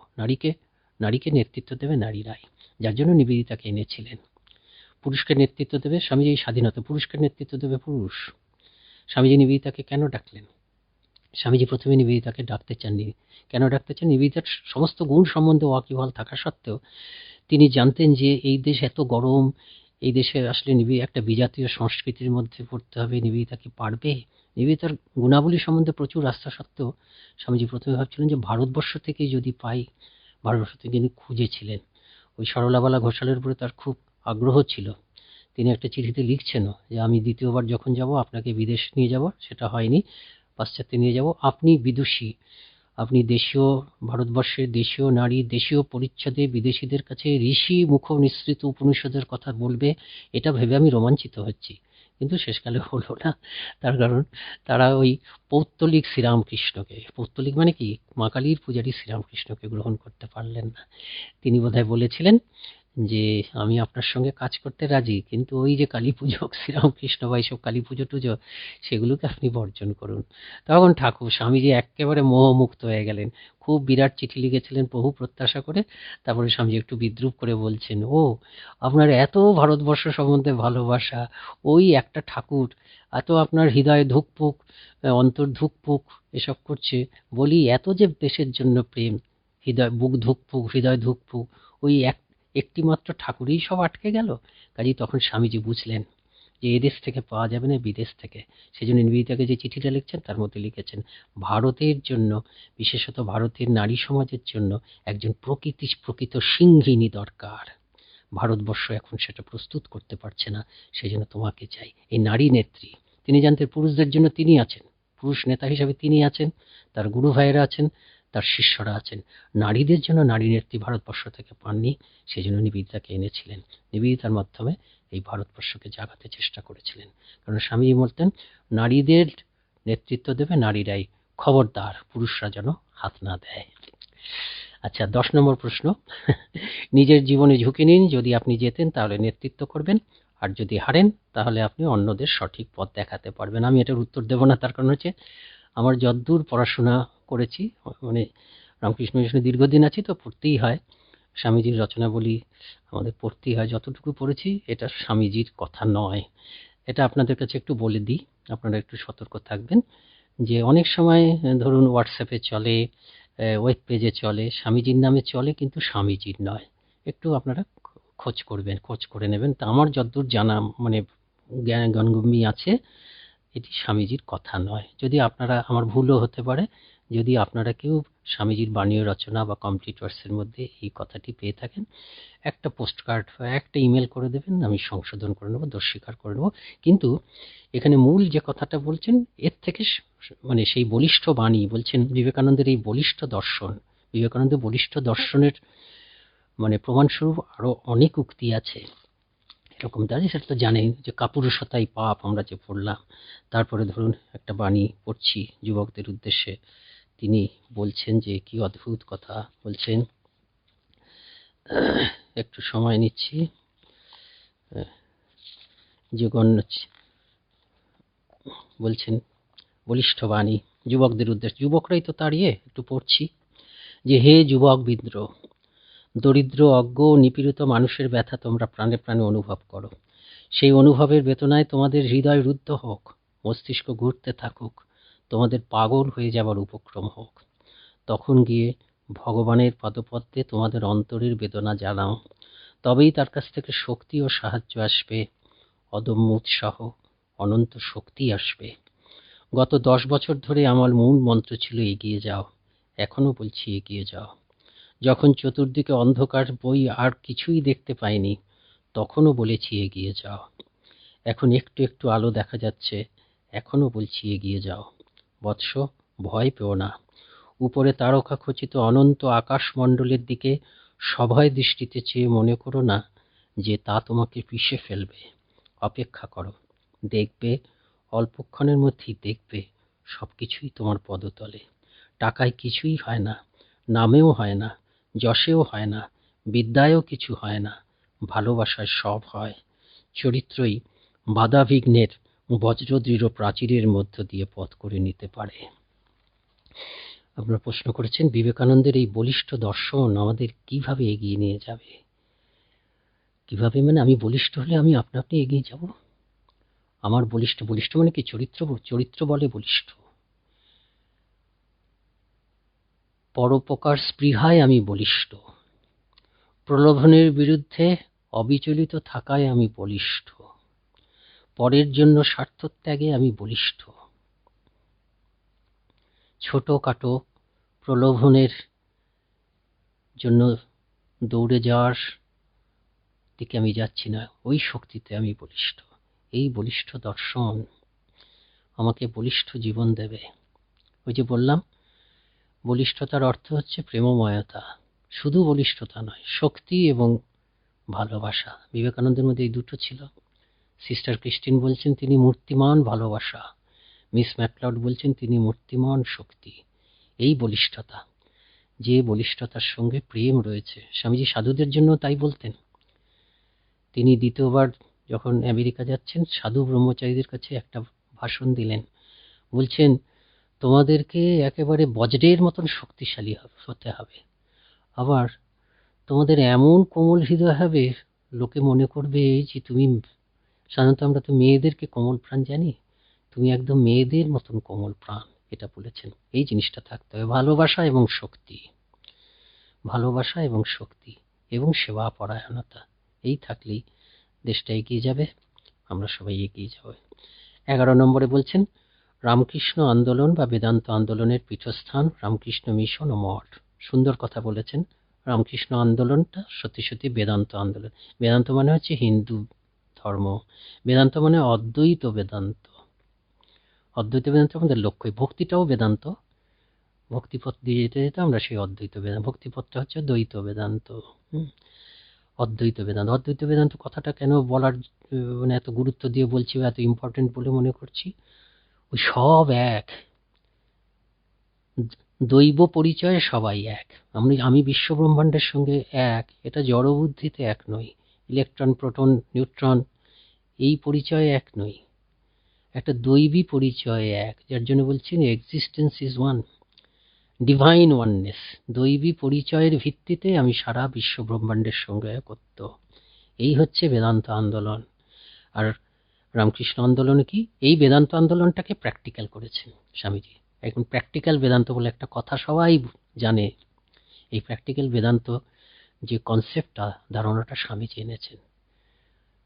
[SPEAKER 4] নারীকে নেতৃত্ব দেবে নারীরাই, যার জন্য নিবেদিতাকে এনেছিলেন। পুরুষকে নেতৃত্ব দেবে স্বামীজি, এই স্বাধীনতা, পুরুষকে নেতৃত্ব দেবে পুরুষ। স্বামীজি নিবেদিতাকে কেন ডাকলেন? স্বামীজি প্রথমে নিবেদিতাকে ডাকতে চাননি। কেন ডাকতে চান? নিবেদিতার সমস্ত গুণ সম্বন্ধে ওয়াকিবহাল থাকা সত্ত্বেও তিনি জানতেন যে এই দেশ এত গরম, এই দেশে আসলে একটা বিজাতীয় সংস্কৃতির মধ্যে পড়তে হবে, নিবেদিতা কি পারবে? নিবেদিতার গুণাবলী সম্বন্ধে প্রচুর আস্থা সত্ত্বেও স্বামীজি প্রথমে ভাবছিলেন যে ভারতবর্ষ থেকে যদি পাই, ভারতবর্ষ থেকে তিনি খুঁজেছিলেন। ওই সরলাবালা ঘোষালের উপরে তার খুব আগ্রহ ছিল। তিনি একটা চিঠিতে লিখছেন যে আমি দ্বিতীয়বার যখন যাব আপনাকে বিদেশ নিয়ে যাব, সেটা হয়নি, পাশ্চাত্যে নিয়ে যাব, আপনি বিদুষী, আপনি দেশীয়, ভারতবর্ষের দেশীয় নারী দেশীয় পরিচ্ছদে বিদেশিদের কাছে ঋষি মুখ নিঃসৃত উপনিষদের কথা বলবে, এটা ভেবে আমি রোমাঞ্চিত হচ্ছি। কিন্তু শেষকালে হলো না। তার কারণ তারা ওই পৌত্তলিক শ্রীরামকৃষ্ণকে, পৌত্তলিক মানে কি, মা কালীর পূজারী শ্রীরামকৃষ্ণকে গ্রহণ করতে পারলেন না। তিনি বোধহয় বলেছিলেন যে আমি আপনার সঙ্গে কাজ করতে রাজি, কিন্তু ওই যে কালী পুজো, শ্রীরামকৃষ্ণ বা এইসব কালী পুজো টুজো, সেগুলোকে আপনি বর্জন করুন। তখন ঠাকুর স্বামীজি একেবারে মোহমুক্ত হয়ে গেলেন। খুব বিরাট চিঠি লিখেছিলেন বহু প্রত্যাশা করে। তারপরে স্বামীজি একটু বিদ্রুপ করে বলছেন, ও আপনার এত ভারতবর্ষ সম্বন্ধে ভালোবাসা, ওই একটা ঠাকুর এত আপনার হৃদয় ধুকপুক, অন্তর ধুকপুক এসব করছে, বলি এত যে দেশের জন্য প্রেম, হৃদয় বুক ধুকপুক, হৃদয় ধুকপুক, ওই একটি মাত্র ঠাকুরই সব আটকে গেল। কাজেই তখন স্বামীজি বুঝলেন যে এদেশ থেকে পাওয়া যাবে না, বিদেশ থেকে। সেজন্য নিবেদিতাকে যে চিঠিটা লিখছেন তার মধ্যে লিখেছেন ভারতের জন্য, বিশেষত ভারতের নারী সমাজের জন্য একজন প্রকৃত সিংহিনী দরকার। ভারতবর্ষ এখন সেটা প্রস্তুত করতে পারছে না, সেজন্য তোমাকে চাই, এই নারী নেত্রী। তিনি জানতেন পুরুষদের জন্য তিনি আছেন, পুরুষ নেতা হিসাবে তিনি আছেন, তার গুরু ভাইয়েরা আছেন, তার শিষ্যরা আছেন। নারীদের জন্য নারী নেত্রী ভারতবর্ষ থেকে পাননি, সেজন্য নিবেদিতাকে এনেছিলেন। নিবেদিতার মাধ্যমে এই ভারতবর্ষকে জাগাতে চেষ্টা করেছিলেন। কারণ স্বামী বলতেন নারীদের নেতৃত্ব দেবে নারীরাই, খবরদার পুরুষরা যেন হাত না দেয়। আচ্ছা, 10 নম্বর প্রশ্ন। নিজের জীবনে ঝুঁকি নিন, যদি আপনি জেতেন তাহলে নেতৃত্ব করবেন, আর যদি হারেন তাহলে আপনি অন্যদের সঠিক পথ দেখাতে পারবেন। আমি এটার উত্তর দেব না, তার কারণ হচ্ছে আমার যতদূর পড়াশোনা করেছি, মানে রামকৃষ্ণ মিশনে দীর্ঘদিন আছি তো পড়তেই হয়, স্বামীজির রচনাবলী আমাদের পড়তেই হয়। যতটুকু পড়েছি এটা স্বামীজির কথা নয়। এটা আপনাদের কাছে একটু বলে দিই, আপনারা একটু সতর্ক থাকবেন যে অনেক সময় ধরুন হোয়াটসঅ্যাপে চলে, ওয়েব পেজে চলে, স্বামীজির নামে চলে, কিন্তু স্বামীজির নয়। একটু আপনারা খোঁজ করবেন, খোঁজ করে নেবেন। তা আমার যতদূর জানা, মানে জ্ঞানগম্যি আছে, এটি স্বামীজির কথা নয়। যদি আপনারা, আমার ভুলও হতে পারে, যদি আপনারা কেউ স্বামীজির বাণী রচনা বা কমপ্লিট ওয়ার্কসের মধ্যে এই কথাটি পেয়ে থাকেন, একটা পোস্ট কার্ড বা একটা ইমেল করে দেবেন, আমি সংশোধন করে নেব, দোষ স্বীকার করে নেব। কিন্তু এখানে মূল যে কথাটা বলছেন, এর থেকে মানে সেই বলিষ্ঠ বাণী বলছেন বিবেকানন্দের এই বলিষ্ঠ দর্শন, বিবেকানন্দের বলিষ্ঠ দর্শনের মানে প্রমাণস্বরূপ আরো অনেক উক্তি আছে এরকম। দাঁড়িয়ে সেটা তো জানেন যে কাপুরুষতাই পাপ, আমরা যে পড়লাম। তারপরে ধরুন একটা বাণী পড়ছি যুবকদের উদ্দেশ্যে, তিনি বলছেন যে কি অদ্ভুত কথা বলছেন, একটু সময় নিচ্ছি। জীবন বলছেন বলিষ্ঠ বাণী যুবকদের উদ্দেশ্যে, যুবকরাই তো দাঁড়িয়ে, একটু পড়ছি যে হে যুবক বৃন্দ, দরিদ্র অজ্ঞ নিপীড়িত মানুষের ব্যথা তোমরা প্রাণে প্রাণে অনুভব করো। সেই অনুভবের বেদনায় তোমাদের হৃদয় রুদ্ধ হোক, মস্তিষ্ক ঘুরতে থাকুক, তোমাদের পাগল হয়ে যাবার উপক্রম হোক। তখন গিয়ে ভগবানের পদপদ্মে তোমাদের অন্তরের বেদনা জানাও, তবেই তার কাছ থেকে শক্তি ও সাহায্য আসবে, অদম্য উৎসাহ, অনন্ত শক্তি আসবে। গত 10 বছর ধরে আমার মূল মন্ত্র ছিল এগিয়ে যাও। এখনো বলছি এগিয়ে যাও। যখন চতুর্দিকে অন্ধকার, বই আর কিছুই দেখতে পাইনি, তখনও বলেছি এগিয়ে যাও। এখন একটু একটু আলো দেখা যাচ্ছে, এখনো বলছি এগিয়ে যাও। বৎস, ভয় পেও না। উপরে তারকা খচিত অনন্ত আকাশমণ্ডলের দিকে সভয় দৃষ্টিতে চেয়ে মনে করো না যে তা তোমাকে পিষে ফেলবে। অপেক্ষা করো, দেখবে অল্পক্ষণের মধ্যেই দেখবে সবকিছুই তোমার পদতলে। টাকায় কিছুই হয় না, নামেও হয় না, যশেও হয় না, বিদ্যায়ও কিছু হয় না, ভালোবাসায় সব হয়। চরিত্রই বাধাবিঘ্নের বজ্রদৃঢ় প্রাচীরের মধ্য দিয়ে পথ করে নিতে পারে। আপনারা প্রশ্ন করেছেন বিবেকানন্দের এই বলিষ্ঠ দর্শন আমাদের কিভাবে এগিয়ে নিয়ে যাবে। কিভাবে মানে আমি বলিষ্ঠ হলে আমি আপনা আপনি এগিয়ে যাব? আমার বলিষ্ঠ, বলিষ্ঠ মানে কি? চরিত্র বলে বলিষ্ঠ। পরোপকার স্পৃহায় আমি বলিষ্ঠ, প্রলোভনের বিরুদ্ধে অবিচলিত থাকায় আমি বলিষ্ঠ, পরের জন্য স্বার্থত্যাগে আমি বলিষ্ঠ, ছোটখাটো প্রলোভনের জন্য দৌড়ে যাওয়ার দিকে আমি যাচ্ছি না, ওই শক্তিতে আমি বলিষ্ঠ। এই বলিষ্ঠ দর্শন আমাকে বলিষ্ঠ জীবন দেবে। ওই যে বললাম, বলিষ্ঠতার অর্থ হচ্ছে প্রেমময়তা। শুধু বলিষ্ঠতা নয়, শক্তি এবং ভালোবাসা। বিবেকানন্দের মধ্যে এই দুটো ছিল। সিস্টার ক্রিস্টিন বলছেন তিনি মূর্তিমান ভালোবাসা, মিস ম্যাকলাউড বলছেন তিনি মূর্তিমান শক্তি। এই বলিষ্ঠতা, যে বলিষ্ঠতার সঙ্গে প্রেম রয়েছে। স্বামীজি সাধুদের জন্য তাই বলতেন। তিনি দ্বিতীয়বার যখন আমেরিকা যাচ্ছেন, সাধু ব্রহ্মচারীদের কাছে একটা ভাষণ দিলেন। বলছেন তোমাদেরকে একেবারে বজ্রের মতন শক্তিশালী হতে হবে, আবার তোমাদের এমন কোমল হৃদয় হবে লোকে মনে করবে যে তুমি, সাধারণত আমরা তো মেয়েদেরকে কোমল প্রাণ জানি, তুমি একদম মেয়েদের মতন কোমল প্রাণ। এটা বলেছেন। এই জিনিসটা থাকতে হবে, ভালোবাসা এবং শক্তি, ভালোবাসা এবং শক্তি এবং সেবা পরায়ণতা। এই থাকলেই দেশটা এগিয়ে যাবে, আমরা সবাই এগিয়ে যাব। 11 নম্বরে বলছেন রামকৃষ্ণ আন্দোলন বা বেদান্ত আন্দোলনের পীঠস্থান রামকৃষ্ণ মিশন ও মঠ। সুন্দর কথা বলেছেন। রামকৃষ্ণ আন্দোলনটা সত্যি সত্যি বেদান্ত আন্দোলন। বেদান্ত মানে হচ্ছে হিন্দু ধর্ম, বেদান্ত মানে অদ্বৈত বেদান্ত। অদ্বৈত বেদান্ত আমাদের লক্ষ্য। ভক্তিটাও বেদান্ত, ভক্তিপথ দিয়ে যেতে যেতে আমরা সেই অদ্বৈত বেদান্ত, ভক্তিপথটা হচ্ছে দ্বৈত বেদান্ত। অদ্বৈত বেদান্ত, অদ্বৈত বেদান্ত কথাটা কেন বলার মানে এত গুরুত্ব দিয়ে বলছি বা এত ইম্পর্টেন্ট বলে মনে করছি, ওই সব এক, দৈব পরিচয়ে সবাই এক। আমি বিশ্ব ব্রহ্মাণ্ডের সঙ্গে এক, এটা জড় বুদ্ধিতে এক নই। ইলেকট্রন, প্রোটন, নিউট্রন এই পরিচয়ে এক নই, একটা দৈবী পরিচয়ে এক, যার জন্য বলছেন existence is one, divine oneness. দৈবী পরিচয়ের ভিত্তিতে আমি সারা বিশ্ব ব্রহ্মাণ্ডের সঙ্গে একত্ব। এই হচ্ছে বেদান্ত আন্দোলন। আর রামকৃষ্ণ আন্দোলন কি? এই বেদান্ত আন্দোলনটাকে প্র্যাকটিক্যাল করেছেন স্বামীজি। এখন প্র্যাকটিক্যাল বেদান্ত বলে একটা কথা সবাই জানে। এই প্র্যাকটিক্যাল বেদান্ত যে কনসেপ্টটা, ধারণাটা স্বামীজি এনেছেন।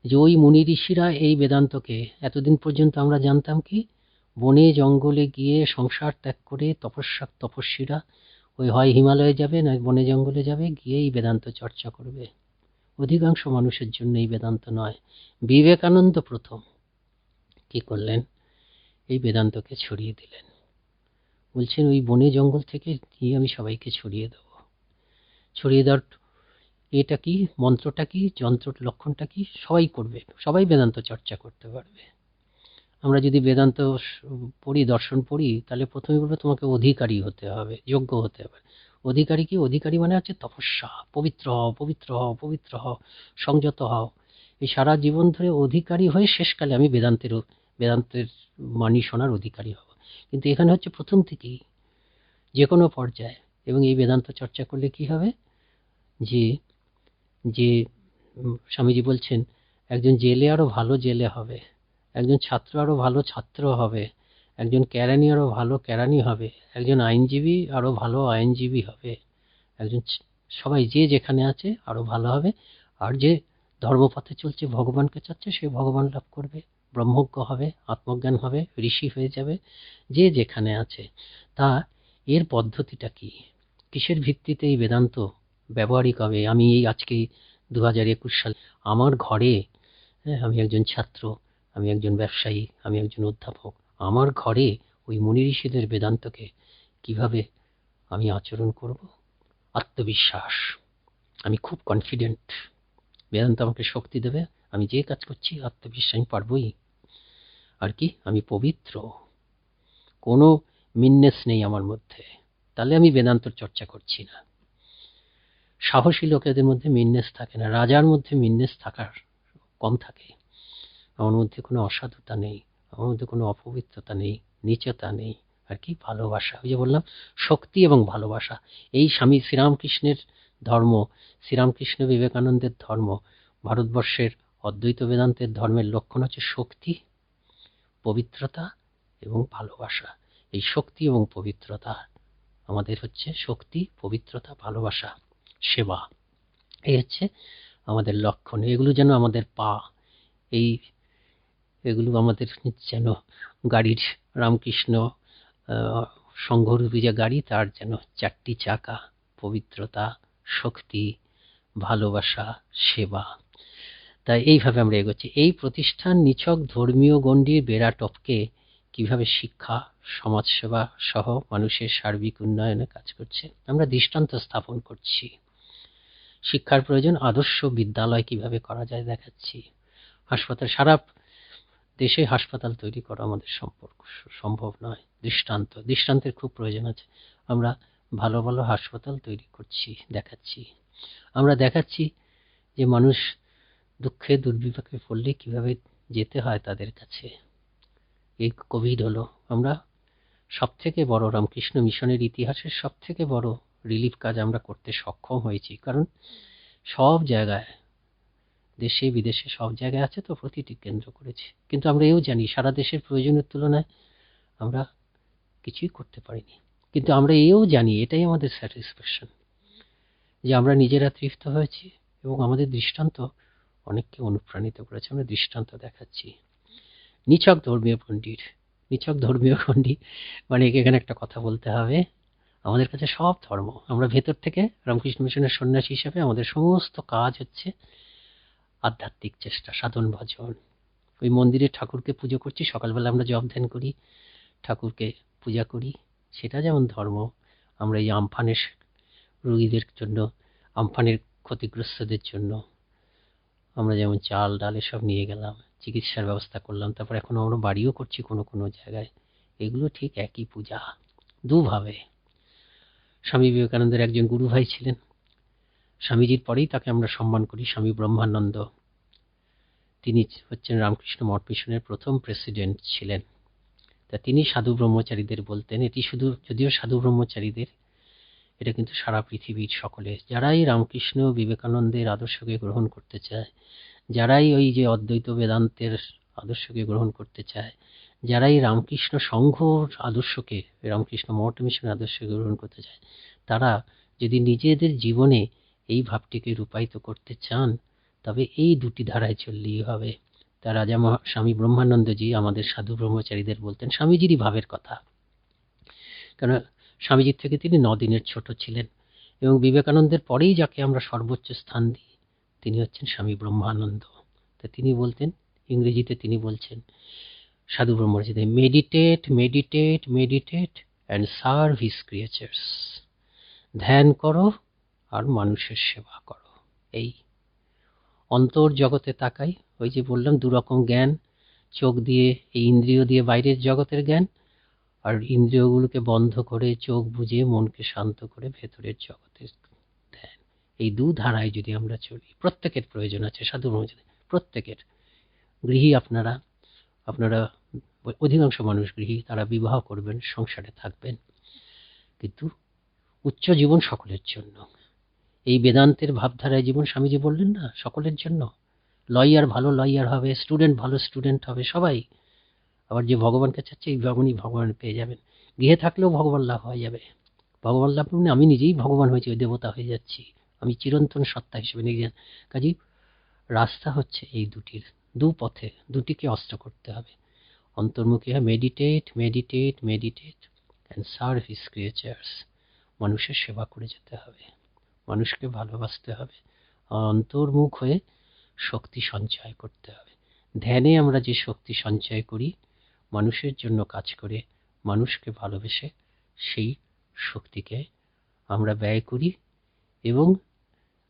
[SPEAKER 4] যে ওই মুনি ঋষিরা এই বেদান্তকে, এতদিন পর্যন্ত আমরা জানতাম কি বনে জঙ্গলে গিয়ে সংসার ত্যাগ করে তপস্বীরা ওই হয় হিমালয়ে যাবে না বনে জঙ্গলে যাবে, গিয়ে এই বেদান্ত চর্চা করবে। অধিকাংশ মানুষের জন্য এই বেদান্ত নয়। বিবেকানন্দ প্রথম কি করলেন? এই বেদান্তকে ছড়িয়ে দিলেন। বলছেন ওই বনে জঙ্গল থেকে গিয়ে আমি সবাইকে ছড়িয়ে দেব। ছড়িয়ে দেওয়ার এটা কি, মন্ত্রটা কি, যন্ত্র লক্ষণটা কি, সবাই করবে, সবাই বেদান্ত চর্চা করতে পারবে। আমরা যদি বেদান্ত পড়ি, দর্শন পড়ি, তাহলে প্রথমে বলবো তোমাকে অধিকারী হতে হবে, যোগ্য হতে হবে। অধিকারী কি? অধিকারী মানে হচ্ছে তপস্যা, পবিত্র হও, পবিত্র হও, পবিত্র হও, সংযত হও। এই সারা জীবন ধরে অধিকারী হয়ে শেষকালে আমি বেদান্তের বাণী শোনার অধিকারী হব। কিন্তু এখানে হচ্ছে প্রথম থেকেই, যে কোনো পর্যায়ে। এবং এই বেদান্ত চর্চা করলে কি হবে, যে যে স্বামীজি বলছেন একজন জেলে আরো ভালো জেলে হবে, একজন ছাত্র আরো ভালো ছাত্র হবে, একজন কেরানি আরো ভালো কেরানি হবে, একজন আইনজীবী আরো ভালো আইনজীবী হবে, একজন সবাই যে যেখানে আছে আরো ভালো হবে। আর যে ধর্মপথে চলছে, ভগবানকে চাচ্ছে, সে ভগবান লাভ করবে, ব্রহ্মজ্ঞ হবে, আত্মজ্ঞান হবে, ঋষি হয়ে যাবে, যে যেখানে আছে। তা এর পদ্ধতিটা কি, কিসের ভিত্তিতে এই বেদান্ত ব্যবহারিক হবে? আমি এই আজকে 2021 সাল আমার ঘরে, আমি একজন ছাত্র, আমি একজন ব্যবসায়ী, আমি একজন অধ্যাপক, আমার ঘরে ওই মুনি ঋষিদের বেদান্তকে কিভাবে আমি আচরণ করব? আত্মবিশ্বাস, আমি খুব কনফিডেন্ট, বেদান্ত আমাকে শক্তি দেবে, আমি যে কাজ করছি আত্মবিশ্বাস, আমি পারবই। আর কি, আমি পবিত্র, কোনো মিননেস নেই আমার মধ্যে, তাহলে আমি বেদান্তর চর্চা করছি না। সাহসী লোকেদের মধ্যে মিননেস থাকে না, রাজার মধ্যে মিননেস থাকার কম থাকে। আমার মধ্যে কোনো অসাধুতা নেই, আমার মধ্যে কোনো অপবিত্রতা নেই, নীচতা নেই, আর কি ভালোবাসা। ওই যে বললাম শক্তি এবং ভালোবাসা, এই স্বামী শ্রীরামকৃষ্ণের ধর্ম, শ্রীরামকৃষ্ণ বিবেকানন্দের ধর্ম, ভারতবর্ষের অদ্বৈত বেদান্তের ধর্মের লক্ষণ হচ্ছে শক্তি, পবিত্রতা এবং ভালোবাসা। এই শক্তি এবং পবিত্রতা আমাদের হচ্ছে শক্তি, পবিত্রতা, ভালোবাসা, সেবা, এই হচ্ছে আমাদের লক্ষণ। এগুলো যেন আমাদের পা, এগুলো আমাদের যেন গাড়ির, রামকৃষ্ণ সংঘরূপী যে গাড়ি, তার যেন 4টি চাকা, পবিত্রতা, শক্তি, ভালোবাসা, সেবা। তাই এইভাবে আমরা এগোচ্ছি। এই প্রতিষ্ঠান নিছক ধর্মীয় গণ্ডির বেড়া টপকে কিভাবে শিক্ষা, সমাজসেবা সহ মানুষের সার্বিক উন্নয়নে কাজ করছে, আমরা দৃষ্টান্ত স্থাপন করছি। শিক্ষার প্রয়োজন, আদর্শ বিদ্যালয় কিভাবে করা যায় দেখাচ্ছি। হাসপাতাল, সারা দেশে হাসপাতাল তৈরি করা আমাদের সম্ভব নয়। দৃষ্টান্তের খুব প্রয়োজন আছে। আমরা ভালো ভালো হাসপাতাল তৈরি করছি, দেখাচ্ছি। আমরা দেখাচ্ছি যে মানুষ দুঃখে দুর্বিপাকে পড়লে কিভাবে যেতে হয় তাদের কাছে। এই কোভিড হলো, আমরা সব থেকে বড় রামকৃষ্ণ মিশনের ইতিহাসের সব থেকে বড় রিলিফ কাজ আমরা করতে সক্ষম হয়েছি। কারণ সব জায়গায়, দেশে বিদেশে সব জায়গায় আছে, তো প্রতিটি কেন্দ্র করেছি। কিন্তু আমরা এও জানি সারা দেশের প্রয়োজনের তুলনায় আমরা কিছুই করতে পারিনি। কিন্তু আমরা এও জানি, এটাই আমাদের স্যাটিসফ্যাকশন, যে আমরা নিজেরা তৃপ্ত হয়েছি এবং আমাদের দৃষ্টান্ত অনেককে অনুপ্রাণিত করেছে। আমরা দৃষ্টান্ত দেখাচ্ছি। নিছক ধর্মীয় গণ্ডি মানে এখানে একটা কথা বলতে হবে, আমাদের কাছে সব ধর্ম, আমরা ভেতর থেকে রামকৃষ্ণ মিশনের সন্ন্যাসী হিসেবে আমাদের সমস্ত কাজ হচ্ছে আধ্যাত্মিক চেষ্টা, সাধন ভজন। ওই মন্দিরে ঠাকুরকে পুজো করছি, সকালবেলা আমরা জপ ধ্যান করি, ঠাকুরকে পূজা করি, সেটা যেমন ধর্ম। আমরা এই আমফানের রোগীদের জন্য, আমফানের ক্ষতিগ্রস্তদের জন্য আমরা যেমন চাল ডাল এসব নিয়ে গেলাম, চিকিৎসার ব্যবস্থা করলাম, তারপর এখন আমরা বাড়িও করছি কোনো কোনো জায়গায়। এগুলো ঠিক একই পূজা, দুভাবে। স্বামী বিবেকানন্দের একজন গুরু ভাই ছিলেন, স্বামীজির পরেই তাকে আমরা সম্মান করি, স্বামী ব্রহ্মানন্দ। তিনি হচ্ছেন রামকৃষ্ণ মঠ মিশনের প্রথম প্রেসিডেন্ট ছিলেন। তা তিনি সাধু ব্রহ্মচারীদের বলতেন, এটি শুধু যদিও সাধু ব্রহ্মচারীদের, এটা কিন্তু সারা পৃথিবীর সকলে, যারাই রামকৃষ্ণ বিবেকানন্দের আদর্শকে গ্রহণ করতে চায়, যারাই ওই যে অদ্বৈত বেদান্তের আদর্শকে গ্রহণ করতে চায়, যারাই রামকৃষ্ণ সংঘর আদর্শকে, রামকৃষ্ণ মঠ মিশনের আদর্শকে গ্রহণ করতে চায়, তারা যদি নিজেদের জীবনে এই ভাবটিকে রূপায়িত করতে চান, তবে এই দুটি ধারায় চললেই হবে। তা রাজা স্বামী ব্রহ্মানন্দজি আমাদের সাধু ব্রহ্মচারীদের বলতেন স্বামীজিরই ভাবের কথা, কেন স্বামীজির থেকে তিনি 9 দিনের ছোট ছিলেন, এবং বিবেকানন্দের পরেই যাকে আমরা সর্বোচ্চ স্থান দিই তিনি হচ্ছেন স্বামী ব্রহ্মানন্দ। তা তিনি বলতেন, ইংরেজিতে তিনি বলছেন সাধু ব্রহ্মচারীদের, meditate meditate meditate and serve his creatures, ধ্যান করো আর মানুষের সেবা করো। এই অন্তর জগতে তাকাই, ওই যে বললাম দুরকম জ্ঞান, চোখ দিয়ে, এই ইন্দ্রিয় দিয়ে বাইরের জগতের জ্ঞান, আর ইন্দ্রিয়গুলোকে বন্ধ করে চোখ বুজে মনকে শান্ত করে ভেতরের জগতের ধ্যান। এই দু ধারায় যদি আমরা চলি, প্রত্যেকের প্রয়োজন আছে সাধু ব্রহ্মচারী, প্রত্যেকের। গৃহী আপনারা অধিকাংশ মানুষ গৃহী, তারা বিবাহ করবেন, সংসারে থাকবেন, কিন্তু উচ্চ জীবন সকলের জন্য। এই বেদান্তের ভাবধারায় জীবন, স্বামীজি বললেন না, সকলের জন্য। লয়ার ভালো লয়ার হবে, স্টুডেন্ট ভালো স্টুডেন্ট হবে, সবাই। আবার যে ভগবানকে চাচ্ছে, এই ভগবান পেয়ে যাবেন। গৃহে থাকলেও ভগবান লাভ হয়ে যাবে। ভগবান লাভ মানে আমি নিজেই ভগবান হয়েছি, ওই দেবতা হয়ে যাচ্ছি, আমি চিরন্তন সত্তা হিসেবে নিজে। কাজেই রাস্তা হচ্ছে এই দুটির, দু পথে, দুটিকে অস্ত্র করতে হবে। অন্তর্মুখী হয় meditate meditate meditate and serve his creatures, মানুষের সেবা করে যেতে হবে, মানুষকে ভালোবাসতে হবে, অন্তর্মুখ হয়ে শক্তি সঞ্চয় করতে হবে। ধ্যানে আমরা যে শক্তি সঞ্চয় করি, মানুষের জন্য কাজ করে, মানুষকে ভালোবেসে সেই শক্তিকে আমরা ব্যয় করি এবং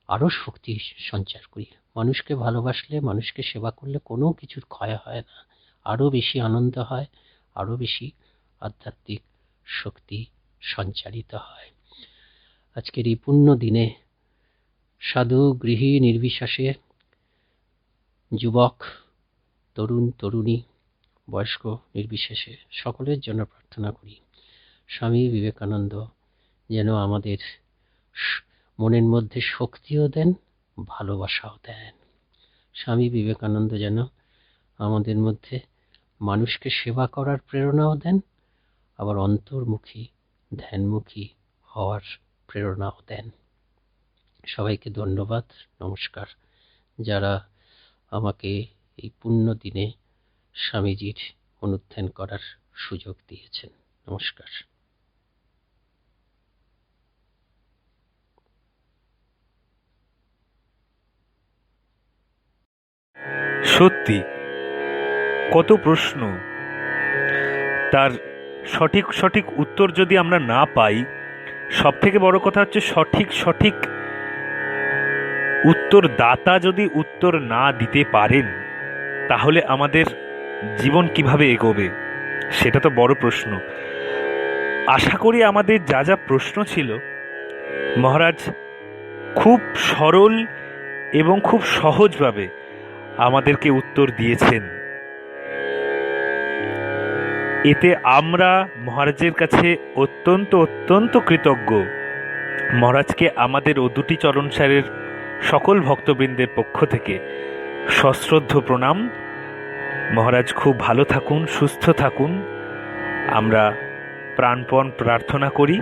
[SPEAKER 4] আরও শক্তি সঞ্চার করি। মানুষকে ভালোবাসলে, মানুষকে সেবা করলে কোনো কিছুর ক্ষয় হয় না, আরও বেশি আনন্দ হয়, আরও বেশি আধ্যাত্মিক শক্তি সঞ্চারিত হয়। আজকের এই পুণ্য দিনে সাধু গৃহী নির্বিশেষে, যুবক, তরুণ তরুণী, বয়স্ক নির্বিশেষে সকলের জন্য প্রার্থনা করি স্বামী বিবেকানন্দ যেন আমাদের মনের মধ্যে শক্তিও দেন, ভালোবাসাও দেন। স্বামী বিবেকানন্দ যেন আমাদের মধ্যে মানুষকে সেবা করার প্রেরণাও দেন, আবার অন্তর্মুখী ধ্যানমুখী হওয়ার প্রেরণাও দেন। সবাইকে ধন্যবাদ, নমস্কার, যারা আমাকে এই পুণ্য দিনে স্বামীজির অনুধ্যান করার সুযোগ দিয়েছেন। নমস্কার।
[SPEAKER 1] সত্যি কত প্রশ্ন, তার সঠিক সঠিক উত্তর যদি আমরা না পাই, সব থেকে বড় কথা হচ্ছে সঠিক উত্তরদাতা যদি উত্তর না দিতে পারেন, তাহলে আমাদের জীবন কিভাবে এগোবে, সেটা তো বড় প্রশ্ন। আশা করি আমাদের যা যা প্রশ্ন ছিল মহারাজ খুব সরল এবং খুব সহজভাবে আমাদেরকে উত্তর দিয়েছেন। এতে আমরা মহারাজের কাছে অত্যন্ত কৃতজ্ঞ। মহারাজকে আমাদের ও দুটি চরণসারের সকল ভক্তবৃন্দের পক্ষ থেকে সশ্রদ্ধ প্রণাম। মহারাজ খুব ভালো থাকুন, সুস্থ থাকুন, আমরা প্রাণপণ প্রার্থনা করি।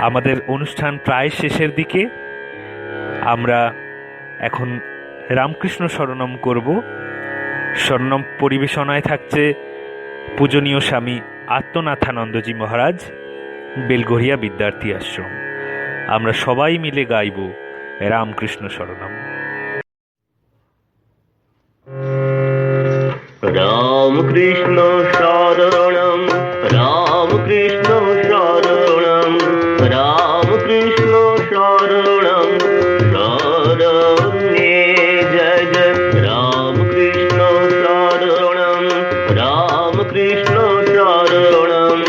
[SPEAKER 1] আমাদের অনুষ্ঠান প্রায় শেষের দিকে, আমরা এখন রামকৃষ্ণ শরণম করব। শরণম পরিবেশনায় থাকছে পূজনীয় স্বামী আত্মনাথানন্দজি মহারাজ, বেলগড়িয়া বিদ্যার্থী আশ্রম। আমরা সবাই মিলে গাইব রামকৃষ্ণ শরণম।
[SPEAKER 3] রামকৃষ্ণ শরণম, রামকৃষ্ণ শরণম, রামকৃষ্ণ শরণম, শরণে জয় জয় রামকৃষ্ণ শরণম, রামকৃষ্ণ শরণম,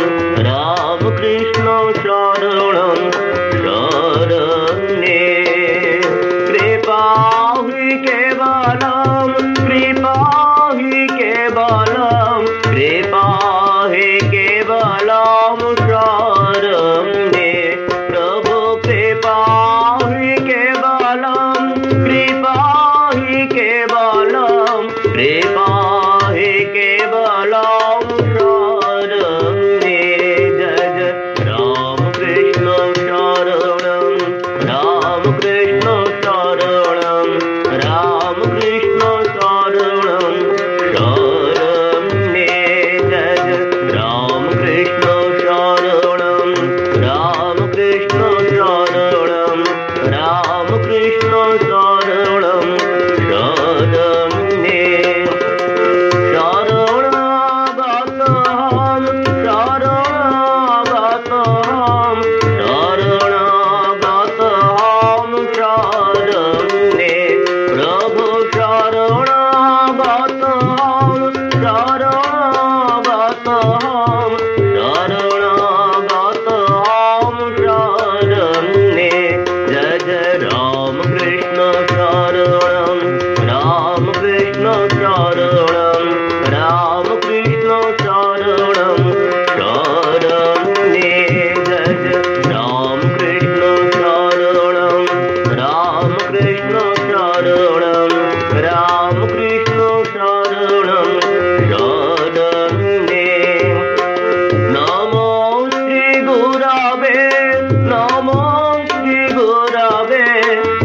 [SPEAKER 3] রামকৃষ্ণ শরণম, শরণে কৃপা হি কেবলম, কৃপা হি কেবলম, কৃপা হি কেবলম, শরণে প্রভু কৃপা হি কেবলম, কৃপা হি কেবলম, কৃপা হি কেবলম, শরণে জয় জয় রামকৃষ্ণ শরণম, রামকৃষ্ণ শরণম, রামকৃষ্ণ শরণম, শরণে জয় জয় রামকৃষ্ণ শরণম, রামকৃষ্ণ শরণম, রামকৃষ্ণ শরণম, শরণে শরণাগতহম, শরণাগতহম, শরণাগতহম, শরণে প্রভু শরণাগতহম, শরণাগতহম, শরণাগতহম, শরণে জয় জয় রামকৃষ্ণ শরণম, রামকৃষ্ণ শরণম, রামকৃষ্ণ শরণম, শরণে জয় জয় রামকৃষ্ণ শরণম, রামকৃষ্ণ শরণম, রামকৃষ্ণ শরণম, শরণে নমো শ্রী গুরবে, নমো শ্রী গুরবে,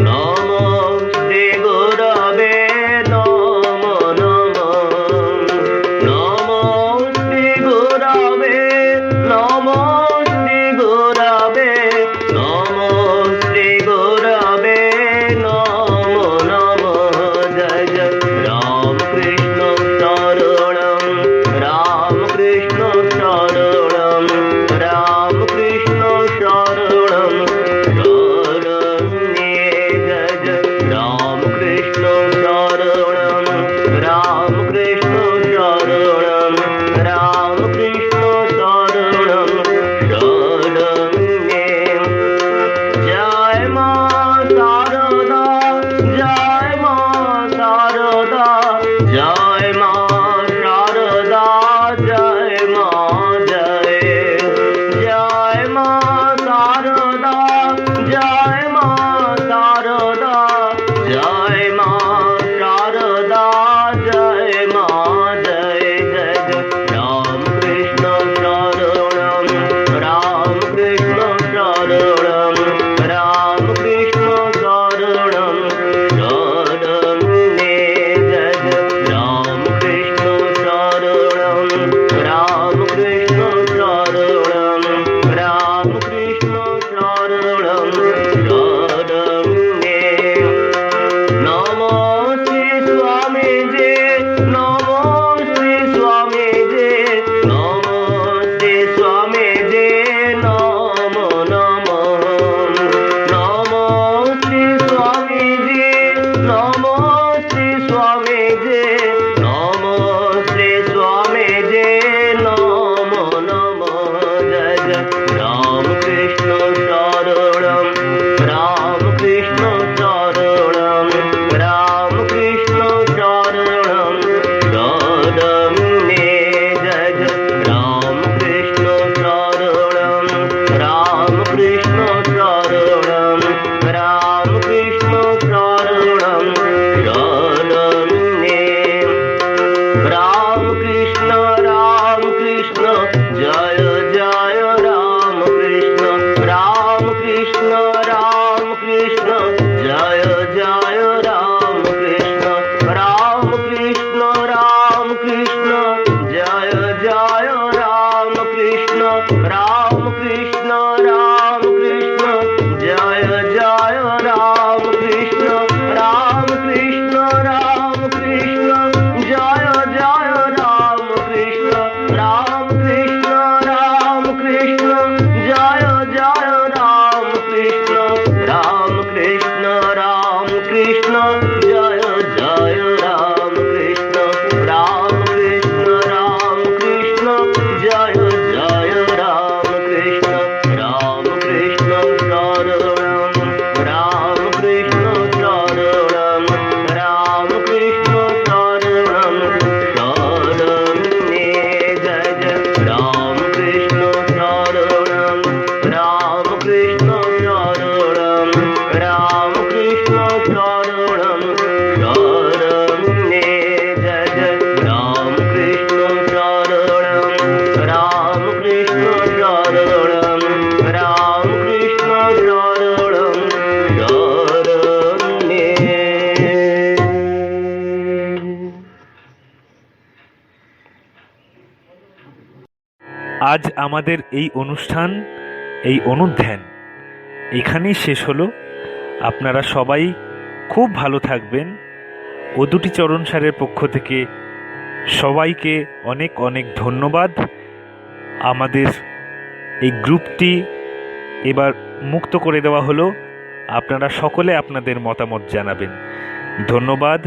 [SPEAKER 3] নমো শ্রী গুরবে, নমো নমো নমো শ্রী গুরবে, নমো শ্রী গুরবে, নমো শ্রী গুরবে, নমো নমো জয় জয় রামকৃষ্ণ শরণম, রামকৃষ্ণ শরণম, রামকৃষ্ণ শরণম। রামকৃষ্ণ শরণং শরণ্যে। নমো শ্রী স্বামীজি, নমো শ্রী স্বামীজি, নমো শ্রী স্বামীজি, নমো নমো। নমো শ্রী স্বামীজি, নমো শ্রী স্বামীজি, নমো শ্রী স্বামীজি, নমো নমো। জয় জয় রামকৃষ্ণ শরণম রামকৃষ্ণ শরণম রামকৃষ্ণ শরণম শরণ্যে। জয় জয় রামকৃষ্ণ শরণম রামকৃষ্ণ শরণম রামকৃষ্ণ শরণম শরণ্যে। রামকৃষ্ণ রামকৃষ্ণ জয় জয় রামকৃষ্ণ রামকৃষ্ণ রামকৃষ্ণ জয় জয় রামকৃষ্ণ রামকৃষ্ণ রামকৃষ্ণ জয় জয় রামকৃষ্ণ রামকৃষ্ণ রামকৃষ্ণ জয় জয় রামকৃষ্ণ রামকৃষ্ণ রামকৃষ্ণ জয় জয় রামকৃষ্ণ রামকৃষ্ণ রামকৃষ্ণ জয় জয় রামকৃষ্ণ রামকৃষ্ণ রামকৃষ্ণ জয় জয় রামকৃষ্ণ রামকৃষ্ণ রামকৃষ্ণ জয় জয় রামকৃষ্ণ রামকৃষ্ণ শরণম রামকৃষ্ণ শরণম রামকৃষ্ণ শরণম শরণ্যে। জয় জয় রামকৃষ্ণ শরণম রামকৃষ্ণ শরণম রামকৃষ্ণ শরণম শরণ্যে। জয় জয় রামকৃষ্ণ শরণম রামকৃষ্ণ শরণম রামকৃষ্ণ শরণম শরণ্যে।
[SPEAKER 1] আজ আমাদের এই অনুষ্ঠান, এই অনুধ্যান এখানেই শেষ হলো। আপনারা সবাই খুব ভালো থাকবেন। ও দুটি চরণ সারের পক্ষ থেকে সবাইকে অনেক অনেক ধন্যবাদ। আমাদের এই গ্রুপটি এবার মুক্ত করে দেওয়া হলো। আপনারা সকলে আপনাদের মতামত জানাবেন। ধন্যবাদ।